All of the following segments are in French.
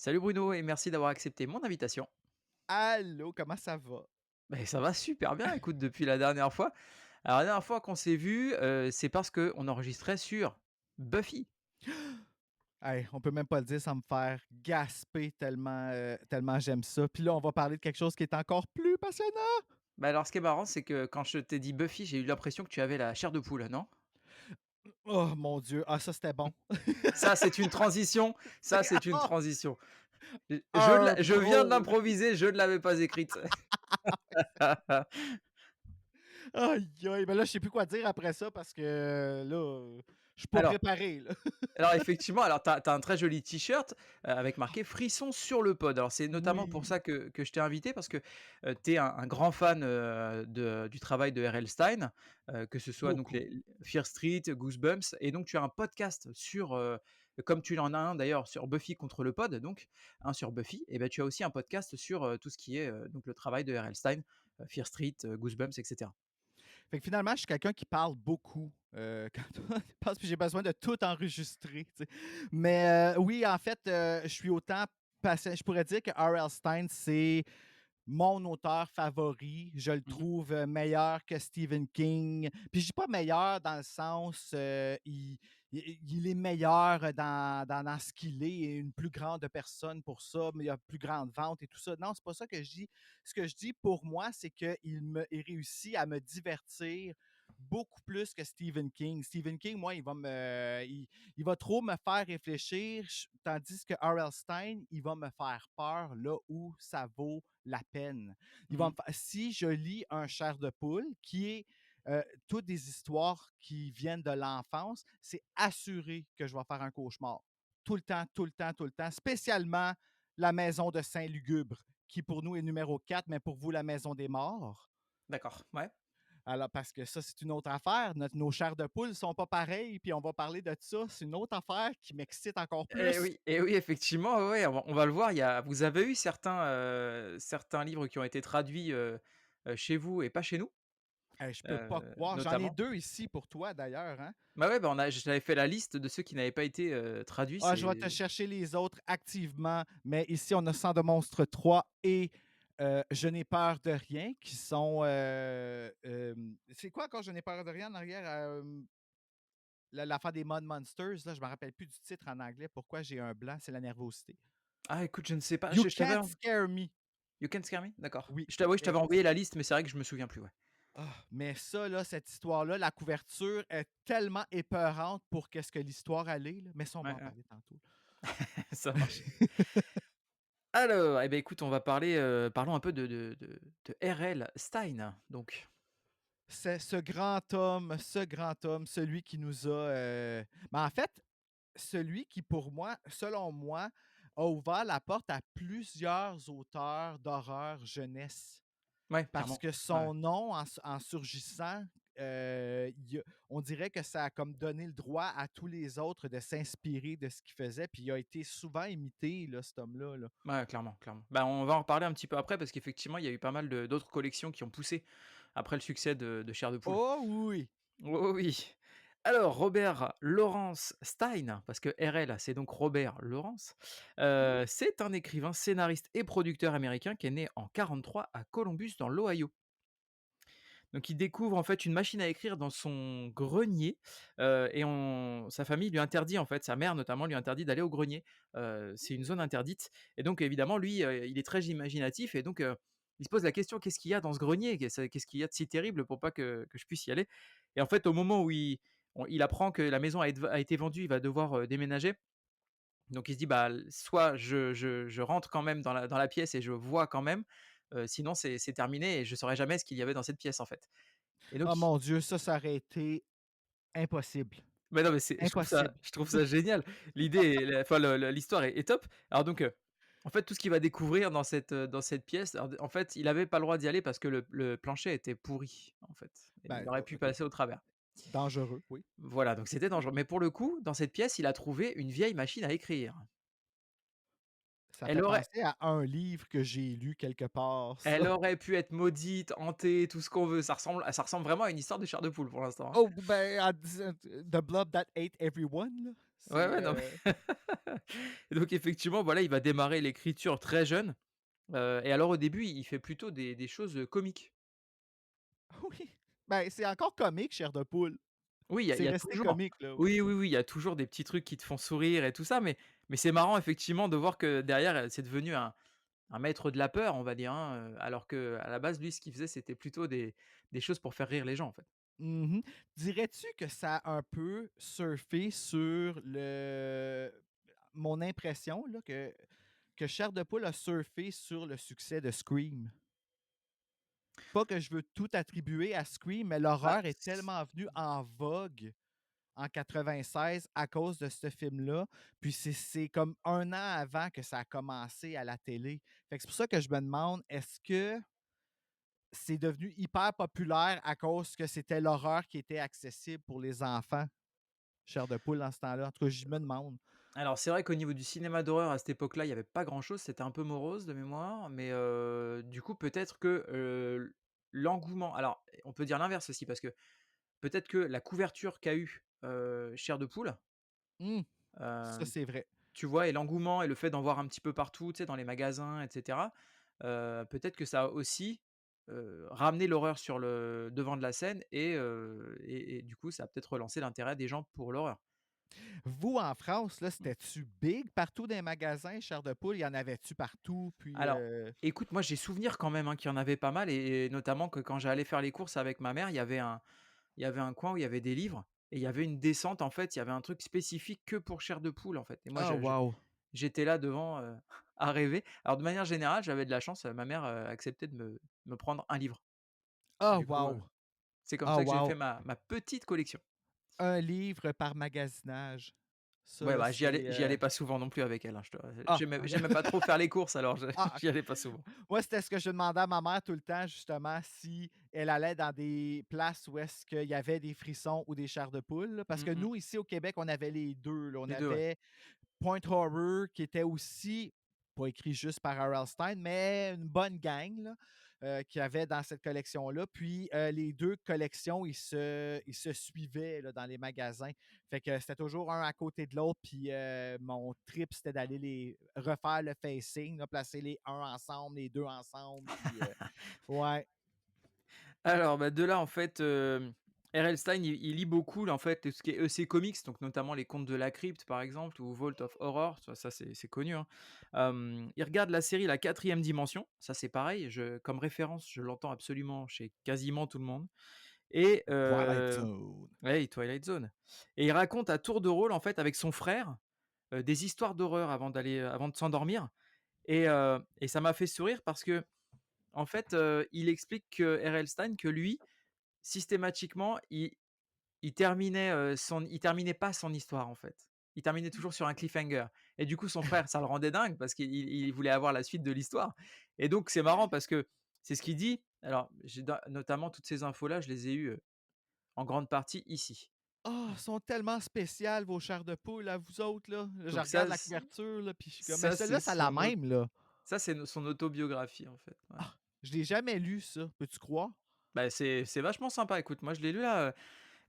Salut Bruno et merci d'avoir accepté mon invitation. Allô, comment ça va? Beh, ça va super bien, écoute, depuis la dernière fois. Alors la dernière fois qu'on s'est vu, c'est parce qu'on enregistrait sur Buffy. Hey, on peut même pas le dire sans me faire gasper tellement j'aime ça. Puis là, on va parler de quelque chose qui est encore plus passionnant! Bah, alors ce qui est marrant, c'est que quand je t'ai dit Buffy, j'ai eu l'impression que tu avais la chair de poule, non? Oh mon Dieu! Ah ça, c'était bon. Ça, c'est une transition, ça, C'est c'est une oh, transition. un Je viens de pro! l'improviser, je ne l'avais pas écrite. Aïe aïe! Ben là, je sais plus quoi dire après ça parce que là, je suis pas Alors préparé, là. Alors effectivement, alors tu as un très joli t-shirt, avec marqué «Frisson sur le pod». Alors c'est notamment pour Oui. ça que je t'ai invité parce que, tu es un grand fan, du travail de R.L. Stein, que ce soit donc Beaucoup. les Fear Street, Goosebumps et donc tu as un podcast sur, comme tu en as un d'ailleurs sur Buffy contre le pod donc, un sur Buffy et ben tu as aussi un podcast sur, tout ce qui est, donc le travail de R.L. Stein, Fear Street, Goosebumps et cetera. Fait que finalement, je suis quelqu'un qui parle beaucoup, quand parce que j'ai besoin de tout enregistrer, tu sais. Mais oui, en fait, je suis autant passé je pourrais dire que R.L. Stein, c'est mon auteur favori. Je le Mmh. trouve, meilleur que Stephen King. Puis je dis pas meilleur dans le sens, il est meilleur dans ce qu'il est et une plus grande personne pour ça, mais il a plus grande vente et tout ça. Non, c'est pas ça que je dis. Ce que je dis pour moi, c'est qu'il réussit à me divertir beaucoup plus que Stephen King. Stephen King, moi, il va trop me faire réfléchir, tandis que R.L. Stein, il va me faire peur là où ça vaut la peine. Mmh. Si je lis un chair de poule qui est toutes des histoires qui viennent de l'enfance, c'est assuré que je vais faire un cauchemar. Tout le temps, tout le temps, tout le temps. Spécialement la maison de Saint-Lugubre, qui pour nous est numéro 4, mais pour vous, la maison des morts. D'accord, ouais. Alors, parce que ça, c'est une autre affaire. Nos chairs de poule ne sont pas pareilles, puis on va parler de ça. C'est une autre affaire qui m'excite encore plus. Et oui, effectivement, ouais, ouais, on va le voir. Vous avez eu certains livres qui ont été traduits, chez vous et pas chez nous, Je peux pas croire. J'en ai notamment. 2 ici pour toi, d'ailleurs. Hein? Bah, ouais, bah, je t'avais fait la liste de ceux qui n'avaient pas été, traduits, Ah, je vais te c'est chercher les autres activement, mais ici, on a Sang de monstre 3 et Je n'ai peur de rien, qui sont. C'est quoi encore Je n'ai peur de rien en arrière? L'affaire des Mud Monsters, là, je ne me rappelle plus du titre en anglais. Pourquoi j'ai un blanc? C'est la nervosité. ah écoute, je ne sais pas, You je t'avais Can't Scare Me. You Can Scare Me? D'accord. Oui. Je t'avais envoyé la liste, mais c'est vrai que je me souviens plus, ouais. Mais ça, là, cette histoire-là, la couverture est tellement épeurante pour qu'est-ce que l'histoire allait, là. Mais ça, on va Ouais, en ouais, parler tantôt. ça marche. Alors, eh beh, écoute, on va parler, parlons un peu de R.L. Stein, donc. C'est ce grand homme, celui qui nous a. En fait, celui qui, pour moi, selon moi, a ouvert la porte à plusieurs auteurs d'horreur jeunesse. Ouais, Parce clairement. que Ouais. son nom, en surgissant, on dirait que ça a comme donné le droit à tous les autres de s'inspirer de ce qu'il faisait. Puis il a été souvent imité, là, cet homme-là. Là. Ouais, clairement, clairement. Bah, on va en reparler un petit peu après parce qu'effectivement, il y a eu pas mal d'autres collections qui ont poussé après le succès de Chair de poule. Oh oui! Oh oui. Alors, Robert Lawrence Stein, parce que RL, c'est donc Robert Lawrence, c'est un écrivain, scénariste et producteur américain qui est né en 43 à Columbus, dans l'Ohio. Donc il découvre en fait une machine à écrire dans son grenier, sa famille lui interdit en fait, sa mère notamment lui interdit d'aller au grenier. C'est une zone interdite et donc évidemment lui, il est très imaginatif et donc il se pose la question: «Qu'est-ce qu'il y a dans ce grenier? Qu'est-ce qu'il y a de si terrible pour pas que je puisse y aller?» Et en fait au moment où il apprend que la maison a été vendue, il va devoir, déménager. Donc il se dit: «Bah, soit je rentre quand même dans la pièce et je vois quand même, sinon c'est terminé et je saurais jamais ce qu'il y avait dans cette pièce en fait». Et donc Oh mon Dieu, ça aurait été impossible. mais non, mais c'est Impossible. je trouve ça génial. L'idée la enfin le l'histoire est top. Alors donc, en fait, tout ce qu'il va découvrir dans cette pièce, alors en fait, il avait pas le droit d'y aller parce que le plancher était pourri, en fait. Et il Ben, aurait pu OK. passer au travers. Dangereux, oui. Voilà, donc c'était dangereux. Mais pour le coup, dans cette pièce, il a trouvé une vieille machine à écrire. Ça Elle fait aurait penser à un livre que j'ai lu quelque part, elle ça. aurait pu être maudite, hantée, tout ce qu'on veut. Ça ressemble vraiment à une histoire de chair de poule pour l'instant, hein. Oh, ben, The Blob That Ate Everyone, là. Ouais, C'est, ouais, non, mais et donc effectivement, voilà, il va démarrer l'écriture très jeune, et alors au début, il fait plutôt des choses, comiques. oui, ben, c'est encore comique, Chair de poule. Oui, il C'est y a resté toujours comique, là, oui, oui. oui, oui, il y a toujours des petits trucs qui te font sourire et tout ça, mais c'est marrant effectivement de voir que derrière, c'est devenu un maître de la peur, on va dire, hein, alors qu'à la base, lui, ce qu'il faisait, c'était plutôt des choses pour faire rire les gens, en fait. Mmh. Dirais-tu que ça a un peu surfé sur le mon impression, là, que Chair de poule a surfé sur le succès de Scream? Pas que je veux tout attribuer à Scream, mais Bah, l'horreur est c tellement venue en vogue en 96 à cause de ce film-là. Puis c'est comme un an avant que ça a commencé à la télé. Fait que c'est pour ça que je me demande, est-ce que c'est devenu hyper populaire à cause que c'était l'horreur qui était accessible pour les enfants? Chair de poule dans ce temps-là. En tout cas, je me demande. alors c'est vrai qu'au niveau du cinéma d'horreur à cette époque-là, il y avait pas grand-chose, c'était un peu morose de mémoire, mais du coup peut-être que, l'engouement alors on peut dire l'inverse aussi parce que peut-être que la couverture qu'a eu, Chair de poule, Mmh, ça, heu, c'est vrai. tu vois? Et l'engouement et le fait d'en voir un petit peu partout, tu sais, dans les magasins et cetera, peut-être que ça a aussi, ramené l'horreur sur le devant de la scène et du coup ça a peut-être relancé l'intérêt des gens pour l'horreur. Vous, en France, là, c'était-tu big partout dans les magasins, chair de poule? Il y en avait-tu partout? Puis, Alors, écoute, moi j'ai souvenir quand même, hein, qu'il y en avait pas mal et notamment que quand j'allais faire les courses avec ma mère, il y avait un coin où il y avait des livres et il y avait une descente en fait, il y avait un truc spécifique que pour chair de poule en fait et moi ah, wow! j'étais là devant, à rêver. Alors de manière générale, j'avais de la chance, ma mère, acceptait de me prendre un livre. Ah, Du coup, wow! c'est comme Ah, ça que j'ai fait wow! ma petite collection. Un livre par magasinage. Ça, Ouais, là, bah, j'y allais c'est, j'y allais pas souvent non plus avec elle, hein, je te ah! j'aimais pas trop faire les courses alors je Ah, j'y allais pas souvent. moi, c'était ce que je demandais à ma mère tout le temps, justement, si elle allait dans des places où est-ce qu'il y avait des frissons ou des chairs de poule, là. Parce Mmh que mh. nous, ici, au Québec, on avait les 2, là. On Les 2, ouais. avait Point Horror, qui était aussi pas écrit juste par R.L. Stine, mais une bonne gang là, qu'il y avait dans cette collection-là. Puis les deux collections, ils se suivaient là, dans les magasins. Fait que c'était toujours un à côté de l'autre. Puis mon trip, c'était d'aller les refaire le facing, là, placer les un ensemble, les deux ensemble. Puis ouais. Alors, bah, de là, en fait, R.L. Stine, il lit beaucoup, là, en fait, tout ce qui est EC Comics, donc notamment les Contes de la Crypte, par exemple, ou Vault of Horror, ça c'est connu, hein. Il regarde la série La Quatrième Dimension, ça c'est pareil, comme référence, je l'entends absolument chez quasiment tout le monde et Twilight Zone. ouais, Twilight Zone et il raconte à tour de rôle, en fait, avec son frère, des histoires d'horreur avant de s'endormir et ça m'a fait sourire parce que en fait, il explique que R.L. Stine, que lui, systématiquement, il terminait pas son histoire, en fait. Il terminait toujours sur un cliffhanger et du coup, son frère, ça le rendait dingue parce qu'il voulait avoir la suite de l'histoire et donc c'est marrant parce que c'est ce qu'il dit. Alors, j'ai da notamment toutes ces infos-là, je les ai eues, en grande partie ici. Ah, ils sont tellement spéciales, vos chairs de poule, à vous autres, là. Je Donc regarde la couverture, là, puis je suis comme, mais ça, celle-là, c'est ça la même, là. son autobiographie, en fait, ouais. Ah, je l'ai jamais lu ça, peux-tu croire? Bah, c'est vachement sympa, écoute, moi je l'ai lu là,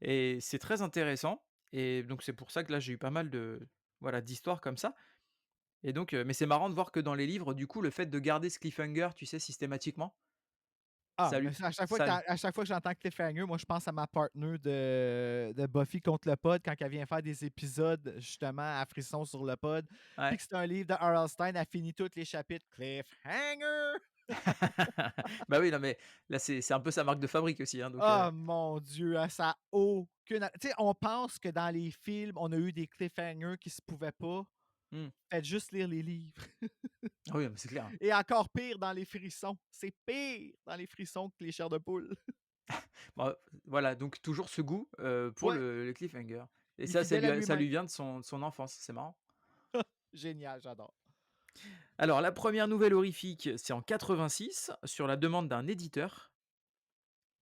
et c'est très intéressant et donc c'est pour ça que là, j'ai eu pas mal voilà, d'histoires comme ça et donc mais c'est marrant de voir que dans les livres, du coup, le fait de garder ce cliffhanger, tu sais, systématiquement, Ah, ça mais lui ça, à chaque fois que ça à chaque fois que j'entends Cliffhanger, moi, je pense à ma partner de Buffy contre le pod quand elle vient faire des épisodes, justement, à frisson sur le pod, puis ouais. que c'est un livre de R.L. Stine, elle finit tous les chapitres Cliffhanger! Bah, oui, non, mais là, c'est un peu sa marque de fabrique aussi, hein, donc Ah, mon Dieu, hein, ça a aucune tu sais, on pense que dans les films, on a eu des cliffhangers qui se pouvaient pas. mmh. Faites juste lire les livres. Ah oui, mais c'est clair. Et encore pire dans les frissons. C'est pire dans les frissons que les chairs de poule. Bah, voilà, donc toujours ce goût, pour Ouais, le cliffhanger et il est fidèle à ça lui-même. lui vient de son enfance, c'est marrant. Génial, j'adore. Alors la première nouvelle horrifique, c'est en 86 sur la demande d'un éditeur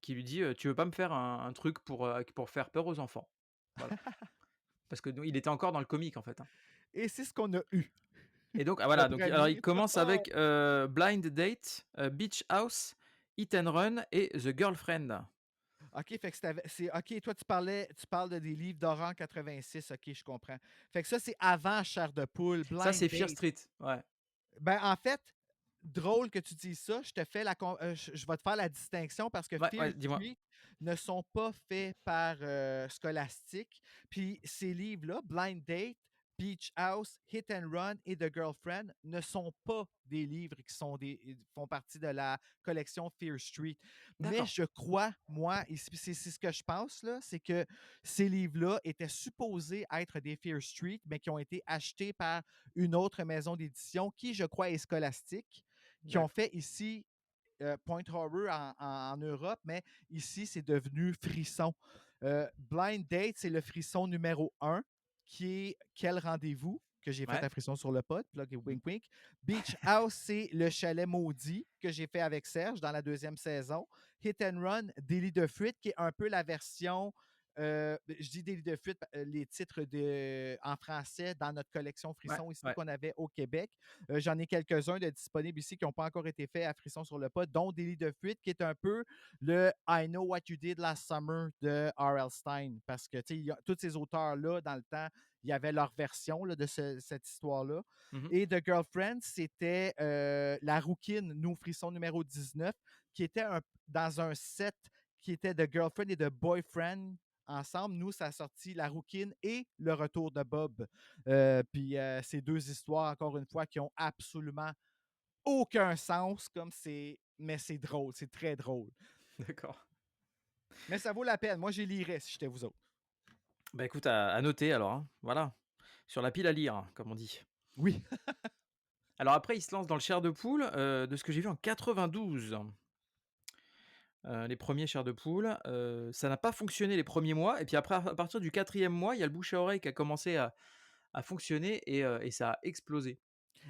qui lui dit, «Tu veux pas me faire un truc pour faire peur aux enfants?» Voilà, parce que nous il était encore dans le comique, en fait, hein Et c'est ce qu'on a eu. et donc ah Le voilà, donc alors il premier. commence avec, Blind Date, Beach House, Hit and Run et The Girlfriend. OK, fait que OK, toi, tu parles de des livres d'horreur 86. OK, je comprends. Fait que ça, c'est avant Chair de poule, Ça, Blind c'est Fear Date. Street, ouais. Ben, en fait, drôle que tu dises ça. Je te fais je vais te faire la distinction parce que Ouais, Fear ouais, dis-moi. Street ne sont pas faits par Scholastic. Puis ces livres-là, Blind Date, Beach House, Hit and Run et The Girlfriend, ne sont pas des livres qui font partie de la collection Fear Street. Mais D'accord, je crois, moi, et c'est ce que je pense, là, c'est que ces livres-là étaient supposés être des Fear Street, mais qui ont été achetés par une autre maison d'édition qui, je crois, est Scholastic, qui ont d'accord. fait ici Point Horror en Europe, mais ici, c'est devenu Frisson. Blind Date, c'est le frisson numéro un, qui est Quel rendez-vous, que j'ai fait Ouais. à Frisson sur le pod, plug et Mmh. wink wink. Beach House, c'est le chalet maudit que j'ai fait avec Serge dans la deuxième saison. Hit and Run, Délit de fuite, qui est un peu la version je dis Délit de fuite, les titres en français dans notre collection Ouais, Frisson ici ouais. qu'on avait au Québec. J'en ai quelques-uns de disponibles ici qui n'ont pas encore été faits à Frisson sur le pod, dont Délit de fuite, qui est un peu le I Know What You Did Last Summer de R.L. Stein. Parce que tous ces auteurs-là, dans le temps, il y avait leur version là, de cette histoire-là. Mmh. Et The Girlfriend, c'était La Rouquine, Nous Frisson numéro 19, qui était dans un set qui était The Girlfriend et The Boyfriend ensemble. Nous, ça a sorti La Rouquine et Le Retour de Bob. Puis ces deux histoires, encore une fois, qui ont absolument aucun sens, mais c'est drôle, c'est très drôle. D'accord. Mais ça vaut la peine. Moi, j'y lirais si j'étais vous autres. Bah, écoute, à noter alors, hein, voilà. Sur la pile à lire, hein, comme on dit. Oui. Alors après, il se lance dans le Chair de poule, de ce que j'ai vu en 92. Les premiers chairs de poule, ça n'a pas fonctionné les premiers mois et puis après à partir du quatrième mois, il y a le bouche à oreille qui a commencé à fonctionner et ça a explosé.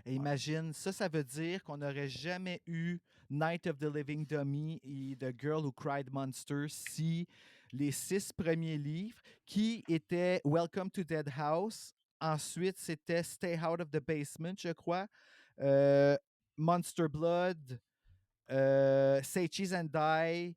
Et Voilà. imagine, ça veut dire qu'on n'aurait jamais eu Night of the Living Dummy et The Girl Who Cried Monster si les 6 premiers livres, qui étaient Welcome to Dead House, ensuite c'était Stay Out of the Basement, je crois, euh, Monster Blood, Say Cheese and Die,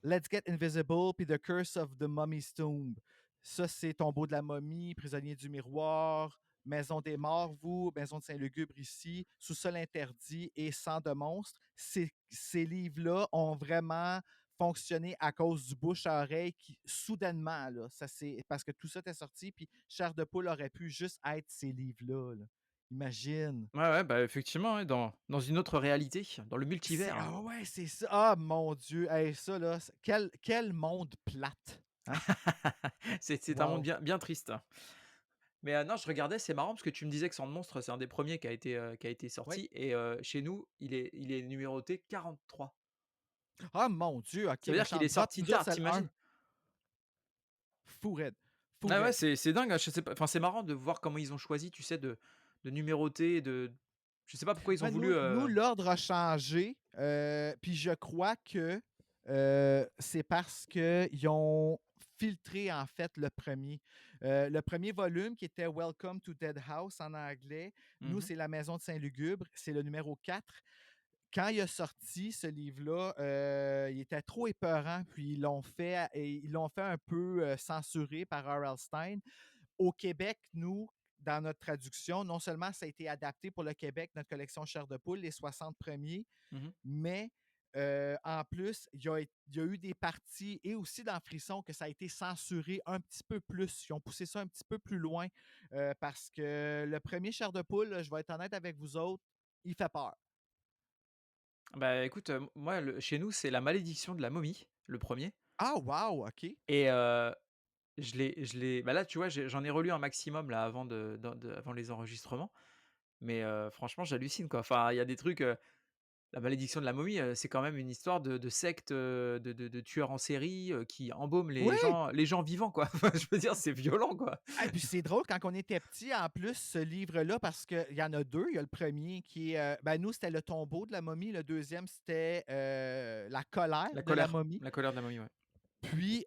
Let's Get Invisible, puis The Curse of the Mummy's Tomb. Ça, c'est Tombeau de la momie, Prisonnier du miroir, Maison des morts, vous, Maison de Saint-Lugubre ici, Sous-sol interdit et Sang de monstres. Ces livres-là ont vraiment fonctionné à cause du bouche à oreille qui, soudainement, là, parce que tout ça était sorti, puis Chair de poule aurait pu juste être ces livres-là. Là. Imagine. Ouais, ouais, bah, effectivement, ouais, dans une autre réalité, dans le multivers. Ah ouais, c'est ça. Ah mon Dieu. Hey, ça, là, quel monde plate. Hein? C'est un monde Wow. bien triste. Mais, non, je regardais, c'est marrant parce que tu me disais que Sang de monstre, c'est un des premiers qui a été Oui. sorti et chez nous, il est numéroté 43. Ah mon Dieu, OK, Ça veut dire qu'il méchante est drop. sorti Nous autres, tard, c'est le tu 1. Fou raide. Fou Ah ouais, raide. c'est dingue, hein, je sais pas, enfin, c'est marrant de voir comment ils ont choisi, tu sais, de numéroter et de je sais pas pourquoi ils ont Ouais, voulu, nous l'ordre a changé. Puis je crois que c'est parce qu'ils ont filtré, en fait, le premier. Le premier volume, qui était Welcome to Dead House en anglais, nous, mmh c'est La Maison de Saint-Lugubre, c'est le numéro 4. Quand il a sorti ce livre-là, il était trop épeurant, puis ils l'ont fait un peu censuré par R.L. Stein. Au Québec, nous, dans notre traduction, non seulement ça a été adapté pour le Québec, notre collection Chair de poule, les 60 premiers, mh. mais en plus, il y a eu des parties, et aussi dans Frisson, que ça a été censuré un petit peu plus. Ils ont poussé ça un petit peu plus loin parce que le premier Chair de poule, là, je vais être honnête avec vous autres, il fait peur. Bah, écoute, moi, chez nous, c'est La Malédiction de la momie, le premier Ah, wow, OK. et bah, là, tu vois, j'en ai relu un maximum là avant les enregistrements, mais franchement, j'hallucine, quoi. Enfin, il y a des trucs, La Malédiction de la momie, c'est quand même une histoire de secte, de tueurs en série, qui embaument Oui! les gens vivants, quoi. Enfin, je veux dire, c'est violent, quoi. Et puis c'est drôle quand on était petit, en plus, ce livre-là, parce qu'il y en a deux. Il y a le premier qui est. Ben, nous, c'était Le tombeau de la momie. Le deuxième, c'était La colère de la momie. La colère de la momie, ouais. Puis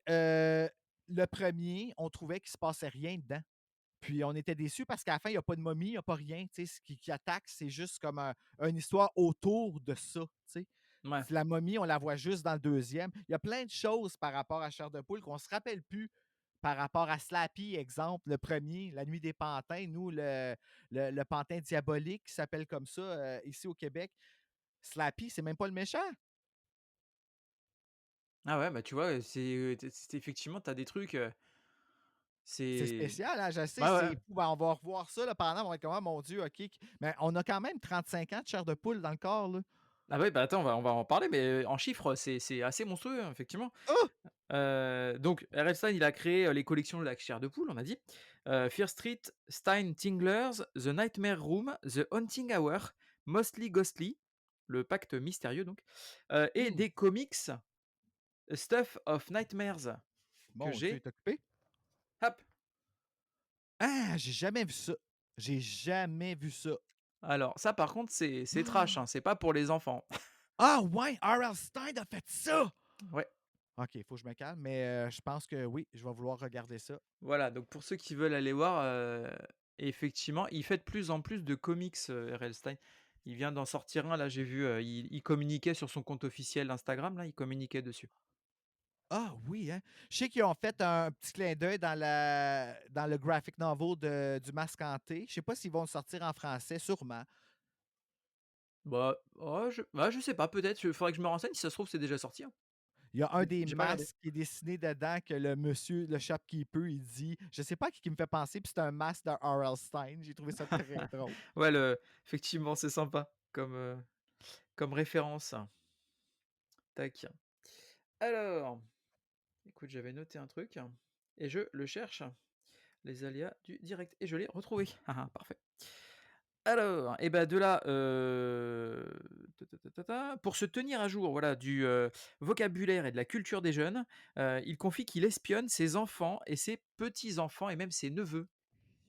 le premier, on trouvait qu'il se passait rien dedans. Puis on était déçus parce qu'à la fin, il n'y a pas de momie, il n'y a pas rien. Tu sais, ce qui attaque, c'est juste comme une histoire autour de ça. Tu sais. Ouais. La momie, on la voit juste dans le deuxième. Il y a plein de choses par rapport à Chair de poule qu'on se rappelle plus par rapport à Slappy, exemple, le premier, La Nuit des Pantins. Nous, le pantin diabolique qui s'appelle comme ça ici au Québec. Slappy, c'est même pas le méchant. Ah ouais, bah, tu vois, c'est effectivement, tu as des trucs, C'est c'est spécial, hein, je sais, ouais, ouais. c'est fou. Ben, on va revoir ça là, pendant, on va être comme «Ah, mon Dieu, OK». Mais on a quand même 35 ans de chair de poule dans le corps, là. Ah ouais, bah, attends, on va en parler, mais en chiffres, c'est assez monstrueux, hein, effectivement. Ah! Donc R.L. Stine, il a créé, les collections de la chair de poule, on a dit. Fear Street, Stine Tinglers, The Nightmare Room, The Haunting Hour, Mostly Ghostly, le pacte mystérieux donc, et Mmh, des comics Stuff of Nightmares que mon Dieu, il j'ai est occupé. hop, Ah! J'ai jamais vu ça. J'ai jamais vu ça. alors ça par contre c'est trash, hein, c'est pas pour les enfants. Ah ouais, R.L. Stein a fait ça! Ouais, OK, il faut que je me calme, mais je pense que oui, je vais vouloir regarder ça. voilà, donc pour ceux qui veulent aller voir, effectivement, il fait de plus en plus de comics, R.L. Stine. Il vient d'en sortir un là, j'ai vu, il communiquait sur son compte officiel Instagram là, il communiquait dessus. Ah oui, hein? Je sais qu'ils ont fait un petit clin d'œil dans le graphic novel du Masque hanté. Je sais pas s'ils vont le sortir en français, sûrement. Je sais pas, peut-être, il faudrait que je me renseigne, si ça se trouve c'est déjà sorti, hein. Il y a un des J'ai pas regardé. masques qui est dessiné dedans que le monsieur, le shopkeeper, il dit je sais pas à qui me fait penser, puis c'est un masque de R.L. Stein. J'ai trouvé ça très drôle. Ouais, effectivement, c'est sympa comme référence. Tac. Alors, écoute, j'avais noté un truc et je le cherche. Les aléas du direct et je l'ai retrouvé. Ah ah, parfait. Alors et bah, de là, pour se tenir à jour, voilà, du, vocabulaire et de la culture des jeunes, il confie qu'il espionne ses enfants et ses petits-enfants et même ses neveux.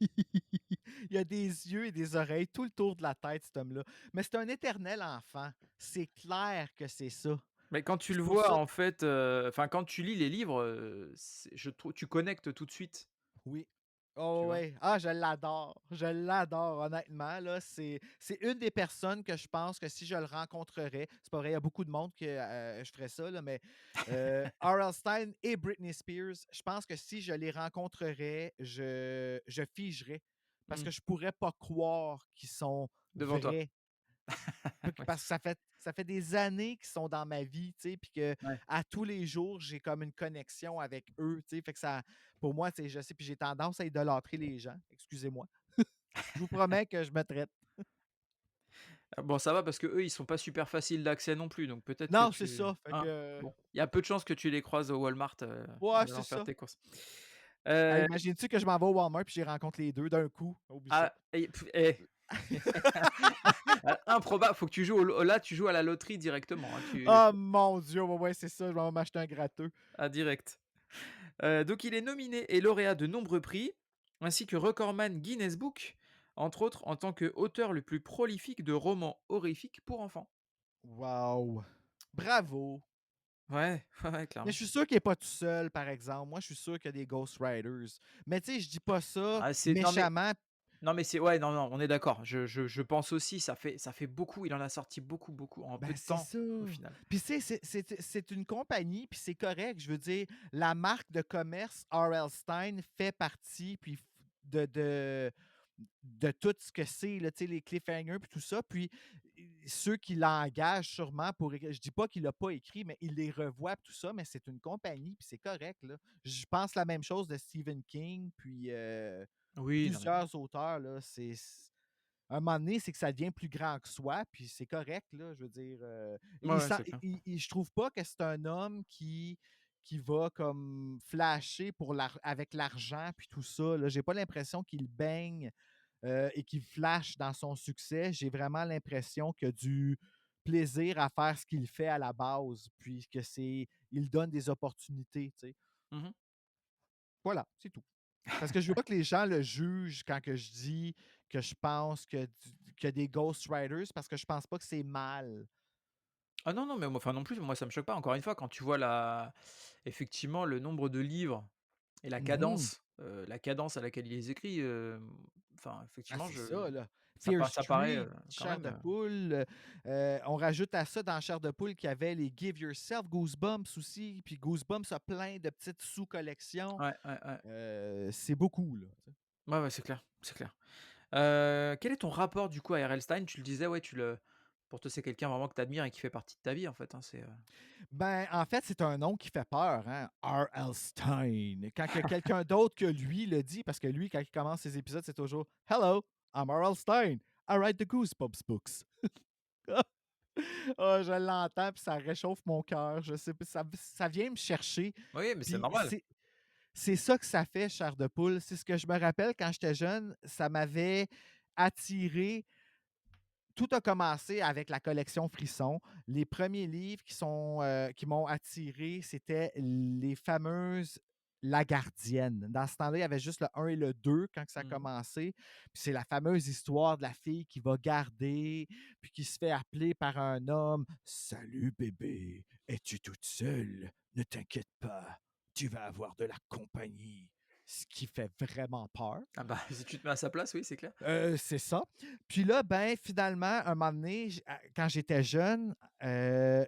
Il y a des yeux et des oreilles tout le tour de la tête, cet homme-là. Mais c'est un éternel enfant. C'est clair que c'est ça. Mais quand tu Puis le pour vois, ça, en fait, enfin, quand tu lis les livres, c'est je trouve tu connectes tout de suite, oui. tu Oh vois? ouais. Ah, je l'adore. Je l'adore, honnêtement. Là, c'est une des personnes que je pense que si je le rencontrerais, c'est pas vrai, il y a beaucoup de monde que je ferais ça, là, mais R.L. Stein et Britney Spears, je pense que si je les rencontrerais, je figerais. Parce Mmh, que je pourrais pas croire qu'ils sont devant toi. vrais. Ouais, Parce que ça fait des années qu'ils sont dans ma vie, tu sais, puis que ouais. à tous les jours, j'ai comme une connexion avec eux, tu sais, fait que ça pour moi, tu sais, je sais, puis j'ai tendance à idolâtrer les gens, excusez-moi. Je vous promets que je me traite. Ah bon, ça va parce qu'eux, ils sont pas super faciles d'accès non plus, donc peut-être que Non, c'est tu ça, fait hein? que Bon, il y a peu de chances que tu les croises au Walmart, ouais, en c'est allant faire ça. tes courses. Ah, Heu, imagines-tu que je m'en vais au Walmart puis je les rencontre les 2 d'un coup? Oublie ça. ah improbable, faut que tu joues là, tu joues à la loterie directement, hein, Oh mon Dieu, ouais, ouais, c'est ça, je vais m'acheter un gratteux. direct. Donc il est nominé et lauréat de nombreux prix, ainsi que recordman Guinness Book, entre autres en tant qu'auteur le plus prolifique de romans horrifiques pour enfants. Wow! Bravo! Ouais, ouais, ouais, Mais je clairement. suis sûr qu'il est pas tout seul, par exemple. Moi, je suis sûr qu'il y a des Ghost Riders. Mais tu sais, je dis pas ça Ah c'est méchamment. non mais c'est ouais, non, non, on est d'accord. Je pense aussi, ça fait beaucoup, il en a sorti beaucoup, beaucoup en peu Ben, de c'est temps, ça. au final. Puis tu sais, c'est une compagnie, puis c'est correct. Je veux dire, la marque de commerce R.L. Stein fait partie puis de tout ce que c'est, là, tu sais, les cliffhangers puis tout ça. Puis ceux qui l'engagent sûrement pour écrire, je dis pas qu'il l'a pas écrit, mais il les revoit puis tout ça, mais c'est une compagnie, puis c'est correct, là. Je pense la même chose de Stephen King, puis Oui, non mais plusieurs auteurs, là. À un moment donné, c'est que ça devient plus grand que soi, puis c'est correct, là, je veux dire, ouais, ouais, c'est clair. je trouve pas que c'est un homme qui va comme flasher avec l'argent puis tout ça, là. J'ai pas l'impression qu'il baigne, et qu'il flash dans son succès. J'ai vraiment l'impression qu'il a du plaisir à faire ce qu'il fait à la base, puis que il donne des opportunités, tu sais? Mmh. Voilà, c'est tout. Parce que je veux pas que les gens le jugent quand que je dis que je pense qu'il y a des Ghost Riders parce que je pense pas que c'est mal. Ah non, non, mais moi enfin non plus, moi ça me choque pas. Encore une fois, quand tu vois effectivement le nombre de livres et Mhm. la cadence à laquelle il les écrit, enfin Ah, effectivement c'est ça, là. Fear ça paraît, Street, quand Chair même, de poule. On rajoute à ça dans Chair de poule qu'il y avait les Give Yourself, Goosebumps aussi. Puis Goosebumps a plein de petites sous-collections. ouais, ouais, ouais. C'est beaucoup, là. Ouais, ouais, c'est clair, c'est clair. Quel est ton rapport du coup à R.L. Stine? Tu le disais, ouais, tu le pour toi, c'est quelqu'un vraiment que tu admires et qui fait partie de ta vie en fait, hein, Ben, en fait, c'est un nom qui fait peur, hein? R.L. Stein. Quand que quelqu'un d'autre que lui le dit, parce que lui, quand il commence ses épisodes, c'est toujours Hello, I'm R.L. Stein. I write the Goosebumps books. Ah, je l'entends, puis ça réchauffe mon cœur. Je sais pas, ça vient me chercher. oui, mais c'est Puis normal. c'est ça que ça fait, Chair de poule. C'est ce que je me rappelle quand j'étais jeune. Ça m'avait attiré. Tout a commencé avec la collection Frisson. Les premiers livres qui m'ont attiré, c'était les fameuses La Gardienne. Dans ce temps-là, il y avait juste le un et le 2 quand ça a Mmh. commencé. Puis c'est la fameuse histoire de la fille qui va garder, puis qui se fait appeler par un homme. Salut bébé, es-tu toute seule? Ne t'inquiète pas, tu vas avoir de la compagnie. Ce qui fait vraiment peur. Ah bah, si tu te mets à sa place, oui, c'est clair. C'est ça. Puis là, ben, finalement, un moment donné, quand j'étais jeune, à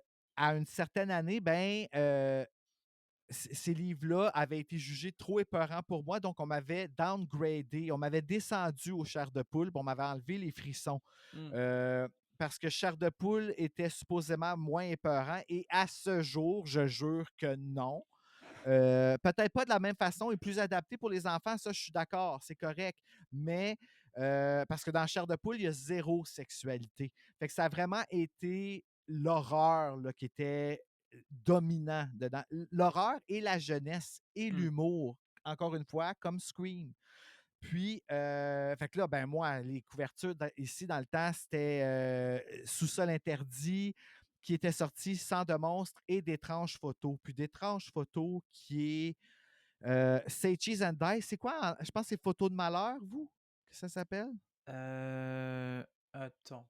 une certaine année, ben, ces livres-là avaient été jugés trop épeurants pour moi, donc on m'avait downgradé, on m'avait descendu au chair de poule, puis on m'avait enlevé les frissons. Mmh. Euh, Parce que chair de poule était supposément moins épeurant, et à ce jour, je jure que non. Peut-être pas de la même façon et plus adapté pour les enfants, ça, je suis d'accord, c'est correct. Mais parce que dans Chair de poule, il y a zéro sexualité. Fait que ça a vraiment été l'horreur là, qui était dominant dedans. L'horreur et la jeunesse et Mmh. l'humour, encore une fois, comme Scream. Puis, fait que là, ben moi, les couvertures ici dans le temps, c'était Sous-sol interdit, qui était sorti Sans de monstres et d'étranges photos. Puis d'étranges photos qui est Say Cheese and Die. C'est quoi? Je pense que c'est Photos de malheur, vous, que ça s'appelle? Heu, attends,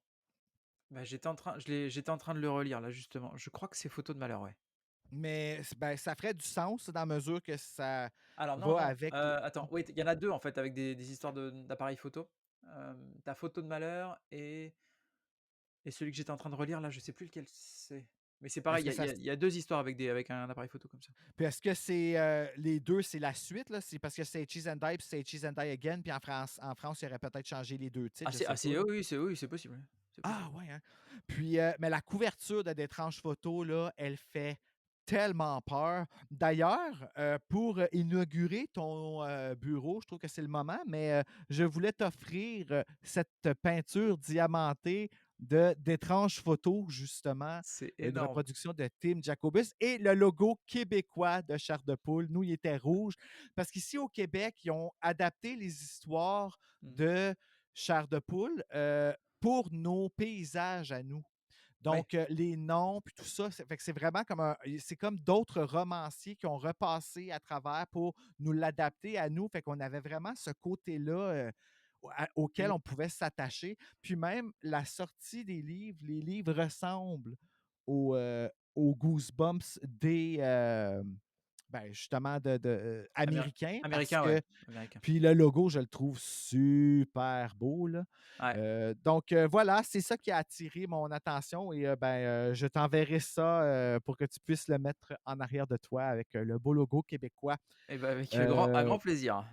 bah, j'étais en train de le relire là justement. Je crois que c'est Photo de malheur, ouais. Mais ben, ça ferait du sens dans la mesure que ça Alors non, va non, avec. attends, oui, il y en a 2 en fait avec des histoires d'appareils photo. Tu Photo de malheur et celui que j'étais en train de relire là, je sais plus lequel c'est. Mais c'est pareil, Est-ce que ça. il y a 2 histoires avec un appareil photo comme ça. Puis est-ce que c'est les deux, c'est la suite, là? C'est parce que c'est Cheese and Die, puis c'est Cheese and Die Again, puis en France, il aurait peut-être changé les deux titres, je sais pas, là. Oui, c'est possible, ouais. C'est Ah possible. ouais, hein? Puis, mais la couverture de d'étranges photos, là, elle fait tellement peur. D'ailleurs, pour inaugurer ton bureau, je trouve que c'est le moment, mais je voulais t'offrir cette peinture diamantée d'étranges photos, justement, C'est une énorme. reproduction de Tim Jacobus et le logo québécois de Chair de poule. Nous, il était rouge parce qu'ici au Québec, ils ont adapté les histoires Mmh. de Chair de poule. Pour nos paysages à nous. Ouais. Donc, les noms, puis tout ça, fait que c'est vraiment c'est comme d'autres romanciers qui ont repassé à travers pour nous l'adapter à nous. Fait qu'on avait vraiment ce côté-là auquel Mmh. on pouvait s'attacher. Puis même la sortie des livres, les livres ressemblent aux Goosebumps justement Améri américains parce américain, ouais, que américain. puis le logo, je le trouve super beau, là. Ouais. Donc, voilà, c'est ça qui a attiré mon attention et je t'enverrai ça pour que tu puisses le mettre en arrière de toi avec le beau logo québécois. Et bah, avec un Euh, grand plaisir.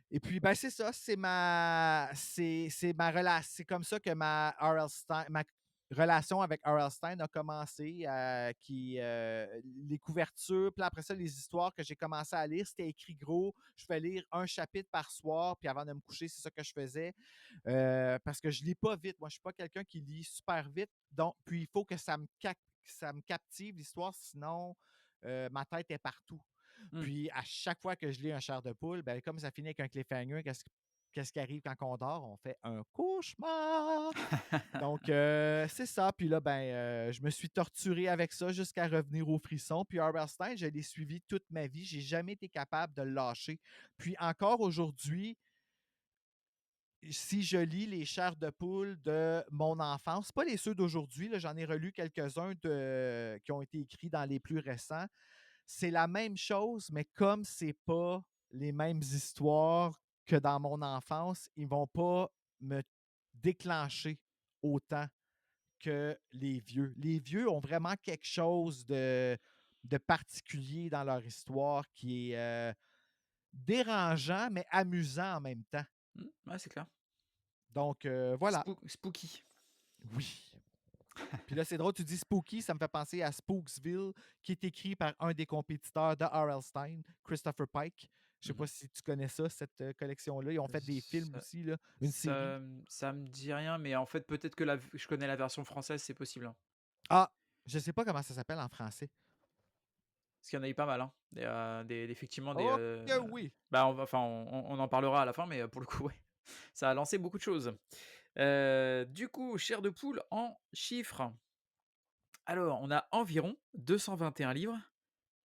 et puis, ben, c'est ça, c'est ma relation. C'est comme ça que ma relation avec R.L. Stein a commencé. Les couvertures, puis après ça, les histoires que j'ai commencé à lire, c'était écrit gros. Je fais lire un chapitre par soir, puis avant de me coucher, c'est ça que je faisais. Parce que je lis pas vite. Moi, je suis pas quelqu'un qui lit super vite. Donc, puis il faut que ça me captive l'histoire, sinon ma tête est partout. Mmh. Puis à chaque fois que je lis un chair de poule, ben, comme ça finit avec un cliffhanger, qu'est-ce qui arrive quand on dort? On fait un cauchemar! Donc, c'est ça. Puis là, je me suis torturé avec ça jusqu'à revenir au frisson. Puis R.L. Stein, je l'ai suivi toute ma vie. J'ai jamais été capable de le lâcher. Puis encore aujourd'hui, si je lis les chairs de poule de mon enfance, pas les ceux d'aujourd'hui, là, j'en ai relu quelques-uns qui ont été écrits dans les plus récents. C'est la même chose, mais comme c'est pas les mêmes histoires que dans mon enfance, ils vont pas me déclenché autant que les vieux. Les vieux ont vraiment quelque chose de particulier dans leur histoire qui est dérangeant, mais amusant en même temps. Ouais, c'est clair. Donc, voilà. Spooky. Oui. Puis là, c'est drôle, tu dis Spooky, ça me fait penser à Spooksville, qui est écrit par un des compétiteurs de R.L. Stein, Christopher Pike. Je sais Mmh. pas si tu connais ça, cette collection-là. Ils ont fait des films Ça aussi, là, une série. ça me dit rien, mais en fait, peut-être que la je connais la version française, c'est possible, hein. Ah, je sais pas comment ça s'appelle en français. Parce qu'il y en a eu pas mal, hein. Effectivement des, Oh que oui! bah, on en parlera à la fin, mais, pour le coup, ouais, ça a lancé beaucoup de choses. Du coup, chair de poule en chiffres. Alors, on a environ 221 livres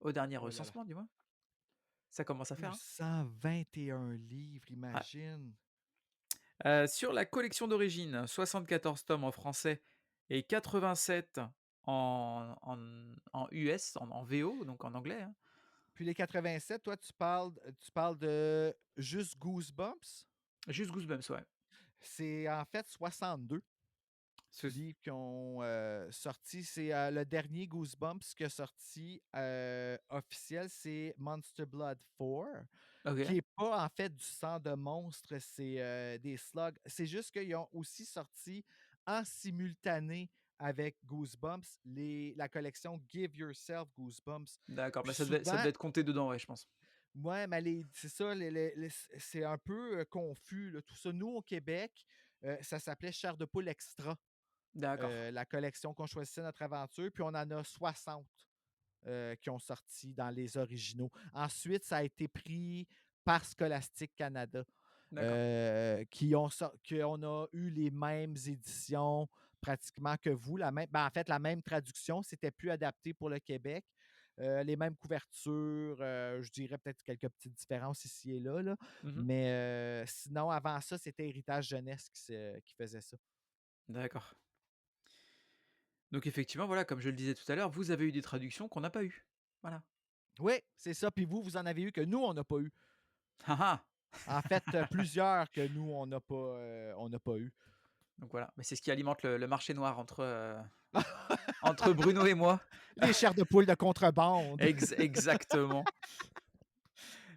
au dernier Oh là là. recensement, du moins. Ça commence à faire, hein. 221 livres, Ouais. imagine. Sur la collection d'origine, 74 tomes en français et 87 en US, en VO, donc en anglais, hein. Puis les 87, toi, tu parles de juste Goosebumps? Juste Goosebumps, ouais. C'est en fait 62 Ce livres qui ont sorti. C'est le dernier Goosebumps qui a sorti officiel, c'est Monster Blood 4, qui OK, n'est pas en fait du sang de monstre, c'est des slugs. C'est juste qu'ils ont aussi sorti en simultané avec Goosebumps la collection Give Yourself Goosebumps. d'accord, Puis bah, ça souvent, devait être compté dedans, ouais, je pense. ouais, mais c'est ça, c'est un peu confus, là, tout ça. Nous, au Québec, ça s'appelait Chair de poule extra, D'accord, la collection qu'on choisissait notre aventure, puis on en a 60 qui ont sorti dans les originaux. Ensuite, ça a été pris par Scholastic Canada, d'accord, qui on a eu les mêmes éditions pratiquement que vous. En fait, la même traduction, c'était plus adapté pour le Québec. Les mêmes couvertures, je dirais peut-être quelques petites différences ici et là, là. mmh, Mais sinon, avant ça, c'était Héritage Jeunesse qui faisait ça. d'accord. Donc effectivement, voilà, comme je le disais tout à l'heure, vous avez eu des traductions qu'on n'a pas eues. Voilà. Oui, c'est ça. Puis vous, vous en avez eu que nous, on n'a pas eu. Ah ah! En fait, plusieurs que nous, on n'a pas eu. Donc voilà, mais c'est ce qui alimente le marché noir entre Bruno et moi. Les chairs de poule de contrebande. Exactement.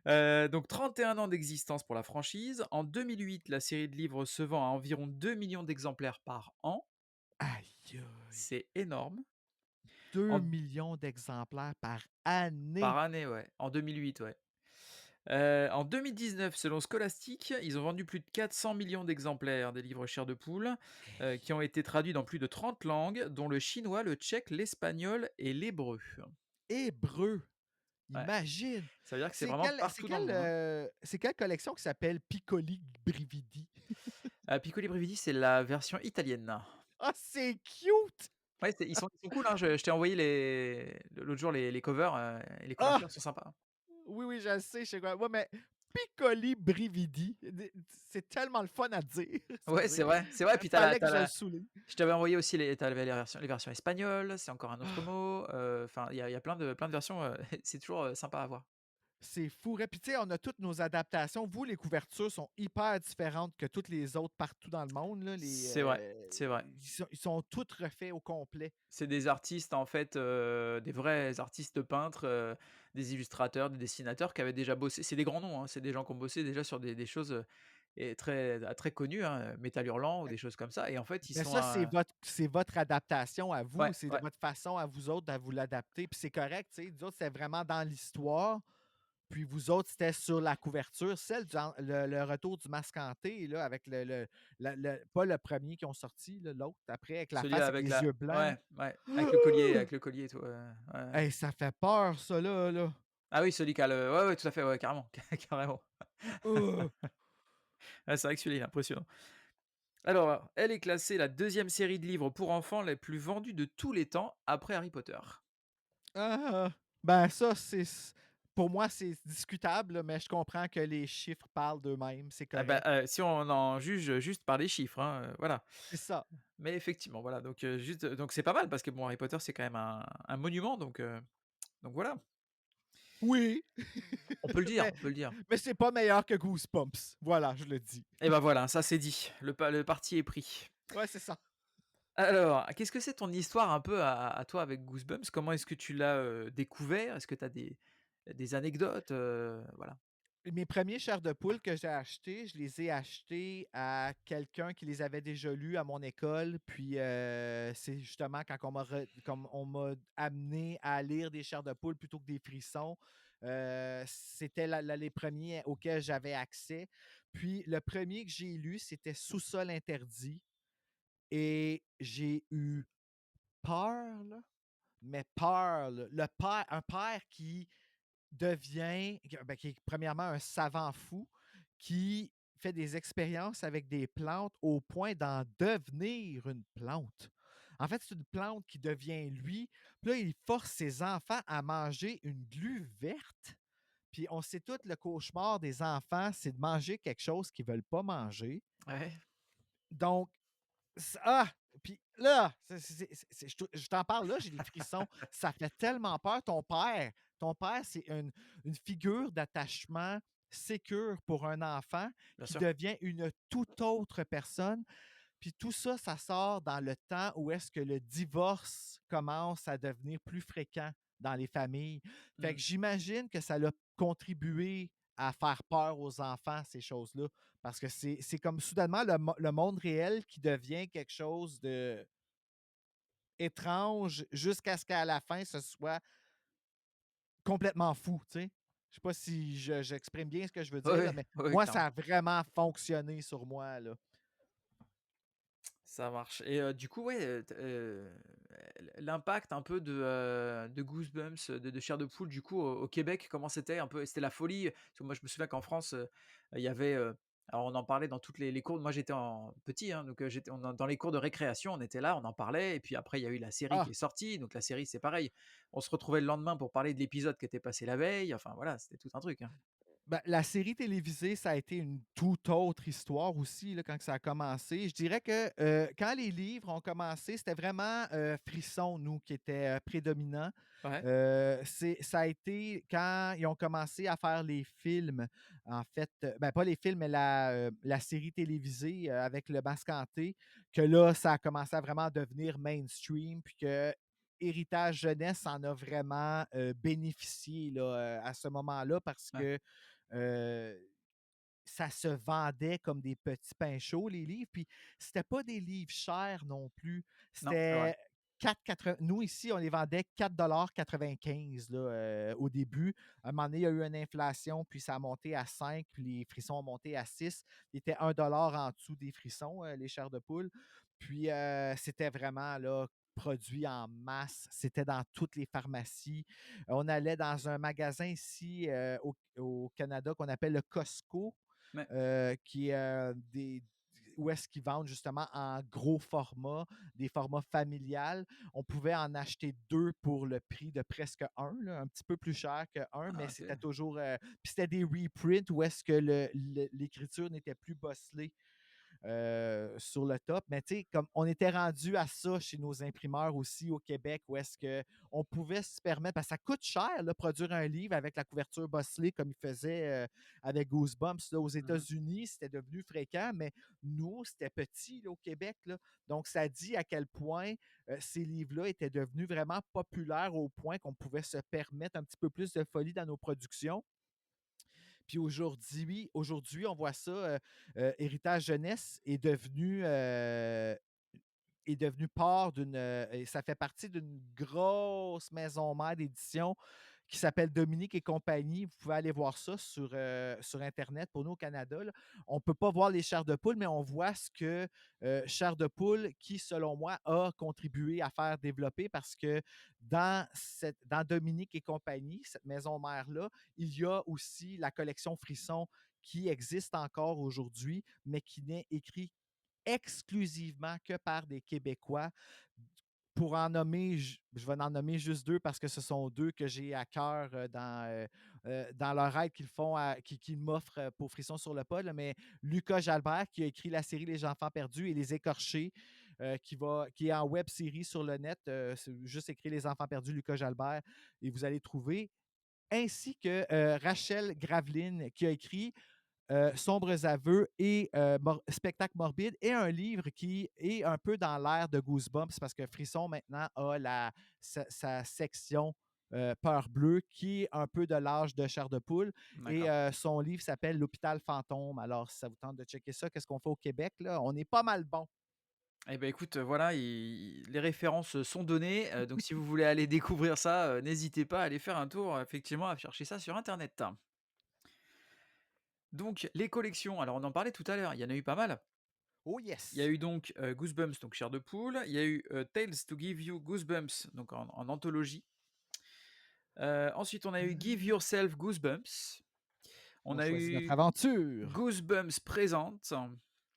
Donc 31 ans d'existence pour la franchise. En 2008, la série de livres se vend à environ 2 millions d'exemplaires par an. Aïe, aïe. C'est énorme. 2 En millions d'exemplaires par Par année. année, ouais. En 2008, ouais. En 2019, selon Scholastic, ils ont vendu plus de 400 millions d'exemplaires des livres Chair de poule, qui ont été traduits dans plus de 30 langues, dont le chinois, le tchèque, l'espagnol et l'hébreu. Hébreu, Ouais, imagine. ça veut dire que c'est vraiment partout dans le monde, hein. C'est quelle collection qui s'appelle Piccoli Brividi? Piccoli Brividi, c'est la version italienne. Ah, c'est cute! Ouais, ils sont cool, hein, je t'ai envoyé l'autre jour les covers, et les Ah! couvertures sont sympas. Oui, oui, je le sais, je sais quoi. Ouais, mais Piccoli Brividi, c'est tellement le fun à dire. Ouais, c'est vrai, puis Fallait que tu je le la souligne. je t'avais envoyé aussi tu avais les versions espagnoles, c'est encore un autre Ah, mot, enfin, il y a plein de versions, c'est toujours, sympa à voir. c'est fou. Puis, tu sais, on a toutes nos adaptations. Vous, les couvertures sont hyper différentes que toutes les autres partout dans le monde, là. C'est vrai, c'est vrai. Ils sont toutes refaits au complet. C'est des artistes, en fait, des vrais artistes peintres, des illustrateurs, des dessinateurs qui avaient déjà bossé, c'est des grands noms, hein, c'est des gens qui ont bossé déjà sur des choses, et très connues, hein, Métal Hurlant ou des choses comme ça, et en fait, ils Mais sont ça, à c'est votre adaptation à vous. ouais, C'est ouais, votre façon à vous autres à vous l'adapter. Puis c'est correct, tu sais. Nous autres, c'était vraiment dans l'histoire. Puis vous autres, c'était sur la couverture, celle le retour du masque hanté, là, avec pas le premier qui ont sorti, là, l'autre, après, avec la celui face avec avec les yeux la blancs. ouais, ouais, Ah! avec le collier et tout, ouais, ouais. Hey, ça fait peur, ça, là. Ah oui, celui qui a le ouais, ouais, tout à fait, ouais, carrément, carrément. Ugh. Ouais, c'est vrai que celui-là, il est impressionnant. Alors, elle est classée la deuxième série de livres pour enfants les plus vendus de tous les temps après Harry Potter. Ah! Ben, ça, pour moi, c'est discutable, là, mais je comprends que les chiffres parlent d'eux-mêmes, c'est Ah bah, correct. si on en juge juste par les chiffres, hein, voilà. C'est ça. Mais effectivement, voilà, donc juste, donc c'est pas mal parce que bon, Harry Potter, c'est quand même un monument, donc voilà. Oui, On peut le dire, mais on peut le dire. mais c'est pas meilleur que Goosebumps. Voilà, je le dis. Et ben voilà, ça c'est dit, le parti est pris. Ouais, c'est ça. Alors, qu'est-ce que c'est ton histoire un peu à toi avec Goosebumps? Comment est-ce que tu l'as, découvert? Est-ce que tu as des anecdotes, voilà? Mes premiers chairs de poule que j'ai achetés, je les ai achetés à quelqu'un qui les avait déjà lus à mon école. Puis, c'est justement quand comme on m'a amené à lire des chairs de poule plutôt que des frissons, c'était les premiers auxquels j'avais accès. Puis le premier que j'ai lu, c'était Sous-sol interdit et j'ai eu peur, là, mais peur, là. Un père qui devient, qui est premièrement un savant fou qui fait des expériences avec des plantes au point d'en devenir une plante. En fait, c'est une plante qui devient lui. Puis là, il force ses enfants à manger une glu verte. Puis on sait tout, le cauchemar des enfants, c'est de manger quelque chose qu'ils ne veulent pas manger. Ouais. Donc, ah! Puis là, je t'en parle là, j'ai des frissons. Ça fait tellement peur. Ton père, c'est une figure d'attachement sécure pour un enfant Bien qui sûr. devient une toute autre personne. Puis tout ça, ça sort dans le temps où est-ce que le divorce commence à devenir plus fréquent dans les familles. Fait Mmh. que j'imagine que ça l'a contribué à faire peur aux enfants, ces choses-là. Parce que c'est comme soudainement le monde réel qui devient quelque chose de étrange jusqu'à ce qu'à la fin, ce soit complètement fou, tu sais. Je sais pas si j'exprime bien ce que je veux Oui, dire, là, oui, mais oui, oui, moi, ça clairement. a vraiment fonctionné sur moi, là. Ça marche et du coup, ouais, l'impact un peu de Goosebumps, de Chair de poule, du coup, au Québec, comment c'était un peu? C'était la folie? Parce que moi, je me souviens qu'en France, il y avait, alors on en parlait dans toutes les cours. Moi, j'étais en petit, hein, donc j'étais on en dans les cours de récréation, on était là, on en parlait et puis après, il y a eu la série qui Ah! est sortie. Donc la série, c'est pareil. On se retrouvait le lendemain pour parler de l'épisode qui était passé la veille. Enfin voilà, c'était tout un truc, hein. Ben, la série télévisée, ça a été une toute autre histoire aussi là, quand ça a commencé. Je dirais que quand les livres ont commencé, c'était vraiment Frisson, nous, qui était prédominant. Ouais, Ça a été quand ils ont commencé à faire les films, en fait, ben, pas les films, mais la série télévisée avec le Mascanté, que là, ça a commencé à vraiment devenir mainstream, puis que Héritage Jeunesse en a vraiment bénéficié là, à ce moment-là parce ouais. que euh, ça se vendait comme des petits pains chauds, les livres. Puis c'était pas des livres chers non plus. Non, c'est vrai. C'était 4,80. Nous, ici, on les vendait 4,95 là, au début. À un moment donné, il y a eu une inflation, puis ça a monté à 5, puis les frissons ont monté à 6. Il était 1 dollar en dessous des frissons, les chairs de poule. Puis c'était vraiment là, produit en masse. C'était dans toutes les pharmacies. On allait dans un magasin ici au Canada qu'on appelle le Costco, Mais qui est où est-ce qu'ils vendent justement en gros format, des formats familiales. On pouvait en acheter deux pour le prix de presque un, là, un petit peu plus cher que un, mais ah, c'était c'est toujours. Puis c'était des reprints où est-ce que l'écriture n'était plus bosselée sur le top. Mais tu sais, comme on était rendu à ça chez nos imprimeurs aussi au Québec, où est-ce qu'on pouvait se permettre, parce que ça coûte cher, là, produire un livre avec la couverture bosselée comme ils faisaient avec Goosebumps. Là, aux mmh. États-Unis, c'était devenu fréquent, mais nous, c'était petit là, au Québec. Là. Donc, ça dit à quel point ces livres-là étaient devenus vraiment populaires au point qu'on pouvait se permettre un petit peu plus de folie dans nos productions. Puis aujourd'hui, on voit ça, Héritage Jeunesse est devenu part et ça fait partie d'une grosse maison mère d'édition qui s'appelle Dominique et compagnie. Vous pouvez aller voir ça sur Internet. Pour nous, au Canada, là, on ne peut pas voir les chairs de poule, mais on voit ce que Chair de poule, qui, selon moi, a contribué à faire développer parce que dans Dominique et compagnie, cette maison mère-là, il y a aussi la collection Frisson qui existe encore aujourd'hui, mais qui n'est écrite exclusivement que par des Québécois. Pour en nommer, je vais en nommer juste deux parce que ce sont deux que j'ai à cœur dans leur aide qu'ils font, qu'ils m'offrent pour Frisson sur le pod. Mais Lucas Jalbert, qui a écrit la série Les Enfants perdus et Les Écorchés, qui est en web série sur le net. C'est juste écrit Les Enfants perdus, Lucas Jalbert, et vous allez trouver. ainsi que Rachel Graveline, qui a écrit Sombres aveux et Spectacle morbide, et un livre qui est un peu dans l'air de Goosebumps parce que Frisson maintenant a sa section Peur bleue qui est un peu de l'âge de Chair de poule, et D'accord. son livre s'appelle L'hôpital fantôme. Alors, si ça vous tente de checker ça, qu'est-ce qu'on fait au Québec, là? On est pas mal bon. Eh ben écoute, voilà, les références sont données, donc si vous voulez aller découvrir ça, n'hésitez pas à aller faire un tour, effectivement, à chercher ça sur internet. Donc les collections, alors on en parlait tout à l'heure, il y en a eu pas mal. Oh Il y a yes! eu donc, Goosebumps, donc Chair de poule, il y a eu, Tales to Give You Goosebumps, donc en anthologie. Ensuite on a eu Give Yourself Goosebumps, on On a choisit notre eu aventure. Goosebumps présente,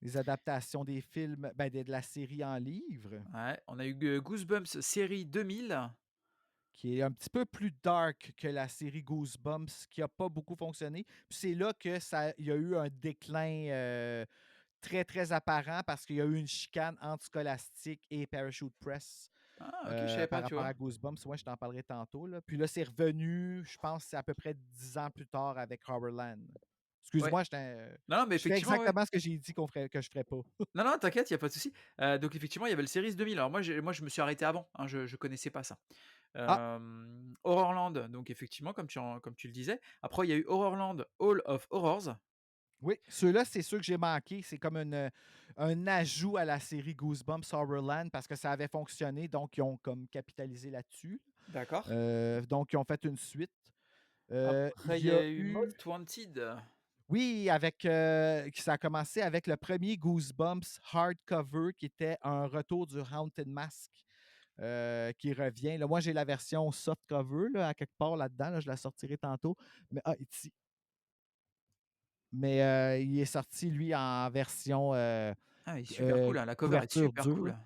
Les adaptations des films, ben, de la série en livre, ouais, on a eu, Goosebumps série 2000. qui est un petit peu plus dark que la série Goosebumps, qui a pas beaucoup fonctionné. Puis c'est là que ça il y a eu un déclin, très, très apparent parce qu'il y a eu une chicane entre Scholastic et Parachute Press, Ah OK, je savais par pas, tu rapport vois? à Goosebumps. Ouais, je t'en parlerai tantôt, là. Puis là, c'est revenu, je pense que c'est à peu près 10 ans plus tard avec Horrorland. Ouais. Excuse-moi, Non, non, mais je fais effectivement, ouais. exactement ce que j'ai dit que je ferais pas. Non, non, t'inquiète, il y a pas de souci. Donc effectivement, il y avait le Series 2000. Alors moi, je me suis arrêté avant, hein, je connaissais pas ça. Ah! Horrorland, donc effectivement, comme tu le disais. Après, il y a eu Horrorland Hall of Horrors. Oui, ceux-là, c'est ceux que j'ai manqués. C'est comme un ajout à la série Goosebumps Horrorland parce que ça avait fonctionné, donc ils ont comme capitalisé là-dessus. D'accord. Donc, ils ont fait une suite. Il Après, il y y a a eu eu Most Wanted. Oui, avec, ça a commencé avec le premier Goosebumps hardcover qui était un retour du Haunted Mask, qui revient. Là, moi, j'ai la version softcover là, à quelque part là-dedans. Là, je la sortirai tantôt. Mais, ici. Mais il est sorti, lui, en version Ah, il est super cool, hein, la cover est couverture super dure. cool.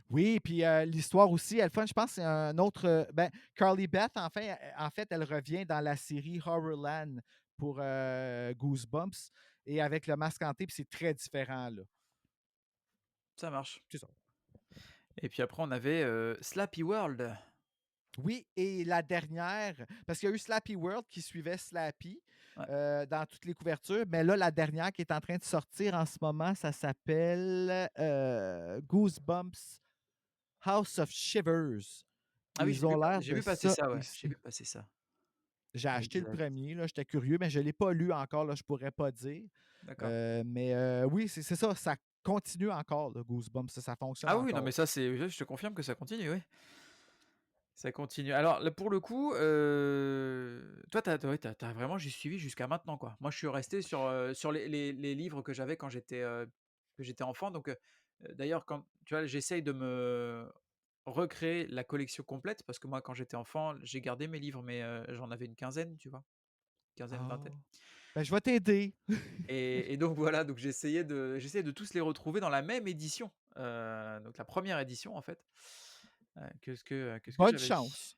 Oui, puis l'histoire aussi, elle fun. Je pense que c'est un autre. Ben, Carly Beth, en fait, elle revient dans la série Horrorland pour Goosebumps et avec le masque hanté, puis c'est très différent, là. Ça marche. C'est ça. Et puis après, on avait, Slappy World. Oui, et la dernière, parce qu'il y a eu Slappy World qui suivait Slappy Ouais. dans toutes les couvertures, mais là, la dernière qui est en train de sortir en ce moment, ça s'appelle Goosebumps House of Shivers. Ah oui, Ils ont l'air j'ai de vu passer ça ça, ouais, j'ai ici. vu passer ça. J'ai acheté le Exact. premier, là, j'étais curieux, mais je ne l'ai pas lu encore, là, je pourrais pas dire. D'accord. Mais oui, c'est ça, ça continue encore, le Goosebumps, ça fonctionne Ah oui, non, mais encore. ça, je te confirme que ça continue, oui. Ça continue. Alors là, pour le coup, toi, tu as vraiment juste suivi jusqu'à maintenant, quoi. Moi, je suis resté sur les livres que j'avais quand que j'étais enfant. Donc, d'ailleurs, quand tu vois, j'essaye de me recréer la collection complète parce que moi, quand j'étais enfant, j'ai gardé mes livres, mais j'en avais une quinzaine, tu vois? Quinzaine, Ah! vingtaine. Ben, je vais t'aider. Et donc voilà, donc j'essayais de tous les retrouver dans la même édition, donc la première édition, en fait, que ce que Bonne j'avais. chance.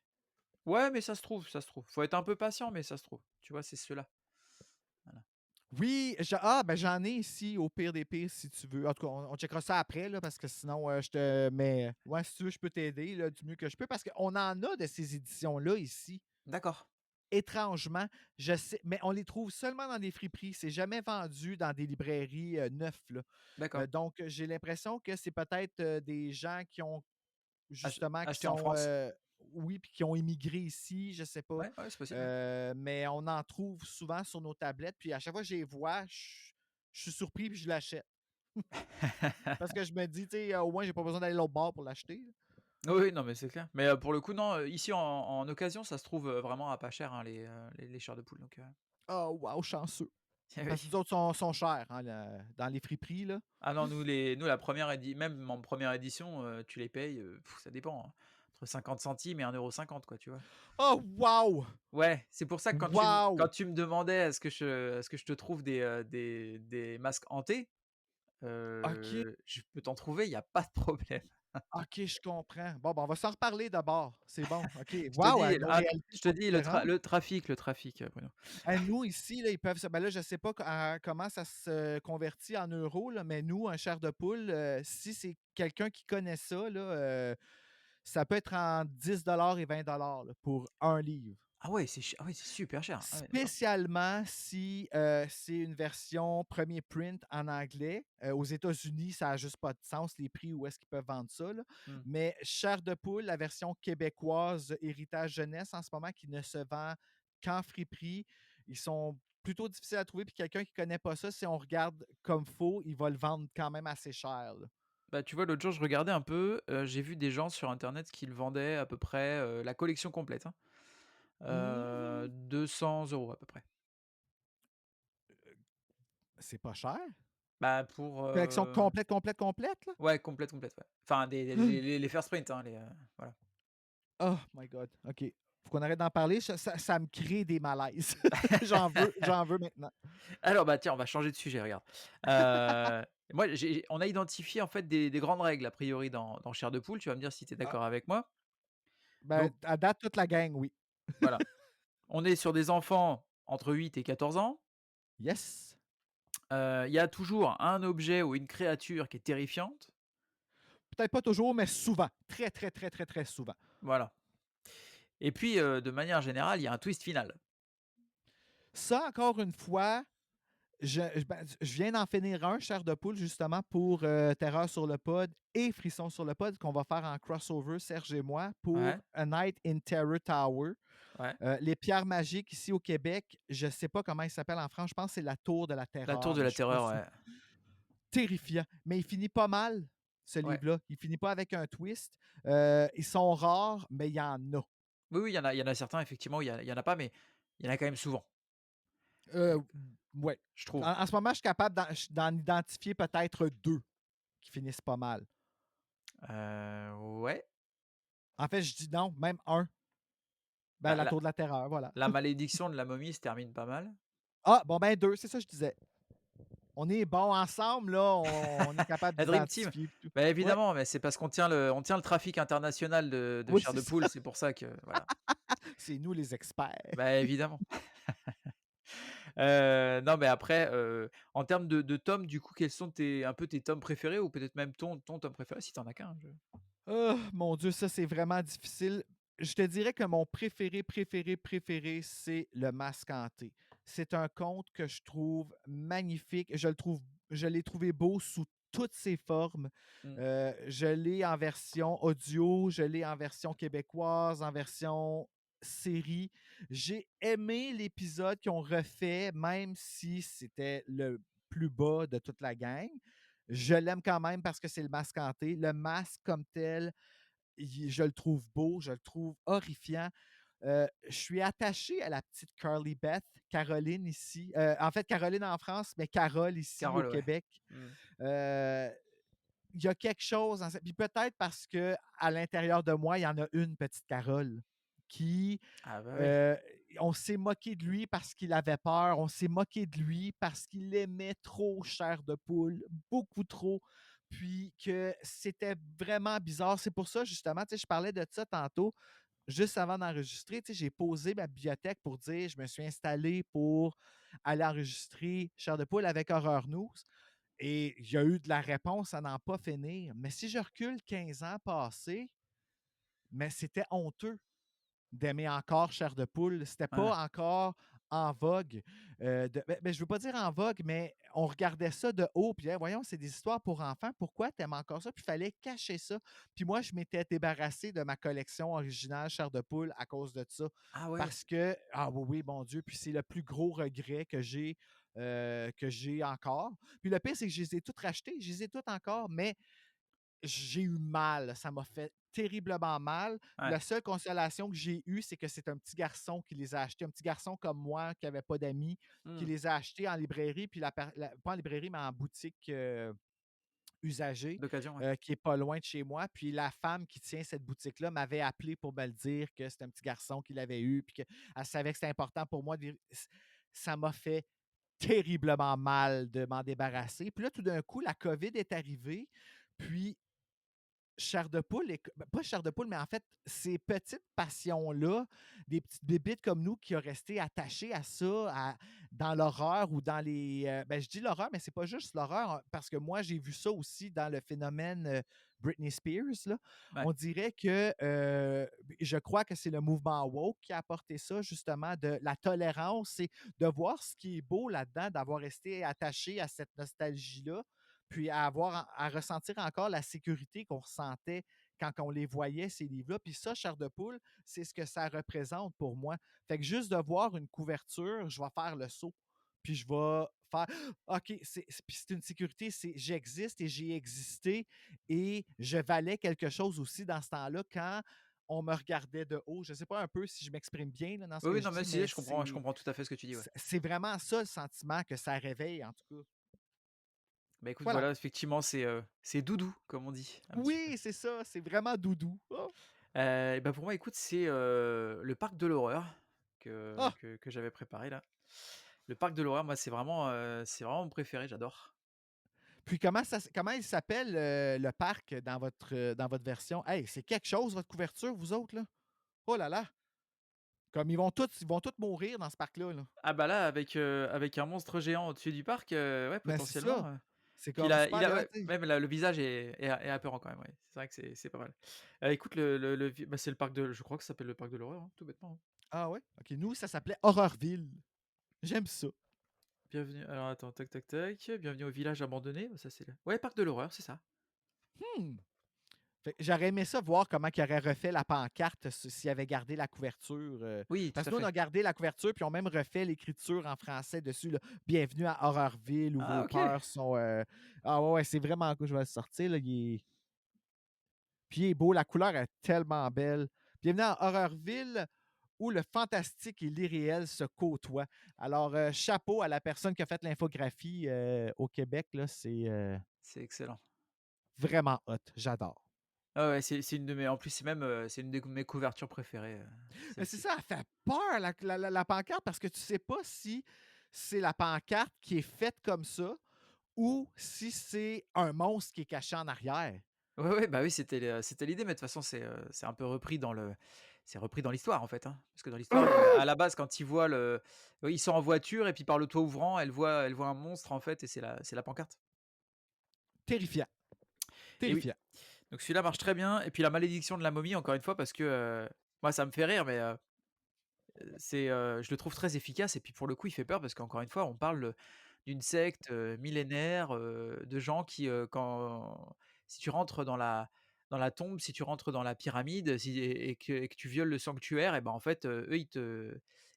Ouais, mais ça se trouve, ça se trouve. Faut être un peu patient, mais ça se trouve. Tu vois, c'est ceux-là. Voilà. Oui, ben, j'en ai ici, au pire des pires, si tu veux. En tout cas, on checkera ça après, là, parce que sinon, je te mais ouais, si tu veux, je peux t'aider, là, du mieux que je peux, parce qu'on en a de ces éditions-là ici. D'accord, Étrangement, je sais, mais on les trouve seulement dans des friperies. C'est jamais vendu dans des librairies neuves, là. d'accord. Donc, j'ai l'impression que c'est peut-être des gens qui ont justement, qui Acheté en sont, France? oui, puis qui ont immigré ici, je sais pas. Ouais, ouais, c'est possible, ouais. Mais on en trouve souvent sur nos tablettes. Puis à chaque fois que je les vois, je suis surpris puis je l'achète. Parce que je me dis, tu sais, au moins, j'ai pas besoin d'aller l'autre bord pour l'acheter. Oui, oui, non, mais c'est clair. Mais pour le coup, non, ici en occasion, ça se trouve vraiment à pas cher, hein, les chairs de poule. Donc, Oh, wow, chanceux. eh Parce que oui. les autres sont chers, hein, dans les friperies, là. Ah non, nous, la première édition, même en première édition, tu les payes, ça dépend, hein, entre 50 centimes et 1,50 € quoi, tu vois? Oh, wow! Ouais, c'est pour ça que quand Wow! tu me demandais est-ce que je te trouve des masques hantés, OK. je peux t'en trouver, il y a pas de problème. OK, je comprends. Bon, ben, on va s'en reparler d'abord. C'est bon. OK. Je te Wow, dis nos ah, réalités je te sont dis différentes. le trafic, Bruno. Nous, ici, là, ils peuvent se ben là, je sais pas comment ça se convertit en euros, là, mais nous, un chair de poule, si c'est quelqu'un qui connaît ça, là, ça peut être en 10 $ et 20 $ là, pour un livre. Ah ouais, c'est super cher. Ah ouais, d'accord. Spécialement si, c'est une version premier print en anglais. Aux États-Unis, ça a juste pas de sens les prix, où est-ce qu'ils peuvent vendre ça, là. Mmh. Mais Chair de poule, la version québécoise Héritage Jeunesse en ce moment qui ne se vend qu'en friperie, ils sont plutôt difficiles à trouver, puis quelqu'un qui connaît pas ça, si on regarde comme faux, il va le vendre quand même assez cher, là. Bah, tu vois, l'autre jour, je regardais un peu, j'ai vu des gens sur internet qui le vendaient à peu près, la collection complète, hein, Mmh. 200 € à peu près. C'est pas cher? Bah, pour, Collection complète, complète, complète, là? ouais, complète, complète, ouais. Enfin des les first print, hein, voilà. Oh my God, OK. Faut qu'on arrête d'en parler, ça me crée des malaises. J'en veux maintenant. Alors, bah, tiens, on va changer de sujet, regarde. Heu, moi, on a identifié, en fait, des grandes règles, a priori, dans Chair de poule. Tu vas me dire si tu es Ah, d'accord avec moi. ben, Donc à date, toute la gang, oui. voilà, on est sur des enfants entre 8 et 14 ans. Yes. Il y a toujours un objet ou une créature qui est terrifiante. Peut-être pas toujours, mais souvent. Très, très, très, très, très souvent. Voilà, et puis, de manière générale, il y a un twist final. Ça, encore une fois, je viens d'en finir un, Chair de poule, justement, pour Terreur sur le pod et Frisson sur le pod, qu'on va faire en crossover, Serge et moi, pour Ouais, A Night in Terror Tower. ouais. Les pierres magiques ici au Québec, je ne sais pas comment il s'appelle en France, je pense que c'est la Tour de la La tour Terreur, de mais la je suis pas terreur, sûr. ouais. Terrifiant. Mais il finit pas mal, ce Ouais. livre-là. Il finit pas avec un twist. Ils sont rares, mais il y en a. Oui, oui, il y en a certains effectivement où il y en a pas, mais il y en a quand même souvent, Euh, ouais. je trouve. En ce moment, je suis capable d'en identifier peut-être deux qui finissent pas mal. Ouais. En fait, je dis non, même un. Ben, Bah, la Tour de la Terreur, voilà. la malédiction de la momie se termine pas mal. Ah, bon, ben deux, c'est ça que je disais. On est bons ensemble, là, on est capable La dream team, d'identifier. Puis tout. bah, Ouais, évidemment, mais c'est parce qu'on tient le trafic international de oui, chair c'est de ça. poule, c'est pour ça que voilà. C'est nous les experts. Bah, évidemment. Non, mais après, en termes de tomes, du coup, quels sont tes tomes préférés ou peut-être même ton tome préféré si tu en as qu'un? Je Oh mon Dieu, ça, c'est vraiment difficile. Je te dirais que mon préféré, préféré, préféré, c'est Le Masque hanté. C'est un conte que je trouve magnifique. Je l'ai trouvé beau sous toutes ses formes. mmh, Je l'ai en version audio, je l'ai en version québécoise, en version série. J'ai aimé l'épisode qu'ils ont refait, même si c'était le plus bas de toute la gang. Je l'aime quand même parce que c'est le masque hanté. Le masque comme tel, je le trouve beau, je le trouve horrifiant. Je suis attaché à la petite Carly Beth, Caroline ici. En fait, Caroline en France, mais Carole ici au Carole, ouais. Québec. Mmh. Euh, il y a quelque chose puis peut-être parce que à l'intérieur de moi, il y en a une petite Carole qui Ah bah, oui. euh, on s'est moqué de lui parce qu'il avait peur, on s'est moqué de lui parce qu'il aimait trop Chair de poule, beaucoup trop, puis que c'était vraiment bizarre. C'est pour ça, justement, je parlais de ça tantôt, juste avant d'enregistrer, j'ai posé ma bibliothèque pour dire, je me suis installé pour aller enregistrer Chair de poule avec Horror News. Et il y a eu de la réponse à n'en pas finir. Mais si je recule 15 ans passés, mais c'était honteux d'aimer encore Chair de poule. C'était Ouais. pas encore en vogue. Je veux pas dire en vogue, mais on regardait ça de haut. Puis, hey, voyons, c'est des histoires pour enfants. Pourquoi t'aimes encore ça? Puis, il fallait cacher ça. Puis, moi, je m'étais débarrassé de ma collection originale Chair de poule à cause de ça. Ah ouais. Parce que, ah oui, oui, mon Dieu. Puis, c'est le plus gros regret que j'ai encore. Puis, le pire, c'est que je les ai toutes rachetées. Je les ai toutes encore, mais j'ai eu mal. Ça m'a fait terriblement mal. Ouais. La seule consolation que j'ai eue, c'est que c'est un petit garçon qui les a achetés. Un petit garçon comme moi qui n'avait pas d'amis, qui Mmh. les a achetés en librairie, puis pas en librairie, mais en boutique usagée, D'occasion, ouais. qui est pas loin de chez moi. Puis la femme qui tient cette boutique-là m'avait appelé pour me le dire que c'était un petit garçon qui l'avait eu, puis qu'elle savait que c'était important pour moi. Ça m'a fait terriblement mal de m'en débarrasser. Puis là, tout d'un coup, la COVID est arrivée. Puis Chair de poule, pas chair de poule, mais en fait, ces petites passions-là, des petites bébites comme nous qui ont resté attachées à ça, dans l'horreur ou dans les. Je dis l'horreur, mais c'est pas juste l'horreur, parce que moi, j'ai vu ça aussi dans le phénomène Britney Spears, là, Ouais. on dirait que, je crois que c'est le mouvement woke qui a apporté ça, justement, de la tolérance et de voir ce qui est beau là-dedans, d'avoir resté attaché à cette nostalgie-là, puis à ressentir encore la sécurité qu'on ressentait quand on les voyait, ces livres-là. Puis ça, Chair de poule, c'est ce que ça représente pour moi. Fait que juste de voir une couverture, je vais faire le saut. Puis je vais faire OK, puis c'est une sécurité, c'est j'existe et j'ai existé et je valais quelque chose aussi dans ce temps-là quand on me regardait de haut. Je ne sais pas un peu si je m'exprime bien là, dans ce Oui, que oui, je non, mais dis, si, mais je comprends tout à fait ce que tu dis, ouais. c'est vraiment ça le sentiment que ça réveille, en tout cas. Bah, écoute, Voilà. voilà, effectivement, c'est doudou, comme on dit, un petit peu. Oui, c'est ça, c'est vraiment doudou. Oh! Et bah, pour moi, écoute, c'est, le parc de l'horreur Ah! que j'avais préparé là. Le parc de l'horreur, moi, c'est vraiment mon préféré, j'adore. Puis comment il s'appelle, le parc dans votre version? Hey, c'est quelque chose votre couverture, vous autres, là? Oh là là! Comme ils vont tous mourir dans ce parc-là, là. Ah bah, là, avec un monstre géant au-dessus du parc, ouais, Ben, c'est ça. potentiellement, C'est puis comme il super a hot, ouais, tu sais. même là, le visage est apeurant quand même, ouais. C'est vrai que c'est pas mal. Écoute, le vi bah, c'est le parc de je crois que ça s'appelle le parc de l'horreur, hein, tout bêtement, hein. Ah ouais? OK, nous, ça s'appelait Horrorville. J'aime ça. Bienvenue alors attends, tac, tac, tac, bienvenue au village abandonné, bah, ça c'est le ouais, parc de l'horreur, c'est ça. Mmh. Fait que j'aurais aimé ça voir comment ils auraient refait la pancarte s'ils avaient gardé la couverture, Oui, parce tout à que nous, on fait. a gardé la couverture, puis ils ont même refait l'écriture en français dessus, là. «Bienvenue à Horrorville où Ah vos OK! peurs sont, ah ouais, ouais, c'est vraiment cool, je vais le sortir, là, puis il est beau, la couleur est tellement belle. Bienvenue à Horrorville où le fantastique et l'irréel se côtoient. Alors, chapeau à la personne qui a fait l'infographie, au Québec, là, c'est, C'est excellent. vraiment hot, j'adore. Ah ouais, c'est une de mes en plus, c'est même, c'est une de mes couvertures préférées, Mais c'est celle-ci. ça, elle fait peur la pancarte parce que tu sais pas si c'est la pancarte qui est faite comme ça ou si c'est un monstre qui est caché en arrière. Ouais, ouais, bah, oui, c'était l'idée, mais de toute façon, c'est un peu repris dans le c'est repris dans l'histoire, en fait, hein. Parce que dans l'histoire, à la base, quand ils voient le oui, ils sont en voiture et puis par le toit ouvrant, elle voit un monstre, en fait et c'est la pancarte. Terrifiant, Et oui, terrifiant. donc celui-là marche très bien et puis la malédiction de la momie, encore une fois, parce que, moi, ça me fait rire, mais, je le trouve très efficace et puis, pour le coup, il fait peur parce qu'encore une fois, on parle, d'une secte, millénaire, de gens qui, quand si tu rentres dans la tombe, si tu rentres dans la pyramide, si et que tu violes le sanctuaire et ben, en fait, eux,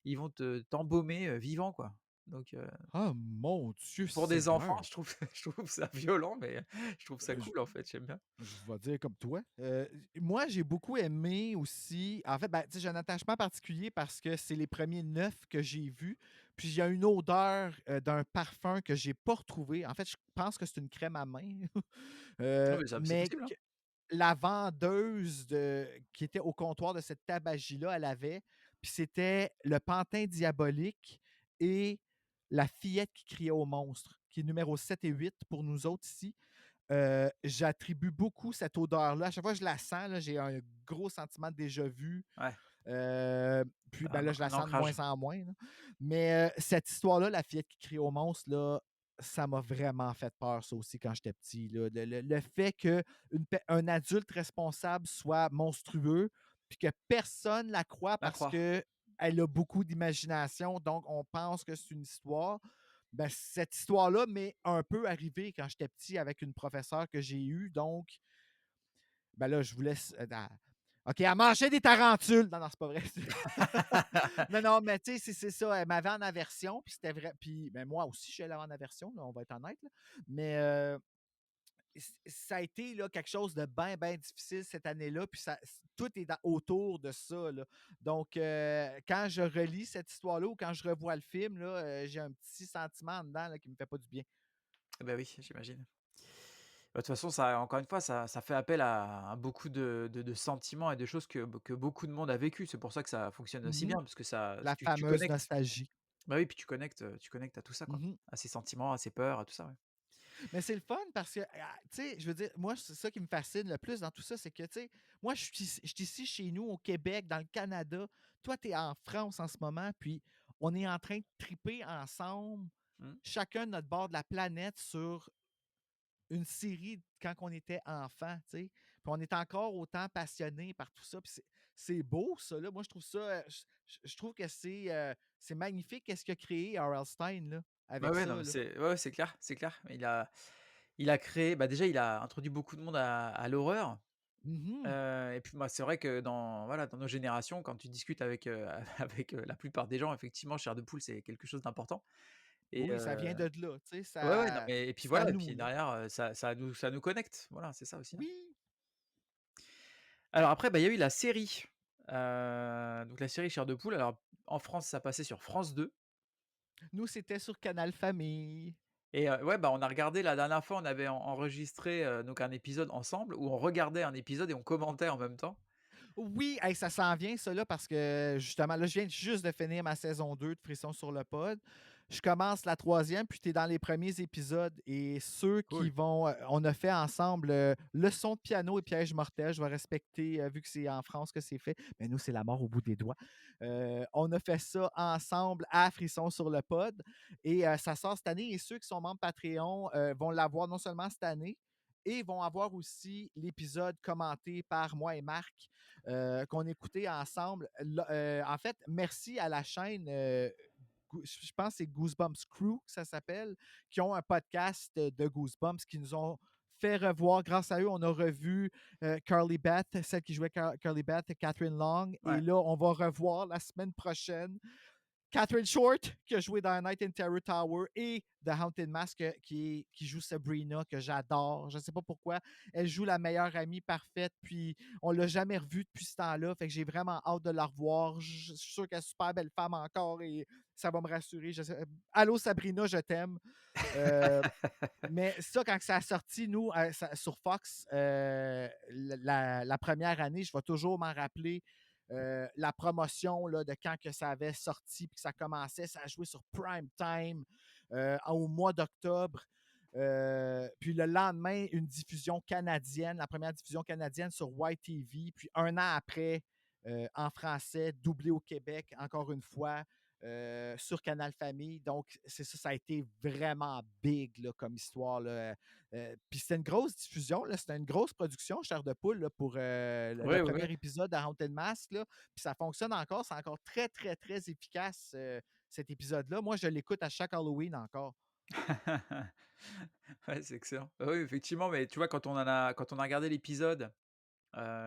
ils vont t'embaumer, vivant, quoi. Donc, Oh mon Dieu, pour des enfants, Seigneur! je trouve ça violent, mais je trouve ça Je cool, en fait, j'aime bien. je vais dire comme toi. Moi, j'ai beaucoup aimé aussi en fait, ben, tu sais, j'ai un attachement particulier parce que c'est les premiers 9 que j'ai vus. Puis il y a une odeur, d'un parfum que j'ai pas retrouvé. En fait, je pense que c'est une crème à main, Ah mais ça c'est mais possible, hein. la vendeuse qui était au comptoir de cette tabagie-là, elle avait, puis c'était le pantin diabolique et la fillette qui criait au monstre, qui est numéro 7 et 8 pour nous autres ici. J'attribue beaucoup cette odeur-là. À chaque fois que je la sens, là, j'ai un gros sentiment de déjà vu. Ouais, Puis ben là, je la un sens de ancrage. moins en moins, là. Mais cette histoire-là, la fillette qui crie au monstre, là, ça m'a vraiment fait peur, ça aussi, quand j'étais petit, là. Le fait qu'un adulte responsable soit monstrueux, puis que personne la croit La parce croix. qu'elle a beaucoup d'imagination, donc on pense que c'est une histoire. Ben, cette histoire-là m'est un peu arrivée quand j'étais petit avec une professeure que j'ai eue, donc ben là, je vous laisse, OK, elle mangeait des tarentules. Non, non, c'est pas vrai. Non, non, mais tu sais, c'est ça. Elle m'avait en aversion, puis c'était vrai. Puis ben, moi aussi, je suis allé en aversion, là, on va être honnête. Là. Mais ça a été là, quelque chose de bien, bien difficile cette année-là. Puis tout est autour de ça. Là. Donc, quand je relis cette histoire-là ou quand je revois le film, là, j'ai un petit sentiment dedans là, qui me fait pas du bien. Bah, oui, j'imagine. Bah, de toute façon, ça encore une fois, ça fait appel à beaucoup de sentiments et de choses que beaucoup de monde a vécu. C'est pour ça que ça fonctionne aussi Mhm. bien parce que ça La tu fameuse connectes. nostalgie. Bah, oui, puis tu connectes à tout ça, quoi. Mhm. À ces sentiments, à ces peurs, à tout ça, ouais. Mais c'est le fun parce que, tu sais, je veux dire, moi, c'est ça qui me fascine le plus dans tout ça, c'est que, tu sais, moi, je suis ici chez nous, au Québec, dans le Canada. Toi, tu es en France en ce moment, puis on est en train de triper ensemble, Mmh. chacun de notre bord de la planète, sur une série quand on était enfant, tu sais. Puis on est encore autant passionné par tout ça. Puis c'est beau, ça, là. Moi, je trouve ça. Je trouve que c'est magnifique qu'est-ce qu'il a créé R.L. Stein, là, Ouais, avec ouais, non, ça, mais là. ouais, c'est clair, c'est clair. Il a créé bah, déjà, il a introduit beaucoup de monde à l'horreur, Mhm. et puis, bah, c'est vrai que dans voilà, dans nos générations, quand tu discutes avec, avec, la plupart des gens, effectivement, chair de poule, c'est quelque chose d'important et Oui, ça vient de là, tu sais. ouais, ouais, non, Ça, mais et puis c'est à voilà et nous, puis là. derrière, ça nous connecte. Voilà, c'est ça aussi, hein. Oui. Alors après, bah, il y a eu la série, donc la série Chair de poule. Alors en France, ça passait sur France 2 Nous, c'était sur Canal Famille. et ouais, bah, on a regardé la dernière fois, on avait enregistré, donc un épisode ensemble où on regardait un épisode et on commentait en même temps. Oui, hey, ça s'en vient, ça, là, parce que justement, là, je viens juste de finir ma saison 2 de Frisson sur le pod. Je commence la troisième, puis tu es dans les premiers épisodes. Et ceux qui Cool. vont. On a fait ensemble leçon de piano et piège mortel. Je vais respecter, vu que c'est en France que c'est fait. Mais nous, c'est la mort au bout des doigts. On a fait ça ensemble à Frisson sur le pod. Et ça sort cette année. Et ceux qui sont membres Patreon vont l'avoir non seulement cette année, et vont avoir aussi l'épisode commenté par moi et Marc qu'on écoutait ensemble. En fait, merci à la chaîne, je pense que c'est Goosebumps Crew, que ça s'appelle, qui ont un podcast de Goosebumps qui nous ont fait revoir. Grâce à eux, on a revu Carly Beth, celle qui jouait Carly Beth, Catherine Long. Et Ouais. là, on va revoir la semaine prochaine Catherine Short, qui a joué dans Night in Terror Tower, et The Haunted Mask, qui joue Sabrina, que j'adore. Je ne sais pas pourquoi. Elle joue la meilleure amie parfaite, puis on ne l'a jamais revue depuis ce temps-là. Fait que j'ai vraiment hâte de la revoir. Je suis sûr qu'elle est une super belle femme encore et ça va me rassurer. Allô Sabrina, je t'aime. Euh, mais ça, quand ça a sorti, nous, sur Fox, la première année, je vais toujours m'en rappeler. La promotion là, de quand que ça avait sorti puis que ça commençait, ça a joué sur Prime Time au mois d'octobre. Puis le lendemain, une diffusion canadienne, la première diffusion canadienne sur YTV. Puis un an après, en français, doublé au Québec, encore une fois, sur Canal Famille. Donc, c'est ça, ça a été vraiment big là, comme histoire. Là. Puis c'était une grosse diffusion, là, c'était une grosse production, Chair de poule, là, pour le Oui, oui, oui. premier épisode de Haunted Mask. Là. Puis ça fonctionne encore, c'est encore très, très, très efficace, cet épisode-là. Moi, je l'écoute à chaque Halloween encore. Ouais, c'est excellent. Bah, oui, effectivement, mais tu vois, quand on a regardé l'épisode,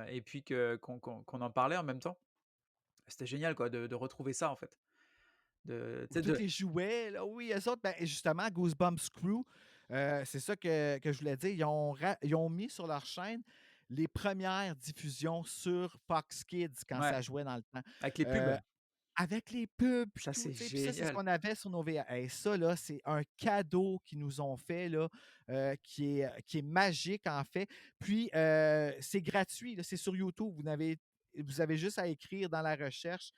et puis qu'on en parlait en même temps, c'était génial quoi de retrouver ça en fait. De tu sais Tous de les jouets, là, oui, eux autres, ben, justement, Goosebumps Crew, c'est ça que je voulais dire. Ils ont mis sur leur chaîne les premières diffusions sur Fox Kids quand ouais, ça jouait dans le temps. avec les Euh, pubs, avec les pubs puis ça tout, c'est tu sais. Puis ça, c'est ce génial. qu'on avait sur nos VHS. Et ça, là, c'est un cadeau qu'ils nous ont fait, là, qui est magique, en fait. Puis, c'est gratuit, là, c'est sur YouTube. Vous avez juste à écrire dans la recherche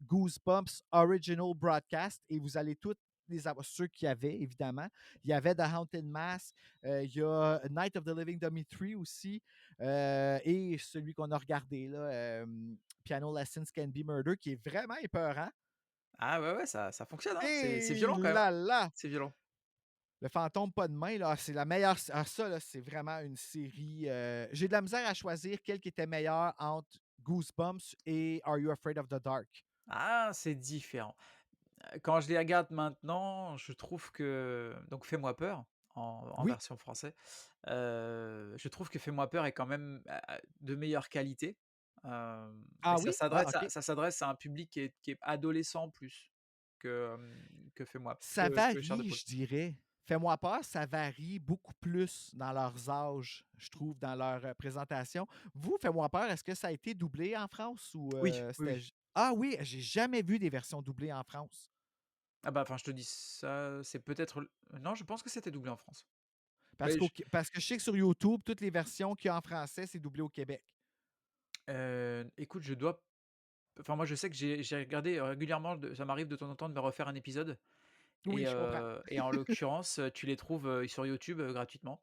Goosebumps Original Broadcast et vous allez toutes les avoir. Ceux qu'il y avait, évidemment. Il y avait The Haunted Mask, il y a Night of the Living Dummy 3 aussi, et celui qu'on a regardé, là, Piano Lessons Can Be Murder, qui est vraiment épeurant. Ah ouais, ouais, ça fonctionne, hein. C'est Et violent quand même, hein. là là! C'est violent. Le fantôme pas de main, là, c'est la meilleure. Ah, ça, là, c'est vraiment une série. J'ai de la misère à choisir quel qui était meilleur entre Goosebumps et Are You Afraid of the Dark? Ah, c'est différent. Quand je les regarde maintenant, je trouve que donc Fais-moi peur en Oui. version français, je trouve que Fais-moi peur est quand même, de meilleure qualité, et Ah oui? Ah, OK. ça s'adresse à un public qui est adolescent plus que Ça que Chair de varie, poule. je dirais. Fais-moi peur, ça varie beaucoup plus dans leurs âges, je trouve, dans leur présentation. Vous, Fais-moi peur, est-ce que ça a été doublé en France ou Oui, oui, c'était. oui. Ah oui, j'ai jamais vu des versions doublées en France. Ah bah, enfin, je te dis ça, c'est peut-être l non, je pense que c'était doublé en France. Parce, Mais je parce que je sais que sur YouTube, toutes les versions qu'il y a en français, c'est doublé au Québec. écoute, enfin, moi, je sais que j'ai regardé régulièrement ça m'arrive de temps en temps de me refaire un épisode. Oui, je comprends. Et en l'occurrence, tu les trouves, sur YouTube, gratuitement.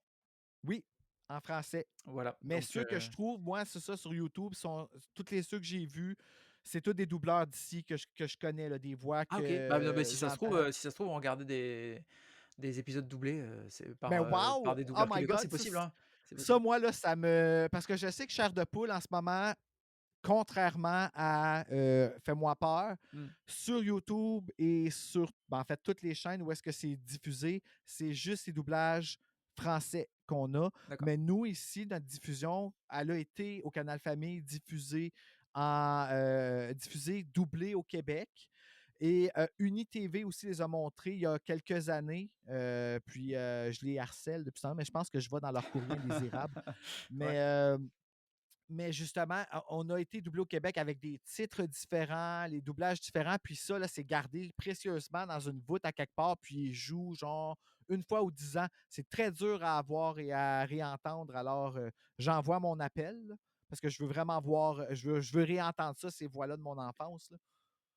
Oui, en français. Voilà, Mais donc ceux que je trouve, moi, c'est ça, sur YouTube, sont toutes les ceux que j'ai vus, c'est tous des doubleurs d'ici que je connais, là, des voix ah OK. Bah, non, bah, que j'entends. si ça se trouve, on regardait Des épisodes doublés, c'est Mais par wow! des Oh doubleurs my québécois, c'est god! possible, hein? C'est Ça, possible. moi, là, ça me parce que je sais que Chair de poule, en ce moment, contrairement à, Fais-moi peur, Mmh, sur YouTube et sur, en fait, toutes les chaînes où est-ce que c'est diffusé, c'est juste les doublages français qu'on a. d'accord. Mais nous, ici, notre diffusion, elle a été au Canal Famille diffusée doublée au Québec. Et UniTV aussi les a montrés il y a quelques années. Puis je les harcèle depuis ce temps, mais je pense que je vais dans leur courrier indésirable. Ouais. Mais mais justement, on a été doublé au Québec avec des titres différents, les doublages différents, puis ça, là, c'est gardé précieusement dans une voûte à quelque part, puis ils jouent genre une fois ou 10 ans. C'est très dur à avoir et à réentendre. Alors, j'envoie mon appel, là, parce que je veux vraiment voir, je veux réentendre ça, ces voix-là de mon enfance, là.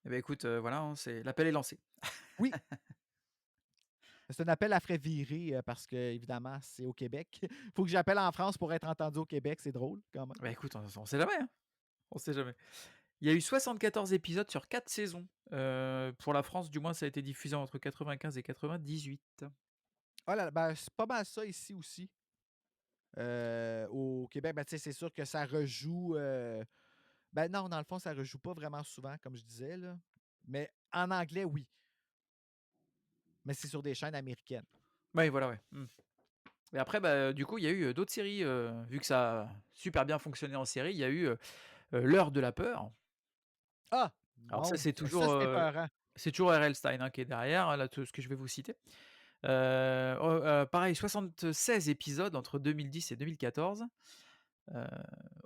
Eh beh, écoute, voilà, hein, c'est l'appel est lancé. Oui, c'est un appel à frais virer parce que, évidemment, c'est au Québec. Il faut que j'appelle en France pour être entendu au Québec. C'est drôle, quand même. Bah, écoute, on sait jamais, hein, on sait jamais. Il y a eu 74 épisodes sur 4 saisons. Pour la France, du moins, ça a été diffusé entre 95 et 98. Oh là là, ben, c'est pas mal ça ici aussi. Au Québec, ben, tu sais, c'est sûr que ça rejoue. Ben non, dans le fond, ça rejoue pas vraiment souvent, comme je disais, là. Mais en anglais, oui. Mais c'est sur des chaînes américaines. Ouais, voilà, ouais. Mmh. Et après, bah, du coup, il y a eu, d'autres séries, vu que ça a super bien fonctionné en série, il y a eu, L'Heure de la peur. Ah! Alors ça, Mon Dieu, ça, c'est épeurant. c'est toujours R.L. Stine, hein, qui est derrière, hein, là, tout ce que je vais vous citer. Pareil, 76 épisodes entre 2010 et 2014. Heu,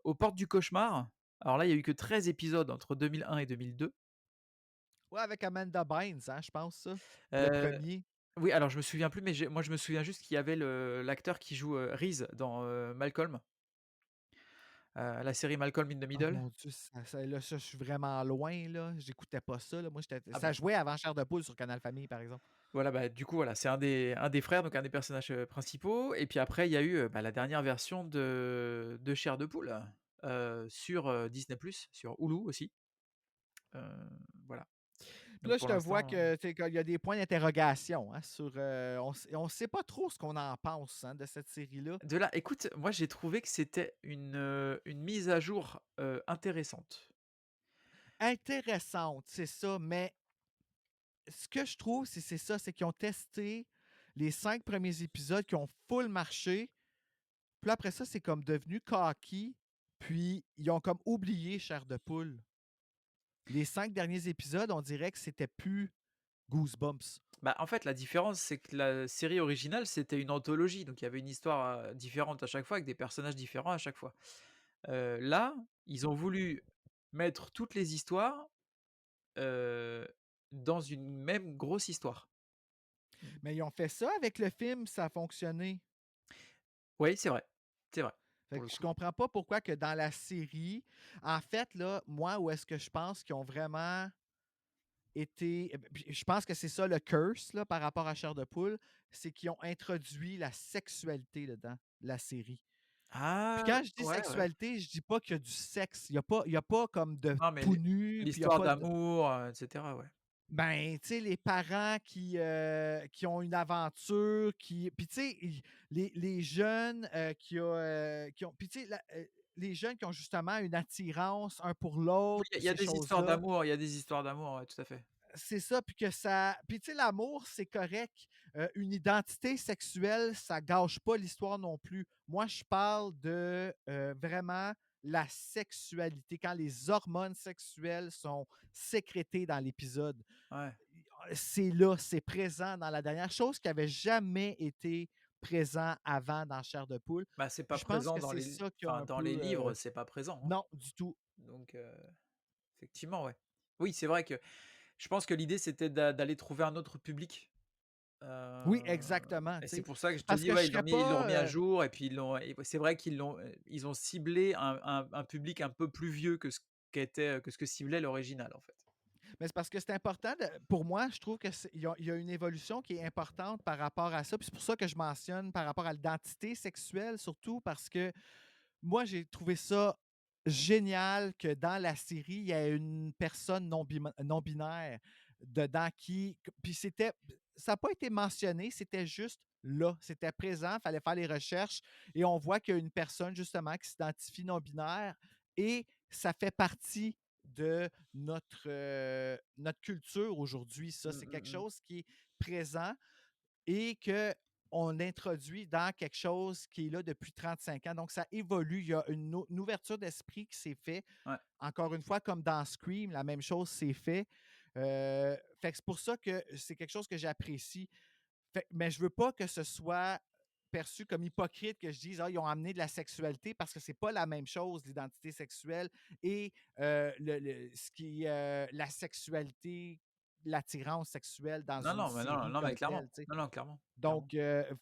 Aux portes du cauchemar. Alors là, il y a eu que 13 épisodes entre 2001 et 2002. Ouais, avec Amanda Bynes, hein, je pense, ça. Le Heu, premier. oui, alors je me souviens plus, mais moi, je me souviens juste qu'il y avait l'acteur qui joue, Reese dans, Malcolm, la série Malcolm in the Oh Middle. mon Dieu, là, ça, je suis vraiment loin, là. J'écoutais pas ça, là. Moi, Ah ça bah, jouait avant Chair de poule sur Canal Famille, par exemple. voilà, bah, du coup, voilà, c'est un des frères, donc un des personnages, principaux. Et puis après, il y a eu, bah, la dernière version de Chair de poule, sur, Disney+, sur Hulu aussi. Heu, voilà. Puis Donc là, je pour te vois l'instant, que, tu sais, qu'il y a des points d'interrogation, hein, sur, on sait pas trop ce qu'on en pense, hein, de cette série-là. de là écoute, moi j'ai trouvé que c'était une mise à jour, intéressante. Intéressante, c'est ça, mais ce que je trouve, c'est ça, c'est qu'ils ont testé les 5 premiers épisodes qui ont full marché. Puis là, après ça, c'est comme devenu cocky. Puis ils ont comme oublié Chair de poule. Les 5 derniers épisodes, on dirait que c'était plus Goosebumps. Bah, en fait, la différence, c'est que la série originale, c'était une anthologie, donc il y avait une histoire, différente à chaque fois, avec des personnages différents à chaque fois. Là, ils ont voulu mettre toutes les histoires, heu, dans une même grosse histoire. Mmh. Mais ils ont fait ça avec le film, ça a fonctionné. Oui, c'est vrai, Fait pour que le je coup. comprends pas pourquoi que dans la série, en fait, là, moi, où est-ce que je pense qu'ils ont vraiment été. Puis je pense que c'est ça le curse là, par rapport à Chair de poule, c'est qu'ils ont introduit la sexualité dedans, la série. Puis Ah! quand je dis Ouais, ouais. sexualité, je dis pas qu'il y a du sexe. Il y a pas comme de Non, mais tout nu, puis il y a l'histoire pas de. d'amour, et cetera, ouais. Ben, tu sais, les parents qui ont une aventure, puis tu sais, les jeunes qui ont. Puis tu sais, les jeunes qui ont justement une attirance un pour Oui, l'autre, puis il y a ces des histoires choses-là. d'amour, il y a des histoires d'amour, ouais, tout à fait. C'est ça, puis que ça. Puis tu sais, l'amour, c'est correct. Une identité sexuelle, ça gâche pas l'histoire non plus. Moi, je parle de vraiment la sexualité, quand les hormones sexuelles sont sécrétées dans l'épisode. Ouais. C'est là, c'est présent dans la dernière chose qui avait jamais été présent avant dans Chair de poule. Bah, c'est Puis pas je pense présent que c'est ça qui a un dans les peu. livres, c'est pas présent, hein. Non, du tout. Donc effectivement, ouais. Oui, c'est vrai que je pense que l'idée, c'était d'aller trouver un autre public, Oui, exactement, et tu c'est sais. pour ça que je te Parce dis, que je ouais, serais ils l'ont remis à pas. jour, et puis et c'est vrai ils ont ciblé un public un peu plus vieux que ce que ciblait l'original, en fait. Mais c'est parce que c'est important. Pour moi, je trouve il y a une évolution qui est importante par rapport à ça. Puis c'est pour ça que je mentionne par rapport à l'identité sexuelle, surtout parce que moi, j'ai trouvé ça génial que dans la série, il y ait une personne non binaire dedans qui. Puis ça a pas été mentionné, c'était juste là, c'était présent, il fallait faire les recherches et on voit qu'il y a une personne justement qui s'identifie non-binaire et ça fait partie de notre culture aujourd'hui, ça. Mmh, C'est mmh quelque mh. chose qui est présent et qu'on introduit dans quelque chose qui est là depuis 35 ans. Donc, ça évolue. Il y a une ouverture d'esprit qui s'est faite. Ouais, Encore une fois, comme dans Scream, la même chose s'est fait. Fait que c'est pour ça que c'est quelque chose que j'apprécie. Mais je veux pas que ce soit perçu comme hypocrite que je dise ah, ils ont amené de la sexualité parce que c'est pas la même chose, l'identité sexuelle et ce qui est la sexualité, l'attirance sexuelle dans non, une non, mais non, série non, mais comme telle. clairement. Tu sais. Non, non, clairement, clairement. Donc,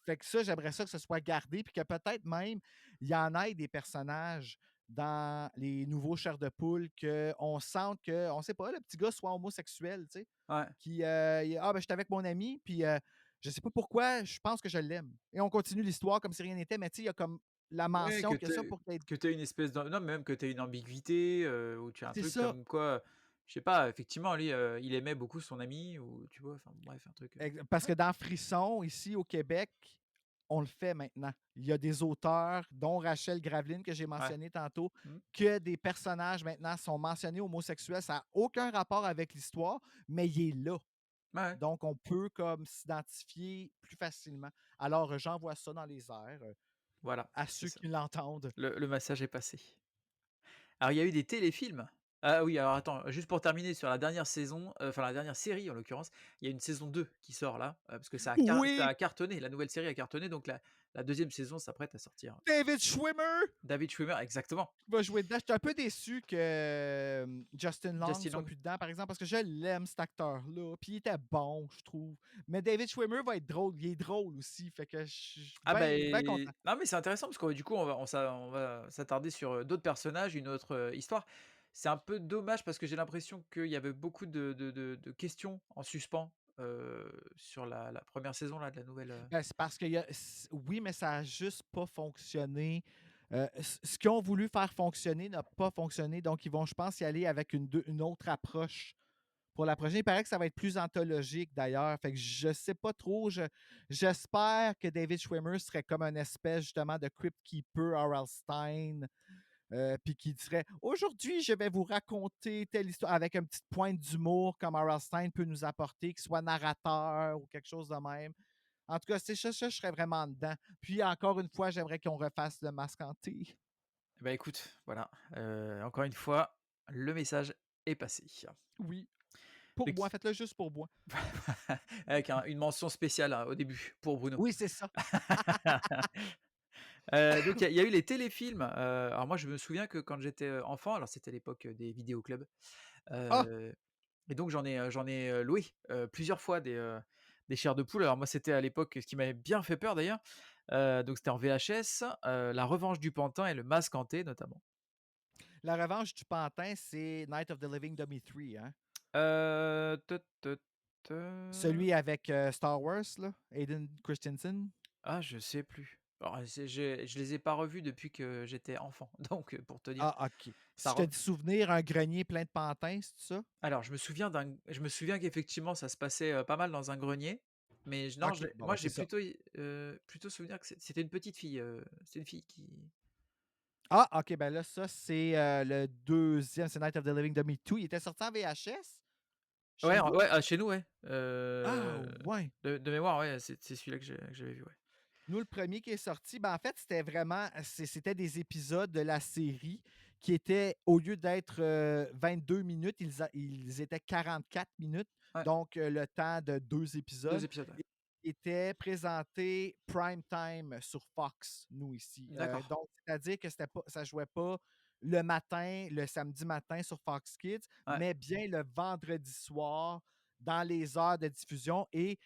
fait que ça, j'aimerais ça que ce soit gardé, puis que peut-être même, il y en ait des personnages dans les nouveaux chairs de poule qu'on sente que, on sait pas, le petit gars soit homosexuel, tu sais, Ouais. qui, ah, ben, j'étais avec mon ami, puis je sais pas pourquoi, je pense que je l'aime. Et on continue l'histoire comme si rien n'était, mais tu sais, il y a comme la Ouais, mention que ça pour qu'il y ait. que tu une espèce de non, mais même que tu une ambiguïté, où tu as un C'est truc ça. comme quoi, je sais pas, effectivement, lui, il aimait beaucoup son ami ou tu vois? Enfin bref, un truc, Parce ouais, que dans Frisson, ici au Québec, on le fait maintenant. Il y a des auteurs, dont Rachel Graveline, que j'ai ouais. mentionné tantôt, Mmh. que des personnages maintenant sont mentionnés homosexuels. Ça n'a aucun rapport avec l'histoire, mais il est là. Ouais, ouais, Donc, on peut comme s'identifier plus facilement. Alors, j'envoie ça dans les airs voilà, à c'est ceux ça. qui l'entendent. Le massage est passé. Alors il y a eu des téléfilms. Ah oui, alors attends, juste pour terminer sur la dernière saison, enfin la dernière série en l'occurrence, il y a une saison 2 qui sort là, parce que ça Oui, a cartonné, la nouvelle série a cartonné donc la 2e saison s'apprête à sortir. David Schwimmer David Schwimmer exactement, va jouer dedans. Je suis un peu déçu que Justin Long Justin soit Long. plus dedans, par exemple, parce que je l'aime, cet acteur-là. Puis il était bon, je trouve. Mais David Schwimmer va être drôle. Il est drôle aussi. Fait que je suis Ah bien ben content. non mais c'est intéressant parce que du coup on va s'attarder sur, d'autres personnages, une autre, histoire. C'est un peu dommage parce que j'ai l'impression qu'il y avait beaucoup de questions en suspens, sur la 1re saison là de la nouvelle, Ben, c'est parce que oui, mais ça a juste pas fonctionné. Ce qu'ils ont voulu faire fonctionner n'a pas fonctionné. Donc, ils vont, je pense, y aller avec une autre approche pour la prochaine. Il paraît que ça va être plus anthologique d'ailleurs. Fait que je sais pas trop. J'espère que David Schwimmer serait comme un espèce justement de Crypt Keeper R.L. Stein. Puis qui dirait aujourd'hui, je vais vous raconter telle histoire avec une petite pointe d'humour comme R.L. Stein peut nous apporter, qu'il soit narrateur ou quelque chose de même. En tout cas, c'est ça, je serais vraiment dedans. Puis encore une fois, j'aimerais qu'on refasse le masque hanté. bah, écoute, voilà, encore une fois, le message est passé. Oui, pour Mais moi, qui faites-le juste pour moi. avec une mention spéciale, hein, au début pour Bruno. Oui, c'est ça. Donc il y a eu les téléfilms, alors moi je me souviens que quand j'étais, enfant, alors c'était l'époque, des vidéoclubs, Ah! heu et donc j'en ai, loué, plusieurs fois des chairs de poule. Alors moi c'était à l'époque ce qui m'avait bien fait peur d'ailleurs, donc c'était en VHS, La Revanche du Pantin et Le Masque Hanté notamment. La revanche du pantin, c'est Night of the Living Dummy 3, hein? Te te te Celui avec Star Wars, là, Hayden Christensen. ah je sais plus. Alors je les ai pas revus depuis que j'étais enfant, donc pour te dire, Ah, OK. ça Si je te rem dis souvenir, un grenier plein de pantins, c'est ça? alors je me souviens qu'effectivement ça se passait, pas mal dans un grenier, mais non, OK, bon, moi ben, j'ai c'est ça. plutôt souvenir que c'était une petite fille, c'est une fille qui Ah, OK, ben là, ça, c'est le deuxième, c'est Night of the Living Dummy 2. Il était sorti en VHS chez ouais, vous? ouais, chez nous, ouais, Ah, ouais. de mémoire, ouais, c'est celui-là que j'avais vu, ouais. Nous, le premier qui est sorti, ben, en fait, c'était vraiment c'était des épisodes de la série qui étaient, au lieu d'être 22 minutes, ils étaient 44 minutes, Ouais, donc le temps de 2 2 épisodes. épisodes, ouais. Et étaient présentés prime time sur Fox, nous, ici. D'accord. Donc, c'est-à-dire que c'était pas ça jouait pas le matin, le samedi matin sur Fox Kids, Ouais. mais bien le vendredi soir dans les heures de diffusion et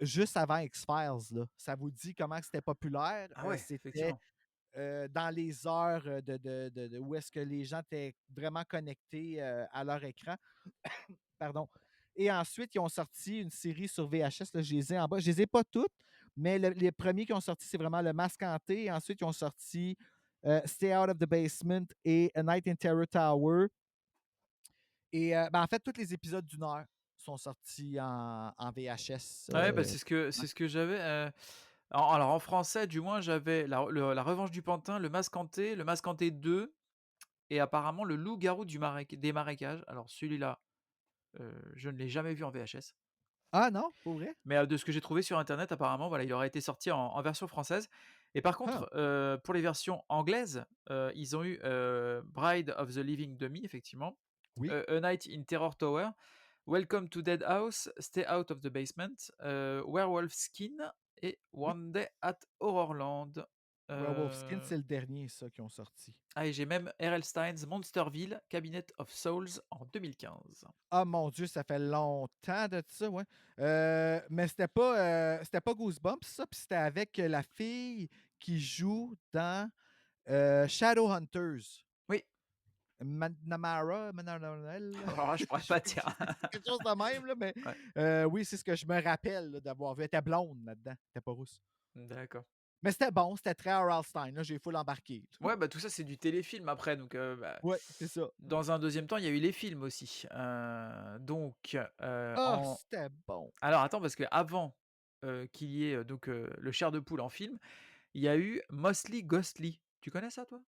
juste avant X-Files, là. Ça vous dit comment que c'était populaire? Ah ouais, C'était effectivement. dans les heures où est-ce que les gens étaient vraiment connectés à leur écran. Pardon. Et ensuite, ils ont sorti une série sur VHS. Là, je les ai en bas. Je les ai pas toutes, mais les premiers qui ont sorti, c'est vraiment Le Masque Hanté. Et ensuite, ils ont sorti Stay Out of the Basement et A Night in Terror Tower. Et ben, en fait, tous les épisodes d'une heure sont sortis en VHS. Ouais, bah, c'est ce que j'avais, alors en français du moins j'avais la Revanche du pantin, Le Masque hanté 2 et apparemment Le Loup-garou des marécages. Alors celui-là, je ne l'ai jamais vu en VHS. Ah non, pour vrai? Mais, de ce que j'ai trouvé sur internet, apparemment, voilà, il aurait été sorti en version française et par Huh, contre, pour les versions anglaises, ils ont eu, Bride of the Living Dummy, effectivement, oui, A Night in Terror Tower, Welcome to Dead House, Stay Out of the Basement, Werewolf Skin et oui. One Day at Horrorland. Werewolf Skin, Heu, c'est le dernier, ça, qu'ils ont sorti. et j'ai même R.L. Stein's Monsterville, Cabinet of Souls en 2015. Ah mon Dieu, ça fait longtemps de ça, ouais. Mais c'était pas Goosebumps, ça, puis c'était avec la fille qui joue dans Shadowhunters. Oui, Namara, Mananel, alors là, je pourrais je pas dire. c'est quelque chose de même, là, mais Ouais, oui, c'est ce que je me rappelle là, d'avoir vu. Elle était blonde là-dedans, elle était pas rousse. d'accord. Mais c'était bon, c'était très R.L. Stein, là, j'ai full embarqué. Ouais, bah, tout ça, c'est du téléfilm après, donc bah, Ouais, c'est ça. dans un deuxième temps, il y a eu les films aussi. Donc Ah, c'était bon! alors attends, parce qu'avant, qu'il y ait, donc le Chair de poule en film, il y a eu Mostly Ghostly. Tu connais ça, toi?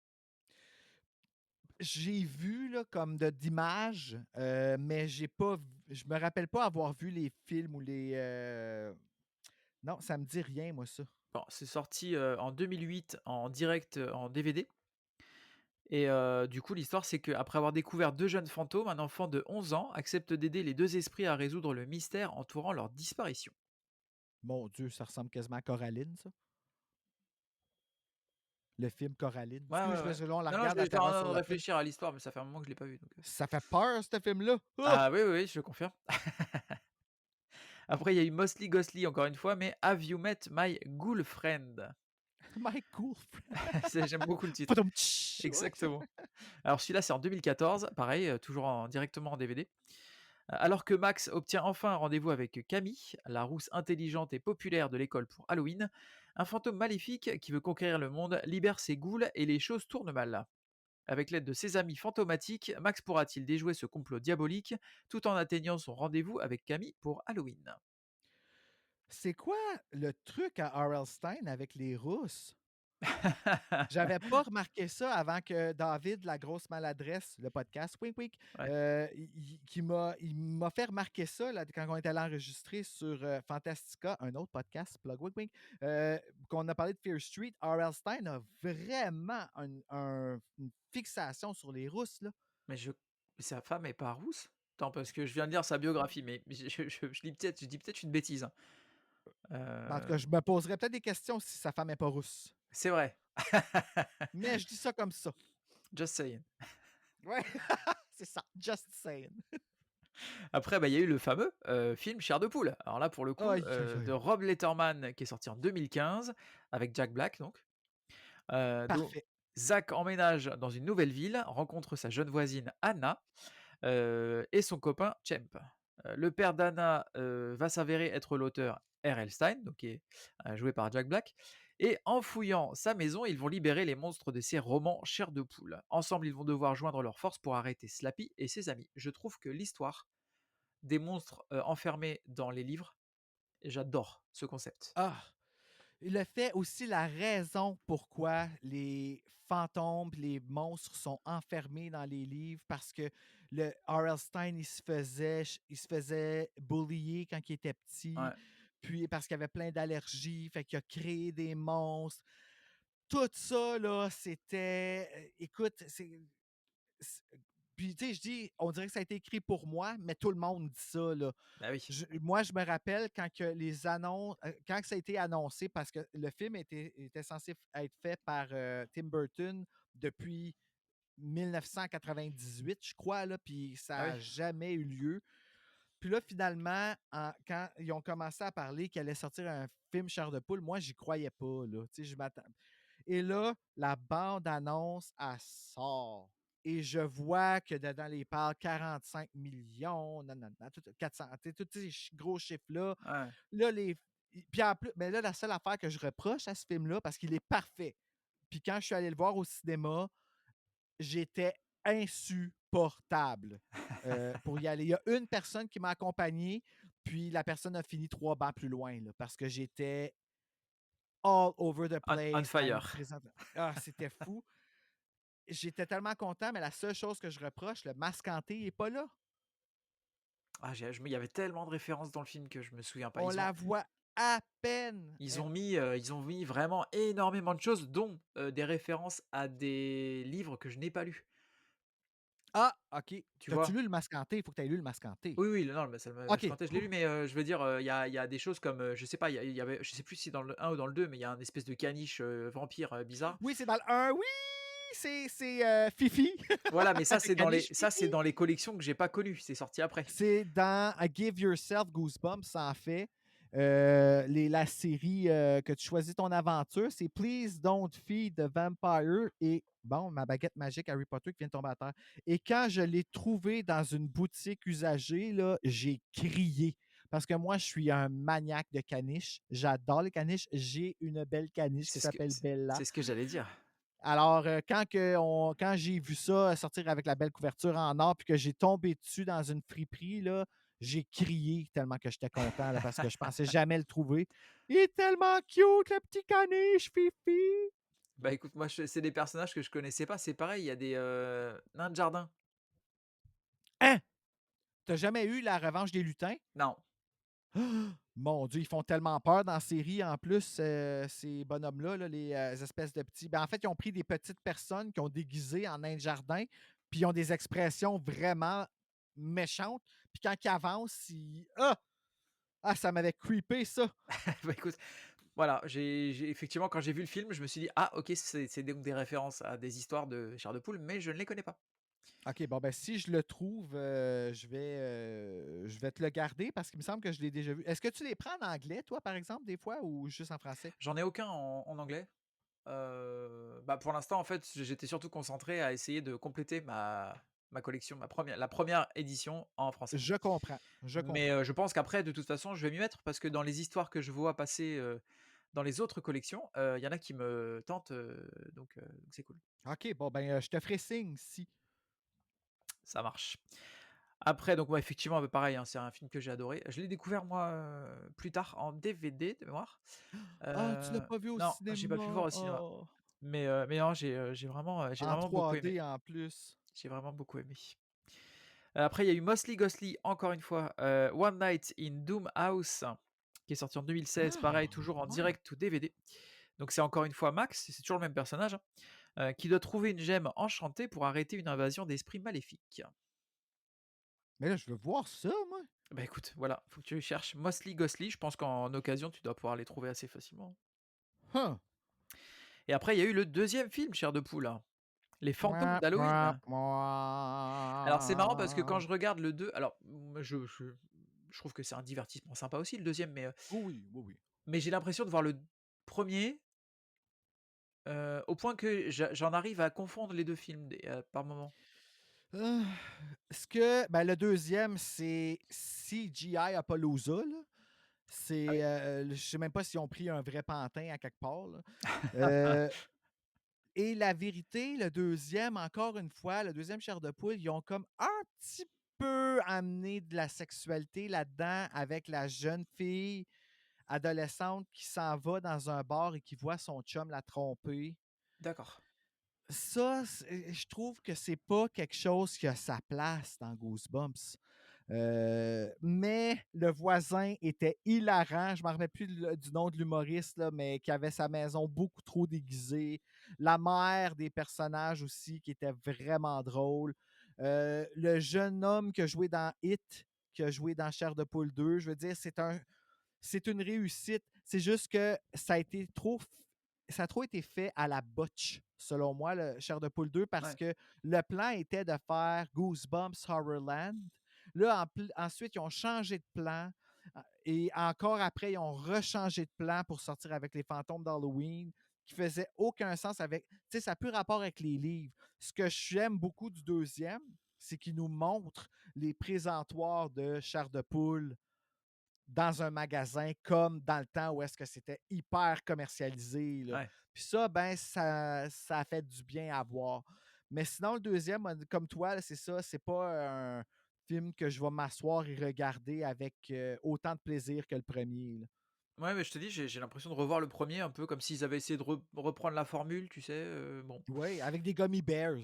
J'ai vu là, comme d'images, mais j'ai pas v je me rappelle pas avoir vu les films ou non, ça me dit rien moi ça. Bon, c'est sorti, en 2008 en direct, en DVD et du coup, l'histoire, c'est qu'après avoir découvert 2 jeunes fantômes, un enfant de 11 ans accepte d'aider les 2 esprits à résoudre le mystère entourant leur disparition. Mon Dieu, ça ressemble quasiment à Coraline ça, le film Coraline. Ouais, ouais, Excuse, ouais. parce que là, on la Non, non, regarde à j'étais en Terreur train sur de la Lune. réfléchir à l'histoire, mais ça fait un moment que je l'ai pas vu, donc Ça fait peur ce film-là. Ah! ah oui, oui, oui, je confirme. Après, il y a eu Mostly Ghostly encore une fois, mais Have You Met My Ghoul Friend? My cool friend. J'aime beaucoup le titre. Fadum-tch! Ouais. Exactement. Alors celui-là, c'est en 2014, pareil, toujours directement en DVD. Alors que Max obtient enfin un rendez-vous avec Camille, la rousse intelligente et populaire de l'école pour Halloween, un fantôme maléfique qui veut conquérir le monde libère ses ghouls et les choses tournent mal. Avec l'aide de ses amis fantomatiques, Max pourra-t-il déjouer ce complot diabolique tout en atteignant son rendez-vous avec Camille pour Halloween? C'est quoi le truc à R.L. Stein avec les Rousses? J'avais pas remarqué ça avant que David, la grosse maladresse, le podcast, wink wink, Ouais. il m'a fait remarquer ça là, quand on était allé enregistrer sur Fantastica, un autre podcast, plug wink wink, qu'on a parlé de Fear Street. R.L. Stein a vraiment une fixation sur les Russes, là. Mais sa femme est pas rousse? Attends, parce que je viens de lire sa biographie, mais je dis peut-être une bêtise, hein. Ben, en tout cas, je me poserais peut-être des questions si sa femme est pas russe. C'est vrai. Mais je dis ça comme ça. Just saying. Ouais, c'est ça. Just saying. Après, bah, il y a eu le fameux, film Chair de poule. Alors là, pour le coup, Aïe, aïe, de aïe. Rob Letterman, qui est sorti en 2015 avec Jack Black donc. Donc Parfait. Zach emménage dans une nouvelle ville, rencontre sa jeune voisine Anna, et son copain Champ. Le père d'Anna, va s'avérer être l'auteur R.L. Stine, donc qui est, joué par Jack Black et en fouillant sa maison, ils vont libérer les monstres de ses romans Chair de poule. Ensemble, ils vont devoir joindre leurs forces pour arrêter Slappy et ses amis. Je trouve que l'histoire des monstres, enfermés dans les livres, j'adore ce concept. Ah! Le fait aussi, la raison pourquoi les fantômes, les monstres sont enfermés dans les livres, parce que le R.L. Stein, il se faisait bullier quand il était petit, Ouais, puis parce qu'il avait plein d'allergies, fait qu'il a créé des monstres. Tout ça, là, c'était, écoute, c'est puis tu sais, je dis, on dirait que ça a été écrit pour moi, mais tout le monde dit ça, là. bah, oui. Moi, je me rappelle quand que les annonces, quand que ça a été annoncé, parce que le film était censé être fait par Tim Burton depuis 1998, je crois, là, puis Ah ça oui. n'a jamais eu lieu. Puis là, finalement, quand ils ont commencé à parler qu'il allait sortir un film Chair de poule, moi, j'y croyais pas. Là. Tu sais, je m'attends. Et là, la bande-annonce, elle sort. Et je vois que dedans, les parle 45 millions, non, non, non, 400, tu sais, tous ces gros chiffres-là. Ouais. Là, puis en plus, mais là, la seule affaire que je reproche à ce film-là, parce qu'il est parfait. Puis quand je suis allé le voir au cinéma, j'étais insupportable. insupportable pour y aller. Il y a une personne qui m'a accompagné, puis la personne a fini 3 bancs plus loin là, parce que j'étais all over the On place à fire. une présentation. Ah, c'était fou. J'étais tellement content, mais la seule chose que je reproche, le mascanté, il est pas là. Ah j'ai je me il y avait tellement de références dans le film que je me souviens pas. On la voit à peine. Ils ont mis vraiment énormément de choses, dont, des références à des livres que je n'ai pas lus. Ah, OK. Tu T'as-tu vois? lu le mascanté? Il faut que tu aies lu le mascanté. Oui, oui, non, mais ça le OK. Mascanté, je l'ai Ouf. lu, mais, je veux dire, il y a des choses comme, je sais pas, il y avait je sais plus si dans le un ou dans le 2, mais il y a un espèce de caniche, vampire, bizarre. Oui, c'est dans le 1. Oui! Fifi. Voilà, mais Le caniche ça, c'est Fifi. dans les collections que j'ai pas connues, c'est sorti après. C'est dans Give Yourself Goosebumps, en fait. La série que tu choisis ton aventure, c'est Please Don't Feed the Vampire et bon, ma baguette magique Harry Potter qui vient de tomber à terre. Et quand je l'ai trouvé dans une boutique usagée, là, j'ai crié. Parce que moi, je suis un maniaque de caniches. J'adore les caniches. J'ai une belle caniche qui s'appelle Bella. C'est ce que j'allais dire. Alors, quand j'ai vu ça sortir avec la belle couverture en or, puis que j'ai tombé dessus dans une friperie, là, j'ai crié tellement que j'étais content là, parce que je pensais jamais le trouver. Il est tellement cute, le petit caniche, Fifi! Bah, écoute, moi, c'est des personnages que je connaissais pas. C'est pareil, il y a des, nains de jardin. Hein? T'as jamais eu la revanche des lutins? Non, Mon Dieu, ils font tellement peur dans la série en plus, ces bonhommes-là, là, les espèces de petits. Ben, en fait, ils ont pris des petites personnes qui ont déguisé en nains de jardin, puis ils ont des expressions vraiment méchantes. Puis quand ils avancent, ça m'avait creepé, ça. bah, écoute, voilà, j'ai effectivement, quand j'ai vu le film, je me suis dit: «Ah OK, c'est donc des références à des histoires de chair de poule», mais je ne les connais pas. OK, bon, ben si je le trouve, je vais te le garder parce qu'il me semble que je l'ai déjà vu. Est-ce que tu les prends en anglais, toi, par exemple, des fois, ou juste en français? J'en ai aucun en anglais. Bah, pour l'instant, en fait, j'étais surtout concentré à essayer de compléter ma collection, la première édition en français. Je comprends, je Mais, comprends. je pense qu'après, de toute façon, je vais m'y mettre parce que dans les histoires que je vois passer, dans les autres collections, il y en a qui me tentent, donc c'est cool. OK, bon, ben, je te ferai signe si. Ça marche. Après, donc ouais, effectivement, bah, pareil, hein, c'est un film que j'ai adoré. Je l'ai découvert moi, plus tard en DVD de mémoire. Ah, tu l'as pas vu au Non, j'ai pas pu le voir cinéma? au cinéma. Oh! Mais non, j'ai En vraiment beaucoup aimé. 3D en plus. J'ai vraiment beaucoup aimé. Après, il y a eu Mostly Ghostly, encore une fois, One Night in Doom House, qui est sorti en 2016, pareil, Ah! toujours en Ouais. direct ou DVD. Donc c'est encore une fois Max, c'est toujours le même personnage, hein, qui doit trouver une gemme enchantée pour arrêter une invasion d'esprits maléfiques. Mais là, je veux voir ça, moi. Bah écoute, voilà, faut que tu cherches Mostly Ghostly, je pense qu'en occasion, tu dois pouvoir les trouver assez facilement. Huh. Et après, il y a eu le deuxième film, Chair de poule, hein, Les fantômes Mouais, mouais, d'Halloween. Alors c'est marrant parce que quand mouais. je regarde le 2, alors moi je trouve que c'est un divertissement sympa aussi le deuxième, Oui, oui, oui. mais j'ai l'impression de voir le premier, au point que j'en arrive à confondre les 2 films par moment. Heu, le deuxième, c'est CGI Appaloosa, là. Ah oui. Je sais même pas s'ils ont pris un vrai pantin à quelque part, là. Heu et la vérité, le deuxième, encore une fois, le deuxième Chair de poule, ils ont comme un petit peu amené de la sexualité là-dedans avec la jeune fille adolescente qui s'en va dans un bar et qui voit son chum la tromper. D'accord. Ça, je trouve que c'est pas quelque chose qui a sa place dans Goosebumps. Mais le voisin était hilarant. Je ne me rappelle plus du nom de l'humoriste, là, mais qui avait sa maison beaucoup trop déguisée. La mère des personnages aussi, qui était vraiment drôle. Le jeune homme qui a joué dans Hit, qui a joué dans Chair de poule 2, je veux dire, c'est une réussite. C'est juste que ça a trop été fait à la botche, selon moi, le Chair de poule 2, parce Ouais, que le plan était de faire Goosebumps Horrorland. Là, ensuite, ils ont changé de plan. Et encore après, ils ont rechangé de plan pour sortir avec les fantômes d'Halloween, qui faisait aucun sens avec. Tu sais, ça n'a plus rapport avec les livres. Ce que j'aime beaucoup du deuxième, c'est qu'il nous montre les présentoirs de chair de poule dans un magasin comme dans le temps où est-ce que c'était hyper commercialisé, là. ouais. Puis ça, ben, ça a fait du bien à voir. Mais sinon, le deuxième, comme toi, là, c'est ça, c'est pas un film que je vais m'asseoir et regarder avec autant de plaisir que le premier, là. Ouais, mais je te dis, j'ai l'impression de revoir le premier un peu comme s'ils avaient essayé de reprendre la formule, tu sais, bon. Ouais, avec des gummy bears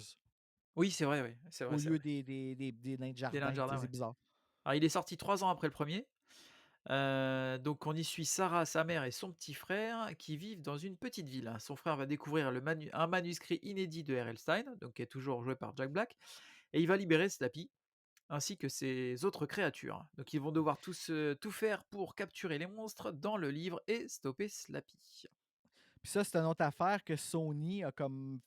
Oui, c'est vrai, oui, c'est vrai, au c'est lieu vrai. des nains de Des nains de jardin, tu sais, jardin, c'est ouais. bizarre. Alors il est sorti 3 ans après le premier. Donc on y suit Sarah, sa mère et son petit frère qui vivent dans une petite ville. Son frère va découvrir un manuscrit inédit de R.L. Stein, donc qui est toujours joué par Jack Black, et il va libérer Slappy, ainsi que ses autres créatures. Donc ils vont devoir tous, tout faire pour capturer les monstres dans le livre et stopper Slappy. Puis ça, c'est une autre affaire que Sony a comme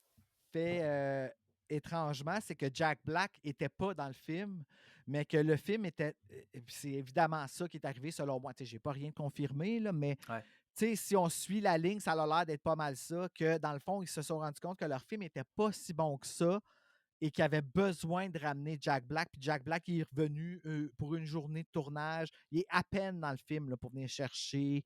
fait étrangement, c'est que Jack Black était pas dans le film, mais que le film était. Puis c'est évidemment ça qui est arrivé selon moi. Tu sais, j'ai pas rien confirmé, là, mais Ouais, tu sais, si on suit la ligne, ça a l'air d'être pas mal ça, que dans le fond, ils se sont rendus compte que leur film était pas si bon que ça et qu'ils avaient besoin de ramener Jack Black. Puis Jack Black il est revenu pour une journée de tournage. Il est à peine dans le film là, pour venir chercher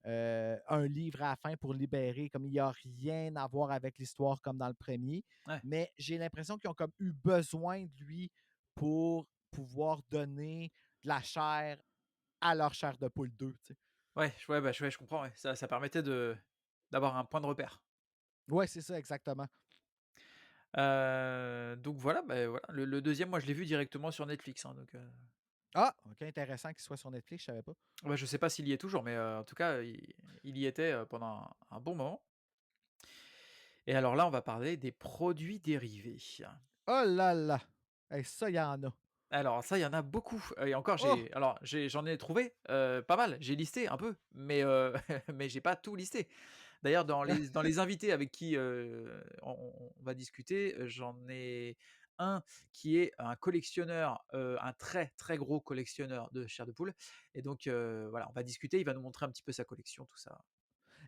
un livre à la fin pour libérer, comme il n'y a rien à voir avec l'histoire comme dans le premier. ouais. Mais j'ai l'impression qu'ils ont comme eu besoin de lui pour pouvoir donner de la chair à leur chair de poule 2. Tu sais. Ouais, je comprends, ouais. Ça permettait d'avoir un point de repère. Ouais, c'est ça, exactement. Donc voilà, voilà, le 2e, moi je l'ai vu directement sur Netflix, hein, donc Ah, ok, intéressant qu'il soit sur Netflix, je savais pas. bah, je sais pas s'il y est toujours, mais en tout cas, il y était, pendant un bon moment. Et alors là, on va parler des produits dérivés. Oh là là! Hey, ça, il y en a. Alors ça, il y en a beaucoup, et encore Oh! j'en ai trouvé, pas mal. J'ai listé un peu, mais mais j'ai pas tout listé. D'ailleurs, dans les invités avec qui, on va discuter, j'en ai un qui est un collectionneur, un très, très gros collectionneur de chair de poule, et donc voilà, on va discuter, il va nous montrer un petit peu sa collection, tout ça.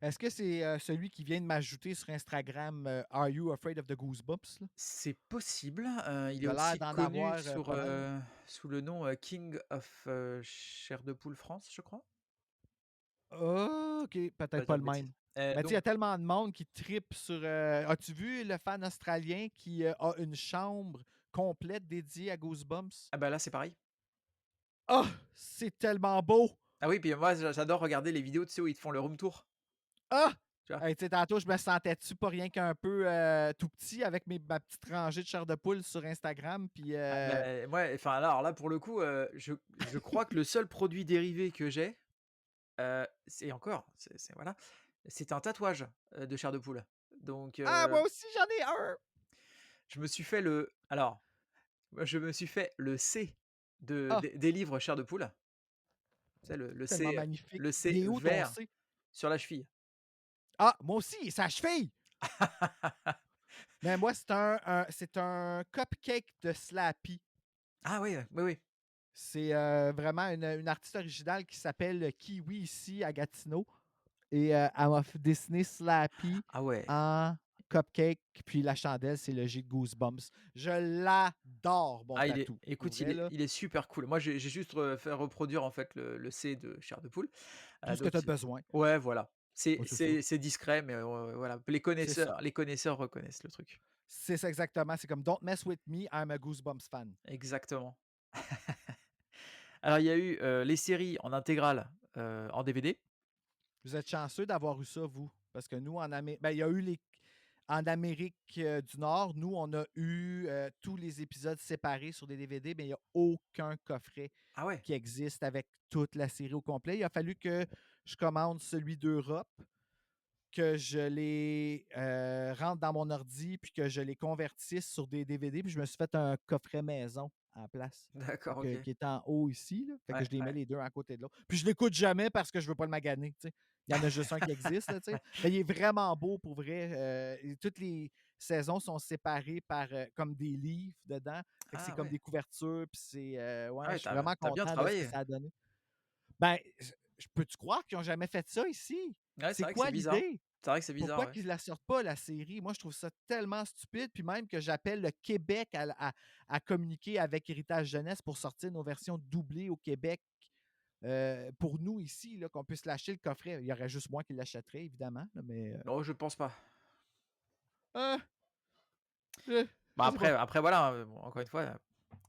Est-ce que c'est celui qui vient de m'ajouter sur Instagram Are You Afraid of the Goosebumps? Là? C'est possible, il est Il a l'air aussi d'en connu avoir pas mal. sous le nom, King of, chair de poule France, je crois? OK, Pas peut-être dire pas de le même. bêtises. Mais tu sais, il y a Donc tellement de monde qui tripe sur. As-tu vu le fan australien qui a une chambre complète dédiée à Goosebumps? ah bah, là, c'est pareil. Ah! C'est tellement beau! Ah oui, puis moi j'adore regarder les vidéos, tu sais, où ils te font le room tour, Ah! tu vois? Hey, tu sais, tantôt, je me sentais-tu pas rien qu'un peu tout petit avec ma petite rangée de chair de poule sur Instagram. Puis, Ah bah, ouais, enfin alors là, pour le coup, je crois que le seul produit dérivé que j'ai, c'est encore, c'est voilà, c'est un tatouage, de chair de poule. Donc ah, moi aussi, j'en ai un! je me suis fait moi je me suis fait le C Ah, des livres chair de poule. Tu sais tellement magnifique. le Il C est où ton vert C? sur la cheville. Ah, moi aussi, sa cheville! Mais moi, c'est un cupcake de Slappy. Ah oui, oui, oui. C'est vraiment une artiste originale qui s'appelle Kiwi ici à Gatineau. Et elle m'a dessiné Slappy Ah ouais. en cupcake. Puis la chandelle, c'est le G de Goosebumps. Je l'adore, mon Ah tatou. Pour écoute, vrai, là, il est super cool. Moi, j'ai juste, fait reproduire, en fait, le C de chair de poule, tout ce que donc tu as besoin. ouais, voilà. Ouais, c'est ça. C'est discret, mais voilà, C'est ça. les connaisseurs reconnaissent le truc. C'est ça exactement. C'est comme Don't mess with me, I'm a Goosebumps fan. Exactement. Alors, il y a eu, les séries en intégrale, en DVD. Vous êtes chanceux d'avoir eu ça, vous. Parce que nous, en Amérique, il y a eu les. En Amérique du Nord, nous, on a eu tous les épisodes séparés sur des DVD, mais il n'y a aucun coffret Ah ouais? qui existe avec toute la série au complet. Il a fallu que je commande celui d'Europe, que je les rentre dans mon ordi, puis que je les convertisse sur des DVD, puis je me suis fait un coffret maison à la place. Fait D'accord, que, OK. qui est en haut ici. Là. Fait que Ouais, je les mets ouais. les deux à côté de l'autre. Puis je l'écoute jamais parce que je veux pas le maganer. Tu sais. Il y en a juste un qui existe. Là, tu sais. Mais il est vraiment beau pour vrai. Et toutes les saisons sont séparées par comme des livres dedans. Fait que c'est Ah comme ouais. des couvertures. Puis c'est Ah ouais, ouais, je suis vraiment tu bien content de ce que travaillé. ça a donné. Ben, je peux-tu croire qu'ils n'ont jamais fait ça ici? Ouais, c'est C'est vrai que c'est quoi bizarre. l'idée? C'est vrai que c'est bizarre, Pourquoi ouais. qu'ils ne la sortent pas, la série? Moi, je trouve ça tellement stupide. Puis même que j'appelle le Québec à communiquer avec Héritage Jeunesse pour sortir nos versions doublées au Québec pour nous ici, là, qu'on puisse lâcher le coffret. Il y aurait juste moi qui l'achèterais, évidemment. Là, mais. Non, je pense pas. Ah! Euh, Bah, Je sais pas. après voilà, bon, encore une fois,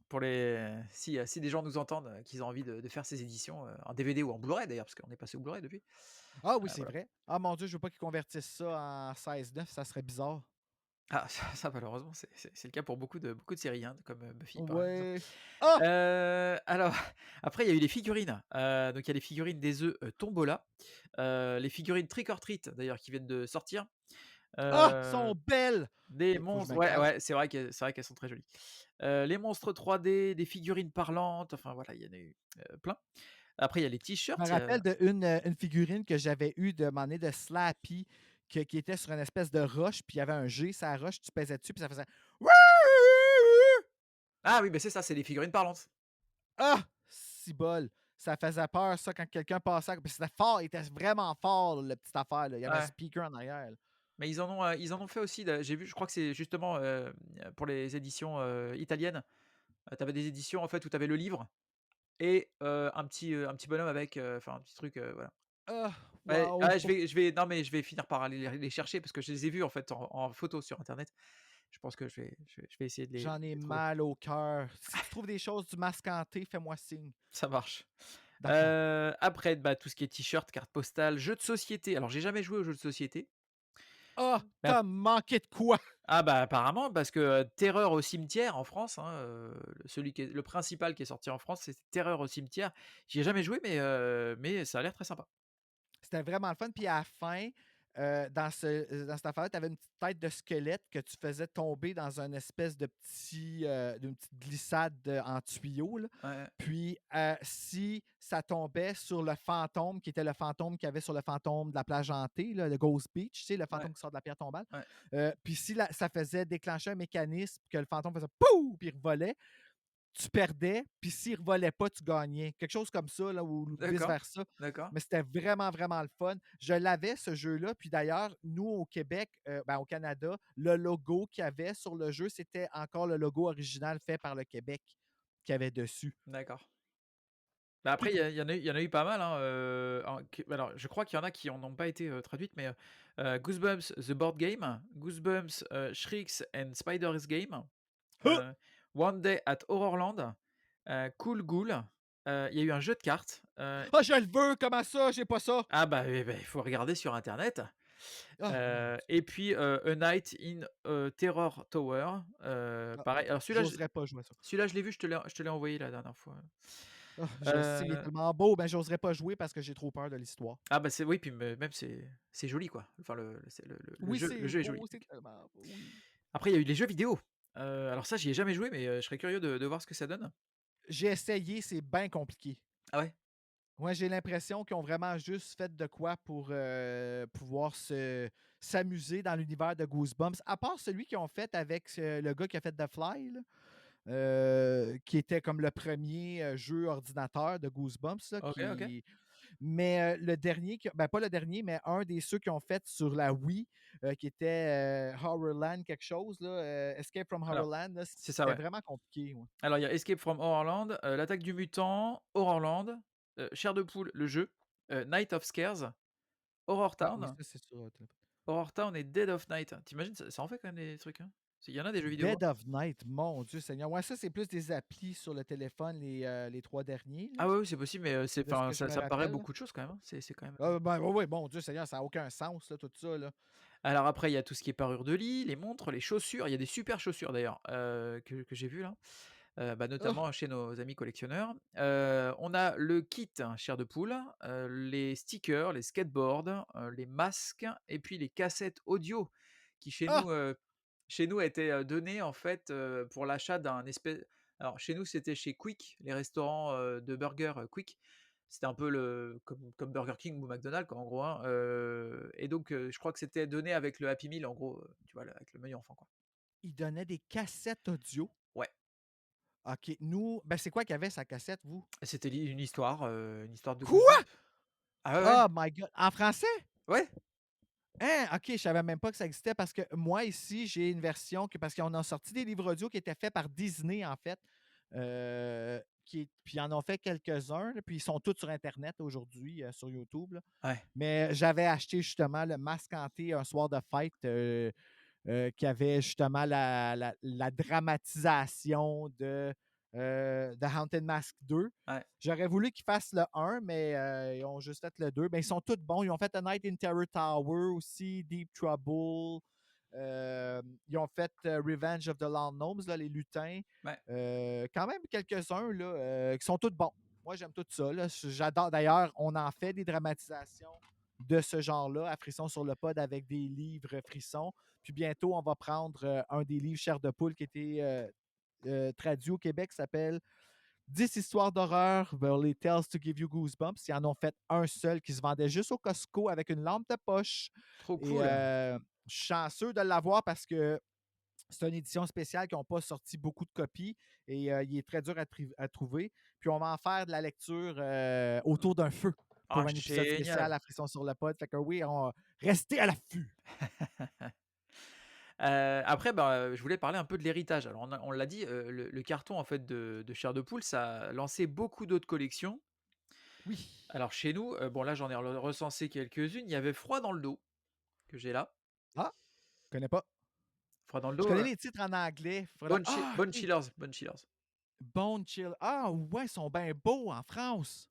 pour les si des gens nous entendent, qu'ils ont envie de faire ces éditions, en DVD ou en Blu-ray d'ailleurs, parce qu'on est passé au Blu-ray depuis, Ah oui, c'est voilà. vrai. Ah mon Dieu, je veux pas qu'ils convertissent ça en 16:9, ça serait bizarre. Ah ça malheureusement c'est le cas pour beaucoup de séries, hein, comme, Buffy par exemple. Ouais. Ah! Alors après il y a eu les figurines, donc il y a les figurines des œufs, Tombola, les figurines Trick or Treat d'ailleurs qui viennent de sortir, Ah! heu, Sont belles! des OK, faut que je monstres me ouais, cache. ouais, c'est vrai qu'elles sont très jolies. Les monstres 3D, des figurines parlantes, enfin voilà, il y en a eu, plein. Après il y a les Je me t-shirts, il y a rappelle une figurine que j'avais eue de un moment donné de Slappy qui était sur une espèce de roche, puis il y avait un G sur la roche, tu pesais dessus, puis ça faisait ah oui, beh, c'est ça, c'est les figurines parlantes. Ah! Cibole! Ça faisait peur ça quand quelqu'un passait puis c'était fort, il était vraiment fort la petite affaire là. Il y avait un Ouais, speaker en arrière là. mais ils en ont fait aussi j'ai vu, je crois que c'est justement, pour les éditions, italiennes, tu avais des éditions en fait où tu avais le livre et un petit bonhomme avec, enfin un petit truc, voilà. Ah! Ouais, Wow! ah non mais je vais finir par aller les chercher parce que je les ai vus en fait en photo sur internet. Je pense que je vais essayer de J'en ai les trouver. mal au cœur. Si tu trouves des choses du mascanté, fais-moi signe. Ça marche. D'accord. Après, bah, tout ce qui est t-shirt, carte postale, jeux de société. Alors j'ai jamais joué aux jeux de société, Ah! mais Tu manqué de quoi? ah bah, apparemment parce que, Terreur au cimetière en France, hein, celui qui est le principal qui est sorti en France, c'est Terreur au cimetière. J'y ai jamais joué mais ça a l'air très sympa. C'était vraiment le fun. Puis à la fin, dans cette affaire-là, tu avais une petite tête de squelette que tu faisais tomber dans une espèce de d'une petite glissade en tuyau, là. Ouais, Puis si ça tombait sur le fantôme, qui était le fantôme qu'il y avait sur le fantôme de la plage hantée, là, le Ghost Beach, tu sais, le ouais, fantôme qui sort de la pierre tombale. ouais. Puis si ça faisait déclencher un mécanisme que le fantôme faisait POU! Puis il revolait, tu perdais, puis s'il ne revolait pas, tu gagnais. Quelque chose comme ça, là, ou D'accord, vice-versa. d'accord, Mais c'était vraiment, vraiment le fun. Je l'avais, ce jeu-là. Puis d'ailleurs, nous, au Québec, ben, au Canada, le logo qu'il y avait sur le jeu, c'était encore le logo original fait par le Québec qu'il y avait dessus. d'accord. Bah, après il y en a eu pas mal, hein, alors je crois qu'il y en a qui en ont pas été, traduites mais, Goosebumps The Board Game, Goosebumps, Shrieks and Spiders Game, Ah! One Day at Horrorland, Cool Ghoul, il y a eu un jeu de cartes, Ah, je le veux! Comment ça? J'ai pas ça! ah bah, il faut regarder sur internet, Ah, mon Dieu. et puis, A Night in a Terror Tower, Ah, pareil. Alors j'oserais pas jouer à ça. celui-là je l'ai vu, je te l'ai envoyé la dernière fois. Ah, je sais, il est Heu, tellement beau, mais j'oserais pas jouer parce que j'ai trop peur de l'histoire. ah bah, c'est oui, puis même c'est joli quoi. Enfin c'est Oui, le c'est jeu est joli beau, c'est donc. tellement beau, oui. Après il y a eu les jeux vidéo. Alors ça j'y ai jamais joué mais, je serais curieux de voir ce que ça donne. J'ai essayé, c'est bien compliqué. Ah ouais? Ouais, j'ai l'impression qu'ils ont vraiment juste fait de quoi pour pouvoir s'amuser dans l'univers de Goosebumps. À part celui qu'ils ont fait avec le gars qui a fait The Fly, là, qui était comme le premier jeu ordinateur de Goosebumps. Là, OK, OK. Mais le dernier, ben pas le dernier, mais un des ceux qui ont fait sur la Wii, qui était Horrorland quelque chose, là, Escape from Alors Horrorland, là, c'est ça, c'était ouais. vraiment compliqué. Ouais. Alors il y a Escape from Horrorland, L'attaque du mutant, Horrorland, Chair de poule, le jeu, Night of Scares, Horror Ah oui, Town, ça c'est sur téléphone. Horror Town et Dead of Night. Tu imagines ça en fait quand même des trucs, hein? Il y en a des jeux vidéo, hein. Dead of Night, mon Dieu Seigneur. Ouais, ça, c'est plus des applis sur le téléphone, les 3 derniers, là, Ah ouais, oui, c'est possible, mais, de ce que je me ça me paraît rappelle. Là. beaucoup de choses quand même, hein. C'est quand même, Ah, ben, oui, oui, mon Dieu Seigneur, ça n'a aucun sens, là, tout ça. Là. alors après il y a tout ce qui est parure de lit, les montres, les chaussures. Il y a des super chaussures d'ailleurs, que j'ai vues là, bah, Ah, notamment chez nos amis collectionneurs. On a le kit hein, chair de poule, les stickers, les skateboards, les masques et puis les cassettes audio qui ah, chez nous étaient, données en fait, pour l'achat d'un espèce alors chez nous c'était chez Quick, les restaurants, de burgers, Quick. C'était un peu comme Burger King ou McDonald's quoi en gros, hein, et donc je crois que c'était donné avec le Happy Meal en gros, tu vois? Avec le menu enfant quoi. il donnait des cassettes audio. Ouais, OK, nous, ben, c'est quoi qu'il y avait sa cassette, vous? c'était une histoire de Quoi? Goosebumps. Ah ouais, ouais. Oh my God! En français? Ouais, Hein? OK, je savais même pas que ça existait parce que moi, ici, j'ai une version parce qu'on a sorti des livres audio qui étaient faits par Disney, en fait. Puis ils en ont fait quelques-uns, là, puis ils sont tous sur Internet aujourd'hui, sur YouTube. Là. ouais. Mais j'avais acheté justement le Masque hanté un soir de fête qui avait justement la dramatisation de The Haunted Mask 2. Ouais, J'aurais voulu qu'ils fassent le 1, mais ils ont juste fait le 2. Ben, ils sont tous bons. Ils ont fait A Night in Terror Tower aussi, Deep Trouble. Ils ont fait Revenge of the Lost Gnomes, là, les lutins. ouais, Quand même quelques-uns là, qui sont tous bons. Moi, j'aime tout ça. Là. J'adore. D'ailleurs, on en fait des dramatisations de ce genre-là à Frisson sur le pod avec des livres Frisson. Puis bientôt, on va prendre un des livres Chair de poule qui a été traduit au Québec, qui s'appelle 10 histoires d'horreur, les Tales to Give You Goosebumps. Ils en ont fait un seul qui se vendait juste au Costco avec une lampe de poche. trop Et cool. je suis chanceux de l'avoir parce que c'est une édition spéciale qui n'ont pas sorti beaucoup de copies et il est très dur à trouver. Puis on va en faire de la lecture autour d'un feu Ah pour un épisode spécial génial! à Frisson sur le pod. Fait que oui, restez à l'affût. Après, bah, je voulais parler un peu de l'héritage. Alors on l'a dit, le carton en fait de Chair de Poule, ça a lancé beaucoup d'autres collections. Oui. Alors chez nous, bon là j'en ai recensé quelques-unes. Il y avait Froid dans le dos, que j'ai là. Ah, je connais pas. Froid dans le Je dos, connais les titres en anglais. Ah, Bone ok. Chillers, Bone Chillers. Bone Chill. Ah, ouais, ils sont bien beaux en France.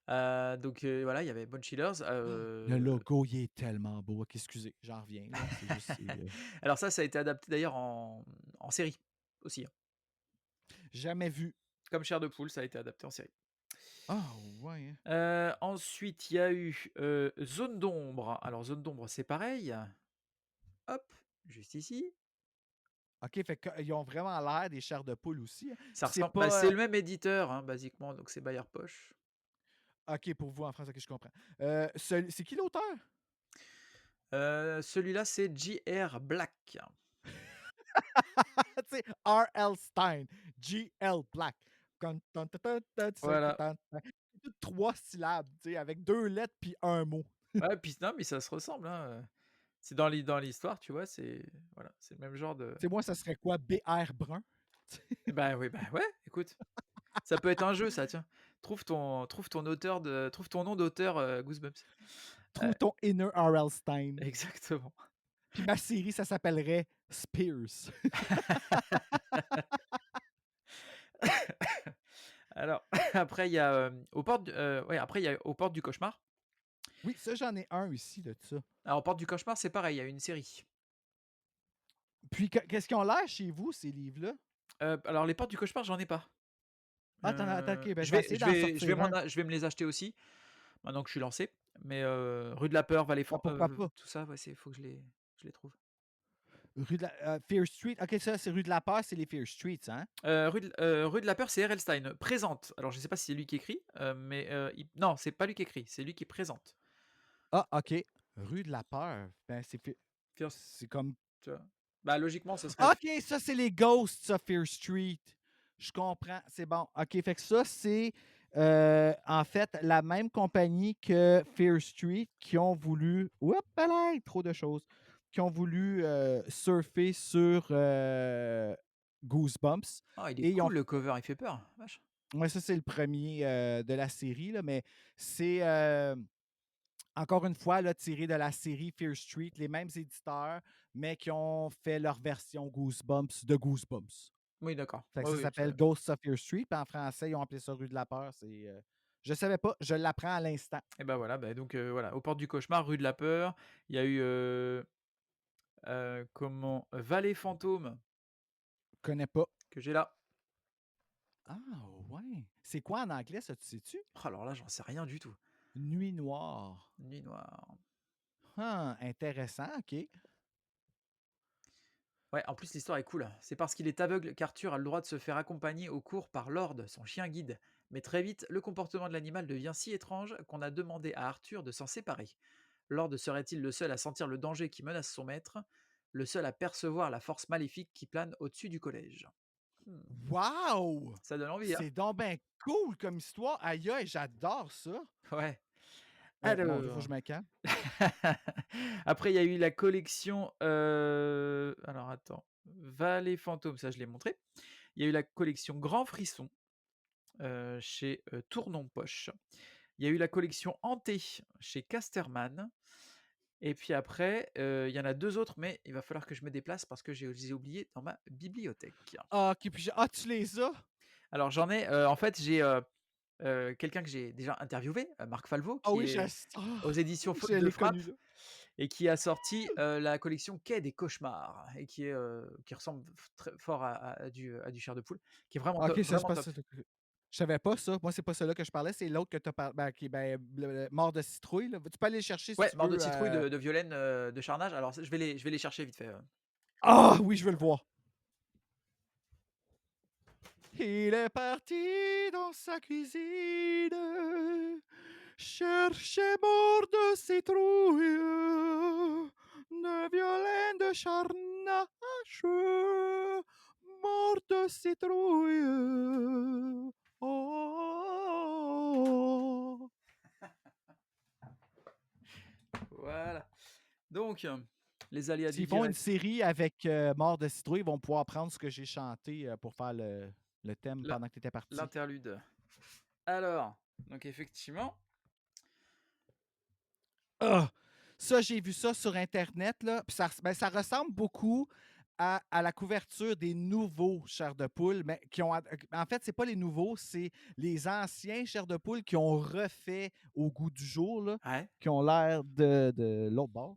Donc voilà, il y avait Bone Chillers, Le logo, il est tellement beau. Ok, excusez, j'en reviens. Là. C'est juste, alors ça a été adapté d'ailleurs en série aussi, hein. jamais vu. Comme Chair de Poule, ça a été adapté en série. Ah, ouais. Hein. Ensuite, il y a eu, Zone d'ombre. Alors Zone d'ombre, c'est pareil. Hop, juste ici. Ok, fait qu'ils ont vraiment l'air des chairs de poule aussi. Hein. Ça Puis c'est ressemble bah, pas. c'est le même éditeur, hein, basiquement, donc c'est Bayer Poche. Ok, pour vous en France, ok, je comprends. C'est qui l'auteur? Celui-là, c'est J.R. Black. Tu sais, R.L. Stein, G.L. Black. Voilà. C'est tout 3 syllabes, tu sais, avec 2 lettres puis un mot. Ouais, puis non, mais ça se ressemble, hein, c'est dans l'histoire, tu vois, c'est voilà, c'est le même genre de Tu sais, moi, ça serait quoi? B.R. Brun? bah, oui, bah, ouais, écoute, ça peut être un jeu ça, tiens. Trouve ton nom d'auteur, Goosebumps. Trouve ton inner R.L. Stein. Exactement. Puis ma série, ça s'appellerait Spears. Alors après il y a, ouais, après il y a Aux portes du cauchemar. Oui, ça, j'en ai un ici de ça. Alors Aux portes du cauchemar, c'est pareil, il y a une série. Puis, qu'est-ce qu'ils ont l'air chez vous, ces livres-là? Alors Les portes du cauchemar, j'en ai pas. Ah, ok, ben je vais essayer d'en sortir un. Je vais me les acheter aussi, maintenant que je suis lancé. Mais, Rue de la peur, Ben, pourquoi pas? tout ça, ouais, c'est faut que je les trouve. Rue de la, Fear Street. Ok, ça, c'est Rue de la Peur, c'est les Fear Streets, hein? Rue de la peur, c'est R.L. Stein. Présente. Alors je sais pas si c'est lui qui écrit, mais, il non, c'est pas lui qui écrit, c'est lui qui présente. Ah, ok. Rue de la Peur. Ben, First, c'est comme. tu vois? Bah, logiquement, ce serait Ok, ça, c'est les Ghosts of Fear Street. Je comprends. C'est bon. Ok, fait que ça, c'est en fait la même compagnie que Fear Street qui ont voulu. Oups, là, trop de choses. Qui ont voulu surfer sur Goosebumps. ah, il est Et ils ont cool le cover, il fait peur, vache. Ouais, ça, c'est le premier de la série, là, mais c'est encore une fois là, tiré de la série Fear Street, les mêmes éditeurs, mais qui ont fait leur version Goosebumps de Goosebumps. Oui, d'accord. Fait que Oui, ça oui, s'appelle Ghosts of Fear Street, puis en français, ils ont appelé ça Rue de la Peur. Je savais pas, je l'apprends à l'instant. et bah, voilà, bah, donc, voilà, Aux portes du cauchemar, Rue de la peur. Il y a eu, comment? Vallée fantôme, Je connais pas. que j'ai là. Ah ouais. C'est quoi en anglais, ça, tu sais-tu? Oh, alors là, j'en sais rien du tout. Nuit noire. Nuit noire. Ah, intéressant, ok. Ouais, en plus l'histoire est cool. C'est parce qu'il est aveugle qu'Arthur a le droit de se faire accompagner au cours par Lord, son chien guide. Mais très vite, le comportement de l'animal devient si étrange qu'on a demandé à Arthur de s'en séparer. Lord serait-il le seul à sentir le danger qui menace son maître, le seul à percevoir la force maléfique qui plane au-dessus du collège? Hmm, Wow! ça donne envie, hein? C'est donc ben cool comme histoire. Aïe, aïe, j'adore ça. Ouais. Mon Dieu, faut que Alors, je me calme. après il y a eu la collection, alors attends, Vallée fantôme, ça je l'ai montré. Il y a eu la collection Grand Frisson, chez, Tournon Poche. Il y a eu la collection Hanté chez Casterman. et puis après, il y en a 2 autres, mais il va falloir que je me déplace parce que je les ai oubliés dans ma bibliothèque. Ah, OK, puis tu les as? Alors j'en ai, en fait, j'ai, quelqu'un que j'ai déjà interviewé, Marc Falvaux, Ah qui oui, est aux éditions je Faute de l'ai Frappe connu, là. et qui a sorti, la collection Quai des cauchemars et qui est, qui ressemble très fort à du Chair de poule, qui est OK, ça, c'est vraiment pas top. ça que je savais pas ça. Moi, c'est pas celui-là que je parlais, c'est l'autre que tu as parlé, ben, qui est, ben, le Mort de citrouille, là. Tu peux aller le chercher si Ouais, tu Mort de veux, citrouille de Violaine, de Charnage. Alors je vais les chercher vite fait, Ah oui, je veux le voir! Il est parti dans sa cuisine chercher Mort de citrouille, de Violaine de Charnache, Mort de citrouille. Oh! Voilà. Donc, les aléas du S'ils font une direct. série avec Mort de citrouille, ils vont pouvoir prendre ce que j'ai chanté pour faire le thème L'in pendant que tu étais parti. l'interlude. Alors, donc effectivement, Ah! Ça, j'ai vu ça sur internet, là, puis ça ressemble beaucoup à la couverture des nouveaux chairs de poule, mais qui ont en fait, c'est pas les nouveaux, c'est les anciens chairs de poule qui ont refait au goût du jour, là, ouais, qui ont l'air de l'autre bord.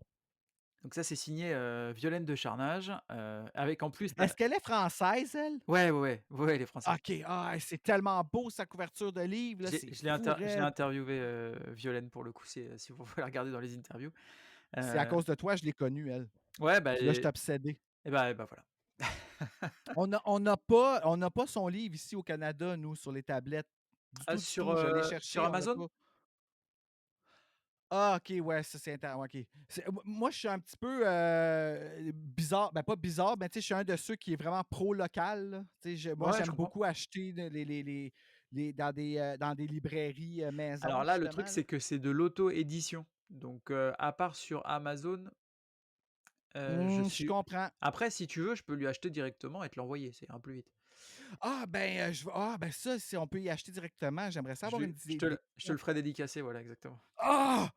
donc ça c'est signé, Violaine de Charnage, avec en plus Est-ce qu'elle est française, elle? ouais, ouais, ouais, ouais, les Français. OK. Ah, c'est tellement beau sa couverture de livre, là, c'est fou Je l'ai raide. interviewé, Violaine pour le coup, si vous voulez regarder dans les interviews. C'est à Heu, cause de toi, je l'ai connue, elle. ouais, bah Puis là, je suis obsédé. et bah, voilà. On n'a pas son livre ici au Canada, nous, sur les tablettes. Du Ah tout, du tout. Je l'ai sur cherché, on l'a Amazon? pas. Ah, OK, ouais, ça, c'est intéressant. OK. Moi, je suis un petit peu bizarre. Ben, pas bizarre, mais tu sais, je suis un de ceux qui est vraiment pro-local, là. Tu sais, moi, Ouais, je j'aime comprends. beaucoup acheter dans des librairies maison, Alors là, le truc, justement, là. c'est que c'est de l'auto-édition, donc à part sur Amazon, je Je suis comprends. après si tu veux, je peux lui acheter directement et te l'envoyer, ça ira plus vite. Ben, ça, si on peut y acheter directement, j'aimerais ça avoir une idée. Je te le ferai dédicacer, voilà, exactement. Ah!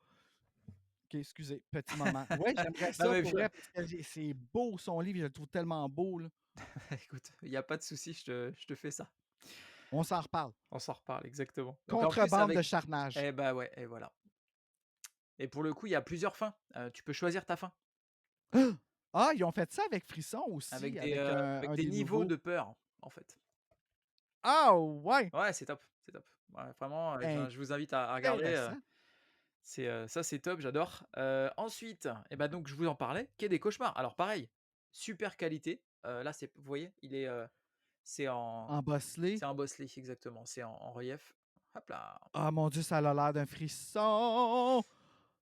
OK, excusez, petit moment. Ouais, j'aimerais Non ça mais pour vrai parce que c'est beau son livre, je le trouve tellement beau, là. écoute, il y a pas de souci, je te fais ça. On s'en reparle. On s'en reparle, exactement. Donc en plus Contrebande de avec charnage. eh bah, ouais et voilà et pour le coup, il y a plusieurs fins, tu peux choisir ta fin Ah, ils ont fait ça avec Frisson aussi, avec avec un des des niveaux nouveaux. de peur, en fait. Ah ouais! Ouais, c'est top, c'est top. Ouais, vraiment, je vous invite à regarder, Intéressant. ça c'est top, j'adore. Ensuite et bah, donc je vous en parlais, Quai des cauchemars. Alors pareil, super qualité, là c'est vous voyez, c'est en En bosselé. c'est en Bosley exactement, c'est en relief. Hop là. Ah mon Dieu, ça a l'air d'un frisson!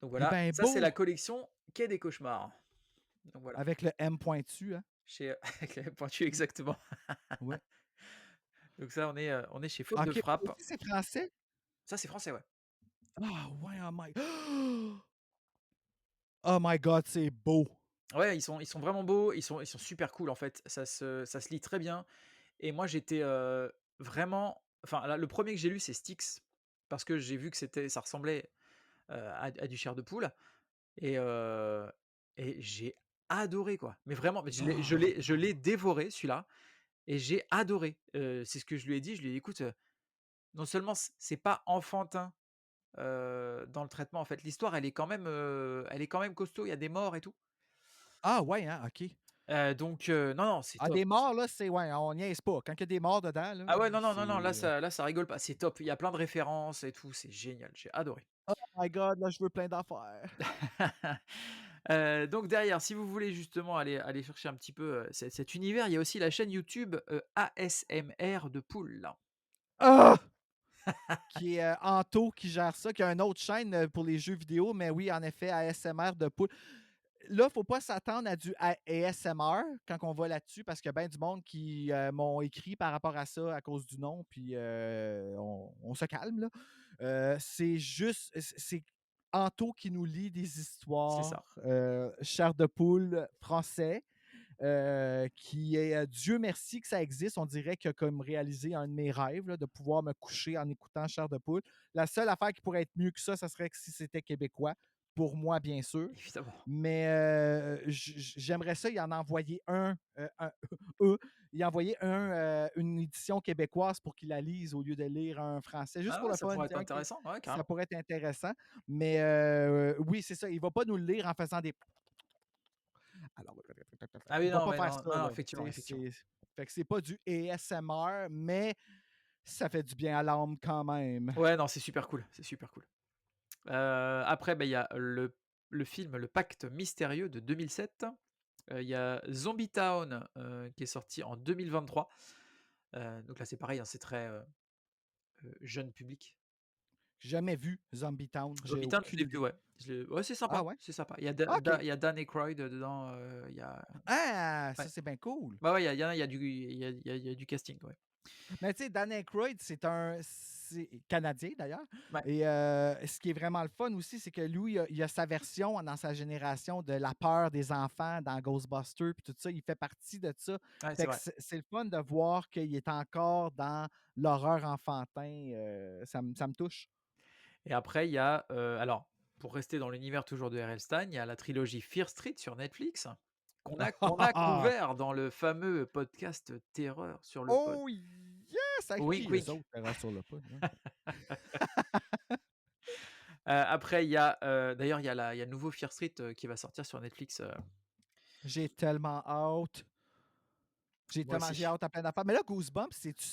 Donc Il est voilà, bien ça c'est beau! la collection Quai des cauchemars. Donc voilà, Avec le M pointu, hein? chez, avec les pointus exactement. Ouais. Donc ça on est chez Faute de OK, ça frappe. aussi, c'est français? Ça c'est français, ouais. Ah ouais, oh my God, c'est beau! Ouais, ils sont vraiment beaux, ils sont super cool en fait. Ça se lit très bien et moi j'étais, vraiment enfin là, le premier que j'ai lu c'est Styx parce que j'ai vu que ça ressemblait, à du chair de poule et j'ai adoré quoi. Mais vraiment, mais je l'ai Ah! dévoré celui-là et j'ai adoré. C'est ce que je lui ai dit, je lui ai dit: «Écoute, non seulement c'est pas enfantin, dans le traitement en fait, l'histoire elle est quand même costaud, il y a des morts et tout». Ah ouais, hein? OK. Donc non, non, c'est Ah, top. des morts, là, c'est ouais, on niaise pas. Quand il y a des morts dedans, là, Ah ouais, non, non, non, non, c'est là ça rigole pas, c'est top. Il y a plein de références et tout, c'est génial, j'ai adoré. oh my God, là, je veux plein d'affaires. Donc derrière, si vous voulez justement aller chercher un petit peu, cet univers, il y a aussi la chaîne YouTube, ASMR de poules. Ah! Qui est, Anto qui gère ça, qui a une autre chaîne, pour les jeux vidéo, mais oui, en effet, ASMR de poule. Là, faut pas s'attendre à du ASMR quand on va là-dessus parce qu'il y a bien du monde qui, m'ont écrit par rapport à ça à cause du nom, puis, on se calme, là. C'est juste c'est Anto qui nous lit des C'est ça. histoires, chair de poule français, qui est, Dieu merci que ça existe. On dirait qu'il a comme réalisé un de mes rêves, là, de pouvoir me coucher en écoutant chair de poule. La seule affaire qui pourrait être mieux que ça serait que si c'était québécois. pour moi, bien sûr. évidemment. Mais j'aimerais ça y en envoyer eux, y envoyer une édition québécoise pour qu'ils la lisent au lieu de lire un français, juste Ah pour ouais, le ça fun. pourrait être intéressant, ouais, Ça carrément. pourrait être intéressant. Mais oui, c'est ça. Il ne va pas nous le lire en faisant des. Alors, Ah il oui, va non, pas mais faire non, ça, non, non, là. effectivement, effectivement. Fait que c'est pas du ASMR, mais ça fait du bien à l'âme quand même. Ouais, non, c'est super cool, c'est super cool. Après, bah, il y a le film Le Pacte mystérieux de 2007. Il y a Zombie Town, qui est sorti en 2023. Donc là, c'est pareil, hein, c'est très, jeune public. J'ai jamais vu Zombie Town, j'ai Zombie Town, je aucune l'ai vu, idée. ouais. Ouais, c'est Ah sympa, ouais? c'est sympa. Ah, OK. Il y a Dan Aykroyd dedans, il y a Ah! Ça, ouais. c'est bien cool. Bah, ouais, il y a du casting, ouais. Mais tu sais, Dan Aykroyd, c'est canadien d'ailleurs. Ouais, Et ce qui est vraiment le fun aussi, c'est que lui, il a sa version dans sa génération de la peur des enfants dans Ghostbusters, puis tout ça. Il fait partie de ça. ouais, c'est Fait que vrai. c'est le fun de voir qu'il est encore dans l'horreur enfantin. Ça me touche. Et après, il y a, alors, pour rester dans l'univers toujours de R.L. Stine, il y a la trilogie Fear Street sur Netflix, qu'on a couvert dans le fameux podcast Terreur sur le pod. Oh yes! À Wink qui eux wink. autres, Terreur sur le pod? Ouais. Après, d'ailleurs, il y a le nouveau Fear Street, qui va sortir sur Netflix, J'ai tellement hâte. moi J'ai aussi. hâte à plein d'affaires. Mais là, Goosebumps, c'est-tu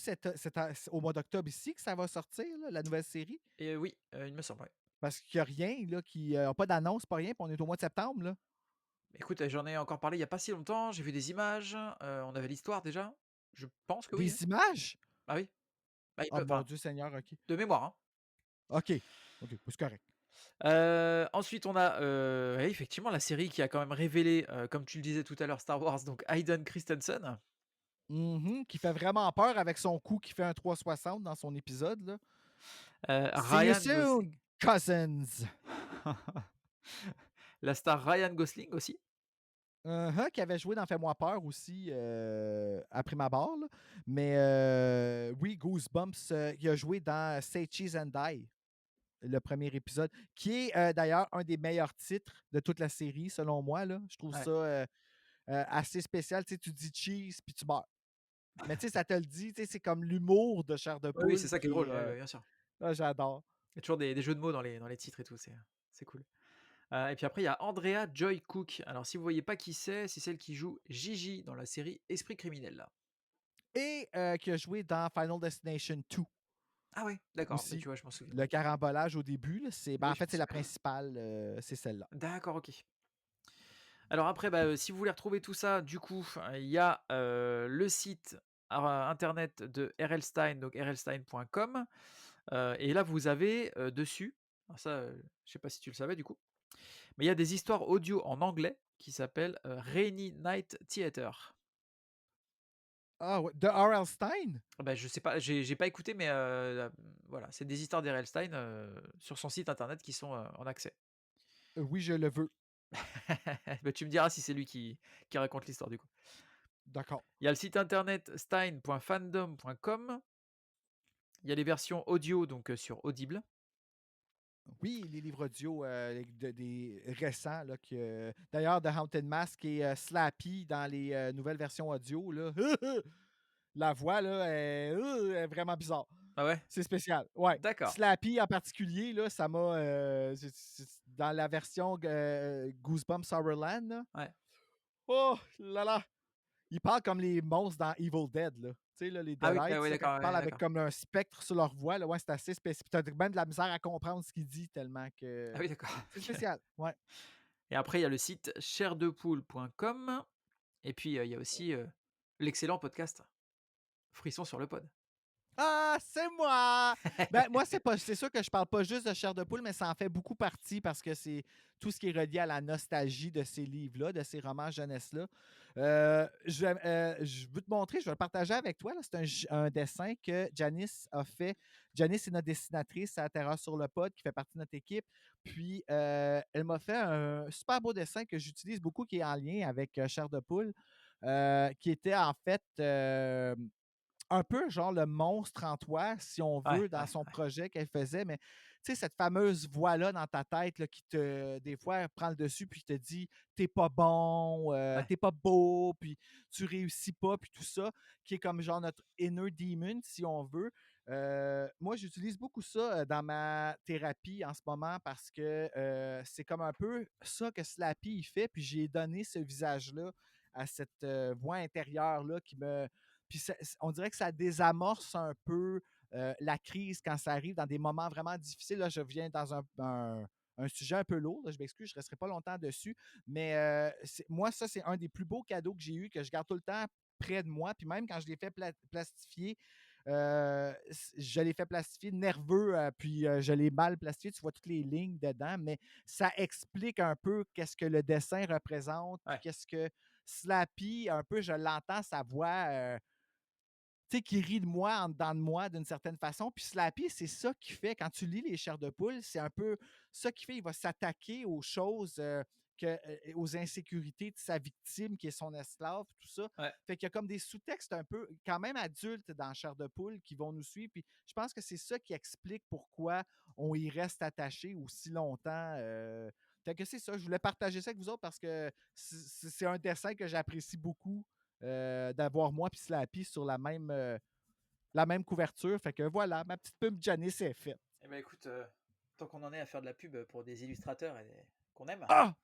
au mois d'octobre ici que ça va sortir, là, la nouvelle série? Et oui, il me semble, ouais. Parce qu'il n'y a rien, là, qui a pas d'annonce, pas rien, puis on est au mois de septembre, là. Écoute, j'en ai encore parlé il y a pas si longtemps, j'ai vu des images, on avait l'histoire déjà. Je pense que oui, hein. Des images? Ah oui? Bah, Oh mon enfin, Dieu Seigneur, OK. de mémoire, hein. OK. OK, c'est correct. Ensuite, on a, ouais, effectivement la série qui a quand même révélé, comme tu le disais tout à l'heure, Star Wars, donc Hayden Christensen, Mhm, qui fait vraiment peur avec son cou qui fait un 360 dans son épisode, là. See you Ryan soon, Gosling. cousins! La star Ryan Gosling aussi. Qui avait joué dans Fais-moi peur aussi, à prime abord, là. Mais oui, Goosebumps, il a joué dans Say Cheese and Die, le premier épisode, qui est d'ailleurs un des meilleurs titres de toute la série, selon moi, là. Je trouve Ouais. ça assez spécial. Tu sais, tu dis cheese puis tu meurs. Mais tu sais, ça te le dit, tu sais, c'est comme l'humour de Chair de Oui, oui, c'est poule ça qui est qui drôle, est. ouais, ouais, bien sûr. J'adore. Il y a toujours des jeux de mots dans les titres et tout, c'est cool. Et puis après, il y a Andrea Joy Cook. Alors si vous voyez pas qui c'est celle qui joue Gigi dans la série Esprit criminel, là. Et qui a joué dans Final Destination 2 Ah ouais, d'accord, bah, aussi. tu vois, je m'en souviens. Le carambolage au début, là, Oui, en je fait, m'en c'est la souviens. principale, c'est celle-là. D'accord, OK. Alors après, bah, si vous voulez retrouver tout ça, du coup, il y a, le site internet de R.L. Stine, donc rlstine.com, et là, vous avez, dessus, alors ça, je sais pas si tu le savais du coup, mais il y a des histoires audio en anglais qui s'appellent, Rainy Night Theater. Ah ouais, de R.L. Stein? Bah, je sais pas, j'ai pas écouté, mais, voilà, c'est des histoires d'R.L. Stine, sur son site internet qui sont, en accès. Oui, je le veux. Bah, tu me diras si c'est lui qui raconte l'histoire du coup. D'accord. Il y a le site internet stein.fandom.com. Il y a les versions audio, donc sur Audible. Oui, les livres audio des récents, là, d'ailleurs, The Haunted Mask et Slappy dans les nouvelles versions audio, là. La voix, là, est vraiment bizarre. Ah ouais? C'est spécial. Ouais. D'accord. Slappy en particulier, là, ça m'a. Dans la version Goosebumps Horrorland, là, Ouais. oh là là! Il parle comme les monstres dans Evil Dead, là. Tu sais, là, les Ah oui, ah Deadites, ouais, là, quand ils d'accord, parlent ouais, avec d'accord. comme un spectre sur leur voix, là, ouais, c'est assez spécifique. T'as même de la misère à comprendre ce qu'il dit tellement Ah que. oui, d'accord. C'est OK. spécial. Ouais. Et après, il y a le site chairdepoule.com et puis, il y a aussi, l'excellent podcast Frisson sur le pod. Ah, c'est moi! Ben, moi, c'est sûr que je parle pas juste de Chair de poule, mais ça en fait beaucoup partie parce que c'est tout ce qui est relié à la nostalgie de ces livres-là, de ces romans jeunesse-là. Je veux te montrer, je vais le partager avec toi, là. C'est un dessin que Janice a fait. Janice est notre dessinatrice à Terreur sur le pod qui fait partie de notre équipe. Puis, elle m'a fait un super beau dessin que j'utilise beaucoup qui est en lien avec Chair de poule, qui était en fait un peu genre le monstre en toi, si on Ouais, veut, dans ouais, son ouais, projet qu'elle faisait, mais tu sais, cette fameuse voix-là dans ta tête là, qui te, des fois, prend le dessus puis te dit t'es pas bon, ouais, t'es pas beau, puis tu réussis pas, puis tout ça, qui est comme genre notre inner demon, si on veut. Moi, j'utilise beaucoup ça dans ma thérapie en ce moment parce que c'est comme un peu ça que Slappy il fait, puis j'ai donné ce visage-là à cette voix intérieure-là qui me. Puis on dirait que ça désamorce un peu la crise quand ça arrive dans des moments vraiment difficiles. Là, je viens dans un sujet un peu lourd. Là, je m'excuse, je ne resterai pas longtemps dessus. Mais moi, ça, c'est un des plus beaux cadeaux que j'ai eu, que je garde tout le temps près de moi. Puis même quand je l'ai fait plastifier, je l'ai fait plastifier nerveux, puis je l'ai mal plastifié. Tu vois toutes les lignes dedans, mais ça explique un peu qu'est-ce que le dessin représente, puis ouais, qu'est-ce que Slappy, un peu, je l'entends, sa voix. Tu sais, qui rit de moi en dedans de moi d'une certaine façon. Puis Slappy, c'est ça qui fait, quand tu lis Les Chairs de poule, c'est un peu ça qui fait, il va s'attaquer aux choses, aux insécurités de sa victime qui est son esclave, tout ça. ouais. Fait qu'il y a comme des sous-textes un peu, quand même adultes dans Chair de poule qui vont nous suivre. Puis je pense que c'est ça qui explique pourquoi on y reste attaché aussi longtemps. Fait que c'est ça, je voulais partager ça avec vous autres parce que c'est un dessin que j'apprécie beaucoup d'avoir moi et Slappy sur la même couverture. Fait que voilà, ma petite pub Janice est faite. Eh ben écoute, tant qu'on en est à faire de la pub pour des illustrateurs qu'on aime, Ah!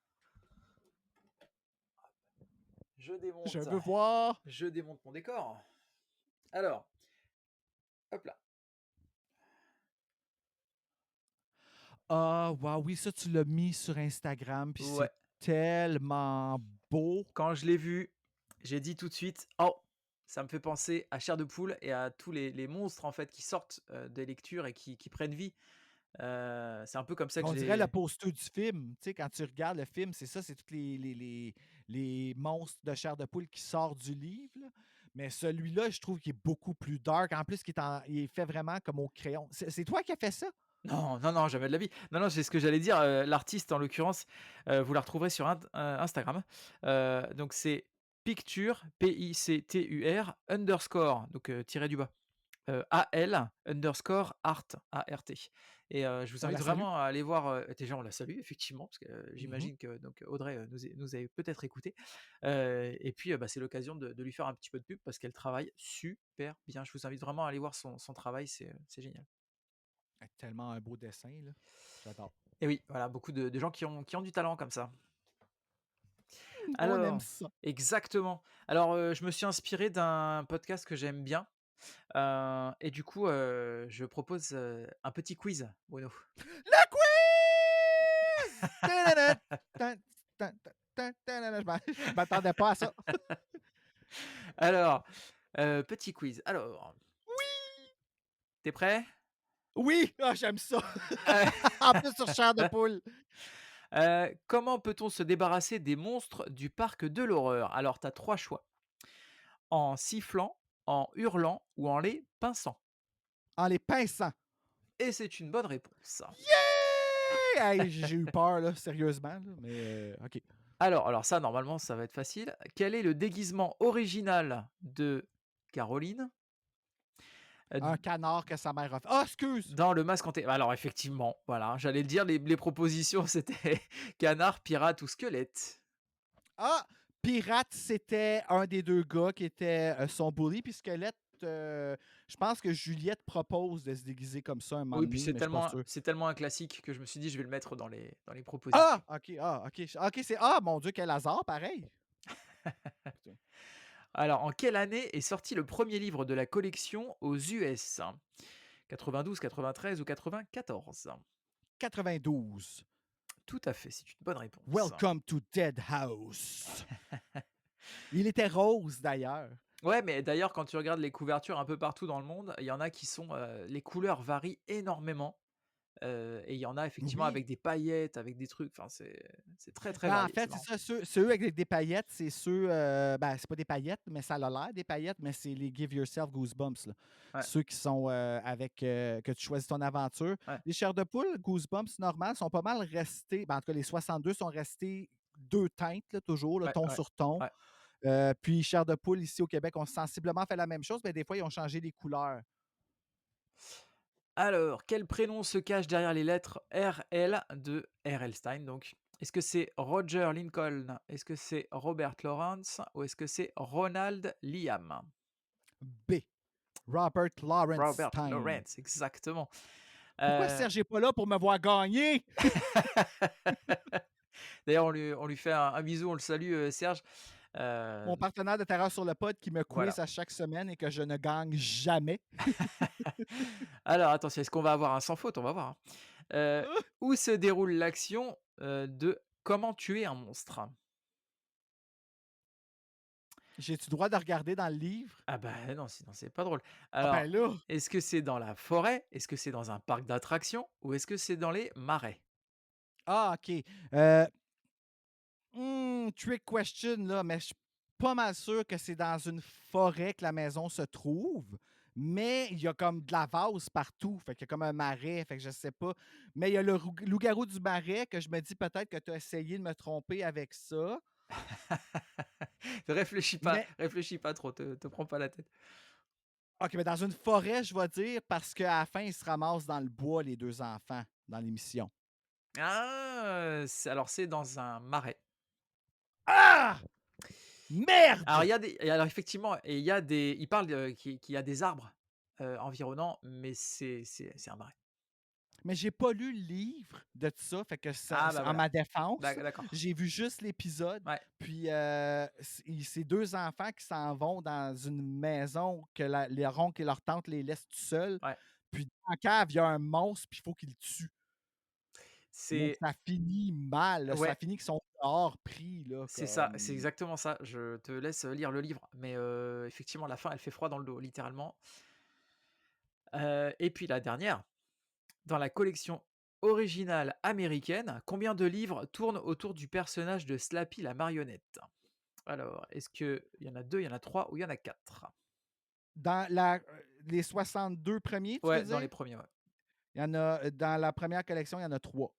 je Je démonte, veux voir! je démonte mon décor. Alors, hop là. Ah, wow, oui, ça, tu l'as mis sur Instagram, puis Ouais, c'est tellement beau. quand je l'ai vu, j'ai dit tout de suite, oh, ça me fait penser à Chair de poule et à tous les monstres en fait qui sortent des lectures et qui prennent vie. C'est un peu comme ça que On dirait le j'ai. poster du film. Tu sais, quand tu regardes le film, c'est ça, c'est tous les monstres de chair de poule qui sortent du livre, là. Mais celui-là, je trouve qu'il est beaucoup plus dark. En plus, il est fait vraiment comme au crayon. C'est toi qui as fait ça? Non, non, non, jamais de la vie. Non, non, c'est ce que j'allais dire. L'artiste, en l'occurrence, vous la retrouverez sur Instagram. Donc c'est picture, Pictur, underscore, donc tiré du bas, AL, underscore art, ART. Et je vous On invite la salue. vraiment à aller voir. Déjà, on la salue, effectivement, parce que Mhm. j'imagine que donc, Audrey nous avez peut-être écouté. Et puis, bah, c'est l'occasion de lui faire un petit peu de pub parce qu'elle travaille super bien. Je vous invite vraiment à aller voir son travail, c'est génial. Tellement un beau dessin, là. J'adore. Et oui, voilà, beaucoup de gens qui ont du talent comme ça. On aime Alors ça. exactement. Alors, je me suis inspiré d'un podcast que j'aime bien, et du coup, je propose, un petit quiz, Bruno. Le quiz! Tadadam! Tan, tan, tan, tan, tadadam. Je m'attendais pas à ça. Alors, petit quiz. Alors, t'es prêt? Oui! Ah, j'aime ça. Heu, En plus sur chair de poule. comment peut-on se débarrasser des monstres du parc de l'horreur? Alors, t'as 3 choix: en sifflant, en hurlant ou en les pinçant. En les pinçant. Et c'est une bonne réponse. Yeah! Hey, j'ai eu peur, là, sérieusement, là, mais OK. Alors ça, normalement, ça va être facile. Quel est le déguisement original de Caroline, Un canard que sa mère a fait. Ah, excuse! dans Le Masque hanté? Alors effectivement, voilà, j'allais le dire, les propositions, c'était canard, pirate ou squelette. Ah! Pirate, c'était un des 2 gars qui était, son bully, puis Squelette, je pense que Juliette propose de se déguiser comme ça un moment Oui, puis donné, c'est mais je suis pas tellement sûr. c'est tellement un classique que je me suis dit: «Je vais le mettre dans les propositions». Ah! OK. OK, c'est ah, mon Dieu, quel hasard, pareil! Putain. Alors, en quelle année est sorti le premier livre de la collection aux US? 92, 93 ou 94? 92. Tout à fait, c'est une bonne réponse. Welcome to Dead House. Il était rose, d'ailleurs. Ouais, mais d'ailleurs, quand tu regardes les couvertures un peu partout dans le monde, il y en a qui sont, les couleurs varient énormément, et il y en a effectivement Oui. avec des paillettes, avec des trucs, enfin c'est très, très Ben, en varié, c'est fait, c'est marrant. ça, ceux avec des paillettes, c'est ceux, ben, c'est pas des paillettes, mais ça a l'air des paillettes, mais c'est les Give Yourself Goosebumps, là. Ouais, Ceux qui sont avec, que tu choisis ton aventure. ouais, Les chairs de poule, Goosebumps normales, sont pas mal restés, ben, en tout cas, les 62 sont restés 2 teintes, là, toujours, là, ouais, ton ouais, sur ton. ouais. Puis chair de poule, ici au Québec, ont sensiblement fait la même chose, mais des fois, ils ont changé les couleurs. Alors, quel prénom se cache derrière les lettres RL de R.L. Stein donc? Est-ce que c'est Roger Lincoln? Est-ce que c'est Robert Lawrence? Ou est-ce que c'est Ronald Liam? B. Robert Lawrence Robert Stein. Lawrence, exactement. Pourquoi Heu Serge n'est pas là pour me voir gagner? D'ailleurs, on lui fait un bisou, on le salue, Serge. Mon Heu, partenaire de Terreur sur le pod qui me quiz voilà. à chaque semaine et que je ne gagne jamais. Alors attention, est-ce qu'on va avoir un sans faute? On va voir, hein. Où se déroule l'action, de Comment tuer un monstre? J'ai-tu droit de regarder dans le livre? Ah bah, non, sinon c'est pas drôle. Ah ben Alors, là! est-ce que c'est dans la forêt? Est-ce que c'est dans un parc d'attractions? Ou est-ce que c'est dans les marais? Ah OK. Heu, Trick question là, mais je suis pas mal sûr que c'est dans une forêt que la maison se trouve, mais il y a comme de la vase partout, fait qu'il y a comme un marais, fait que je sais pas. Mais il y a le loup-garou du marais que je me dis peut-être que tu as essayé de me tromper avec ça, mais Réfléchis pas trop, te prends pas la tête. OK, mais dans une forêt, je vais dire, parce qu'à la fin, ils se ramassent dans le bois, les 2 enfants, dans l'émission. Ah! C'est dans un marais. Ah! Alors Merde! il y a des et alors effectivement et il parle de qu'il y a des arbres, environnants, mais c'est un marais. Mais j'ai pas lu le livre de ça, fait que Ah bah en voilà, ma défense, d'accord. j'ai vu juste l'épisode, Ouais, puis, c'est 2 enfants qui s'en vont dans une maison que la leur oncle et leur tante les laissent tout seuls, ouais. puis dans la cave, il y a un monstre, puis il faut qu'ils le tuent. Mais C'est ça finit mal, là, ça ouais, finit qu'ils sont hors pris, là, c'est ça, c'est comme exactement ça. Je te laisse lire le livre, mais effectivement la fin, elle fait froid dans le dos, littéralement. Et puis la dernière, dans la collection originale américaine, combien de livres tournent autour du personnage de Slappy la marionnette? Alors, est-ce qu'il y en a 2, il y en a 3 ou il y en a 4? dans les 62 premiers, tu veux Ouais, dans les dire? premiers, ouais. Il y en a, dans la première collection, il y en a 3.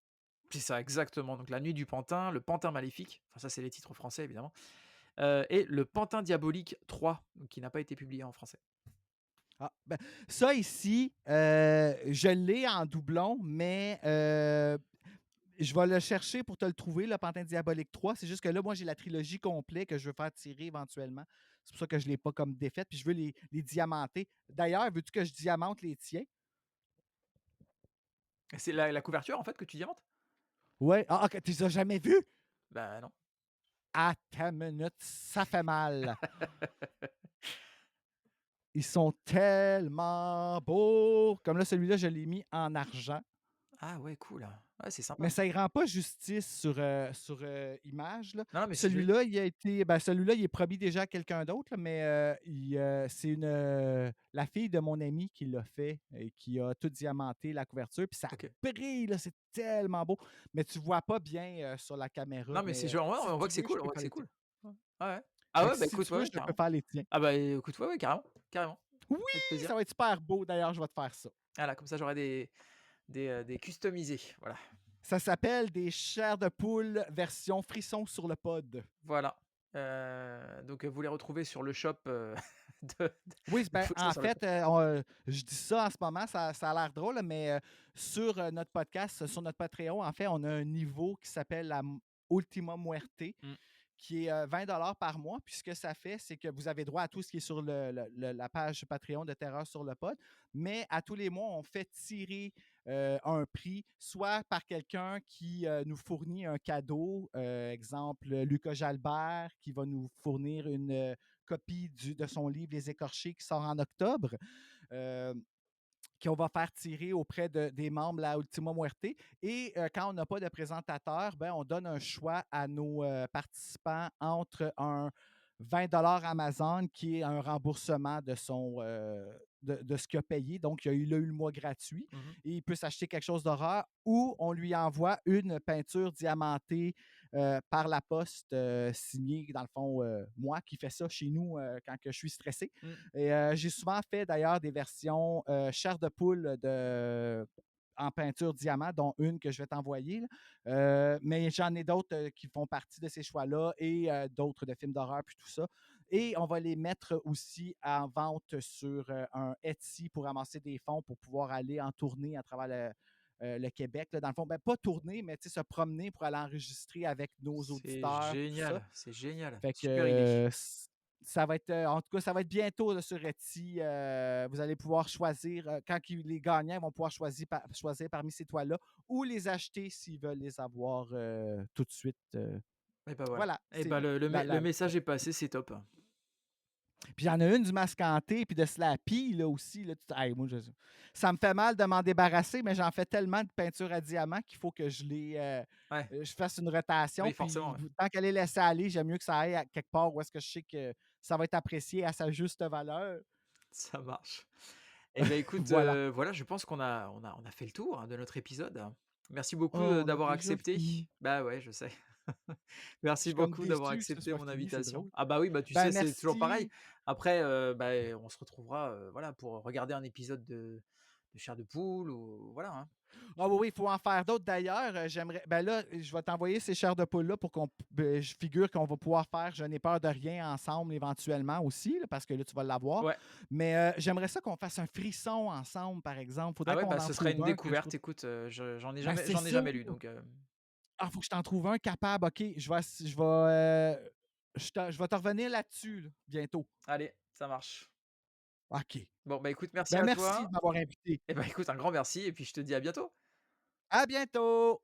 C'est ça, exactement. Donc La Nuit du Pantin, Le Pantin Maléfique, enfin ça c'est les titres français évidemment, et Le Pantin Diabolique 3, donc qui n'a pas été publié en français. Ah, ben, ça ici, je l'ai en doublon, mais je vais le chercher pour te le trouver, le Pantin Diabolique 3. C'est juste que là, moi, j'ai la trilogie complète que je veux faire tirer éventuellement. C'est pour ça que je ne l'ai pas comme défaite, puis je veux les diamanter. D'ailleurs, veux-tu que je diamante les tiens? Et c'est la couverture en fait que tu diamantes? Ouais. Ah, OK, tu les as jamais vus? Bah non. À ta minute, ça fait mal. Ils sont tellement beaux. Comme là, celui-là, je l'ai mis en argent. Ah ouais, cool. Ouais, c'est sympa. Mais ça ne rend pas justice sur, image, là. Non, non, mais c'est joli. Celui-là, il a été ben, celui-là, il est promis déjà à quelqu'un d'autre, là, mais c'est la fille de mon ami qui l'a fait et qui a tout diamanté la couverture, puis ça OK. brille, là, c'est tellement beau. Mais tu ne vois pas bien, sur la caméra, Non, mais c'est mais joli. Ouais, si on voit tu que c'est veux, je cool, on peux voit que faire c'est les tiens. cool. Ouais. Ouais, ouais. Ah Fait ouais, que bah si écoute, tu ouais, veux, ouais, je te peux carrément. faire les tiens. Ah bah écoute, ouais, ouais, carrément, carrément. Oui, Avec plaisir. ça va être super beau, d'ailleurs, je vais te faire ça. Voilà, comme ça j'aurai des customisés, voilà. Ça s'appelle des chairs de poule version frisson sur le pod. Voilà. Donc, vous les retrouvez sur le shop, Oui, de ben, Foursquare en sur le fait, pod. je dis ça en ce moment, ça a l'air drôle, mais sur notre podcast, sur notre Patreon, en fait, on a un niveau qui s'appelle la Ultima Muerte, Mmh. qui est 20 par mois. Puis ce que ça fait, c'est que vous avez droit à tout ce qui est sur la page Patreon de Terreur sur le pod. Mais à tous les mois, on fait tirer un prix, soit par quelqu'un qui nous fournit un cadeau, exemple Lucas Jalbert, qui va nous fournir une copie de son livre Les Écorchés qui sort en octobre. Euh, qu'on va faire tirer auprès des membres de la Ultima Muerte. Et quand on n'a pas de présentateur, ben, on donne un choix à nos participants entre un 20 Amazon, qui est un remboursement de ce qu'il a payé. Donc, il a eu le mois gratuit Mmh. et il peut s'acheter quelque chose d'horreur, ou on lui envoie une peinture diamantée par la poste, signée, dans le fond, moi qui fais ça chez nous quand que je suis stressé. Mmh. Et j'ai souvent fait d'ailleurs des versions chair de poule en peinture diamant, dont une que je vais t'envoyer, là. Mais j'en ai d'autres qui font partie de ces choix-là et d'autres de films d'horreur, puis tout ça. Et on va les mettre aussi en vente sur un Etsy pour ramasser des fonds pour pouvoir aller en tournée à travers le Québec. Là, dans le fond, ben, pas tourner, mais se promener pour aller enregistrer avec nos auditeurs, tout ça. C'est génial, Fait que super idée. ça va être, en tout cas, ça va être bientôt là, sur Etsy. Vous allez pouvoir choisir, les gagnants vont pouvoir choisir parmi ces toiles-là ou les acheter s'ils veulent les avoir tout de suite. Et bah, voilà. Voilà, Et c'est bah, le la. message est passé, c'est top. Puis il y en a une du mascanté, puis de Slappy, là aussi. Là, hey, moi, ça me fait mal de m'en débarrasser, mais j'en fais tellement de peinture à diamant qu'il faut que Ouais, je fasse une rotation. oui, forcément, Puis ouais. tant qu'elle est laissée aller, j'aime mieux que ça aille à quelque part où est-ce que je sais que ça va être apprécié à sa juste valeur. Ça marche. Et bah, écoute, Voilà. voilà, je pense qu'on a fait le tour, hein, de notre épisode. Merci beaucoup, Oh, on a d'avoir déjà accepté. fini. Bah, ouais, je sais. Je Merci suis comme beaucoup d'avoir déçu que ce accepté soit mon fini, c'est invitation. drôle. Ah bah, oui, bah, tu Ben sais, c'est toujours pareil. merci. Après, bah, on se retrouvera, voilà, pour regarder un épisode de Chair de poule ou voilà, hein. Ah oui, oui, il faut en faire d'autres d'ailleurs. J'aimerais. Ben là, je vais t'envoyer ces chairs de poule-là pour je figure qu'on va pouvoir faire Je n'ai peur de rien ensemble éventuellement aussi, là, parce que là, tu vas l'avoir. Ouais. Mais j'aimerais ça qu'on fasse un frisson ensemble, par exemple. Ah Faudrait ouais, qu'on bah, en ce serait trouve une un que je. découverte. Écoute, je Ben, c'est j'en ai ça. jamais lu donc Ah, faut que je t'en trouve un capable. OK, je vais te revenir là-dessus là, bientôt. allez, ça marche. OK. Bon, bah, écoute, merci Ben, à merci toi de m'avoir invité. et bah, écoute, un grand merci et puis je te dis à bientôt. À bientôt!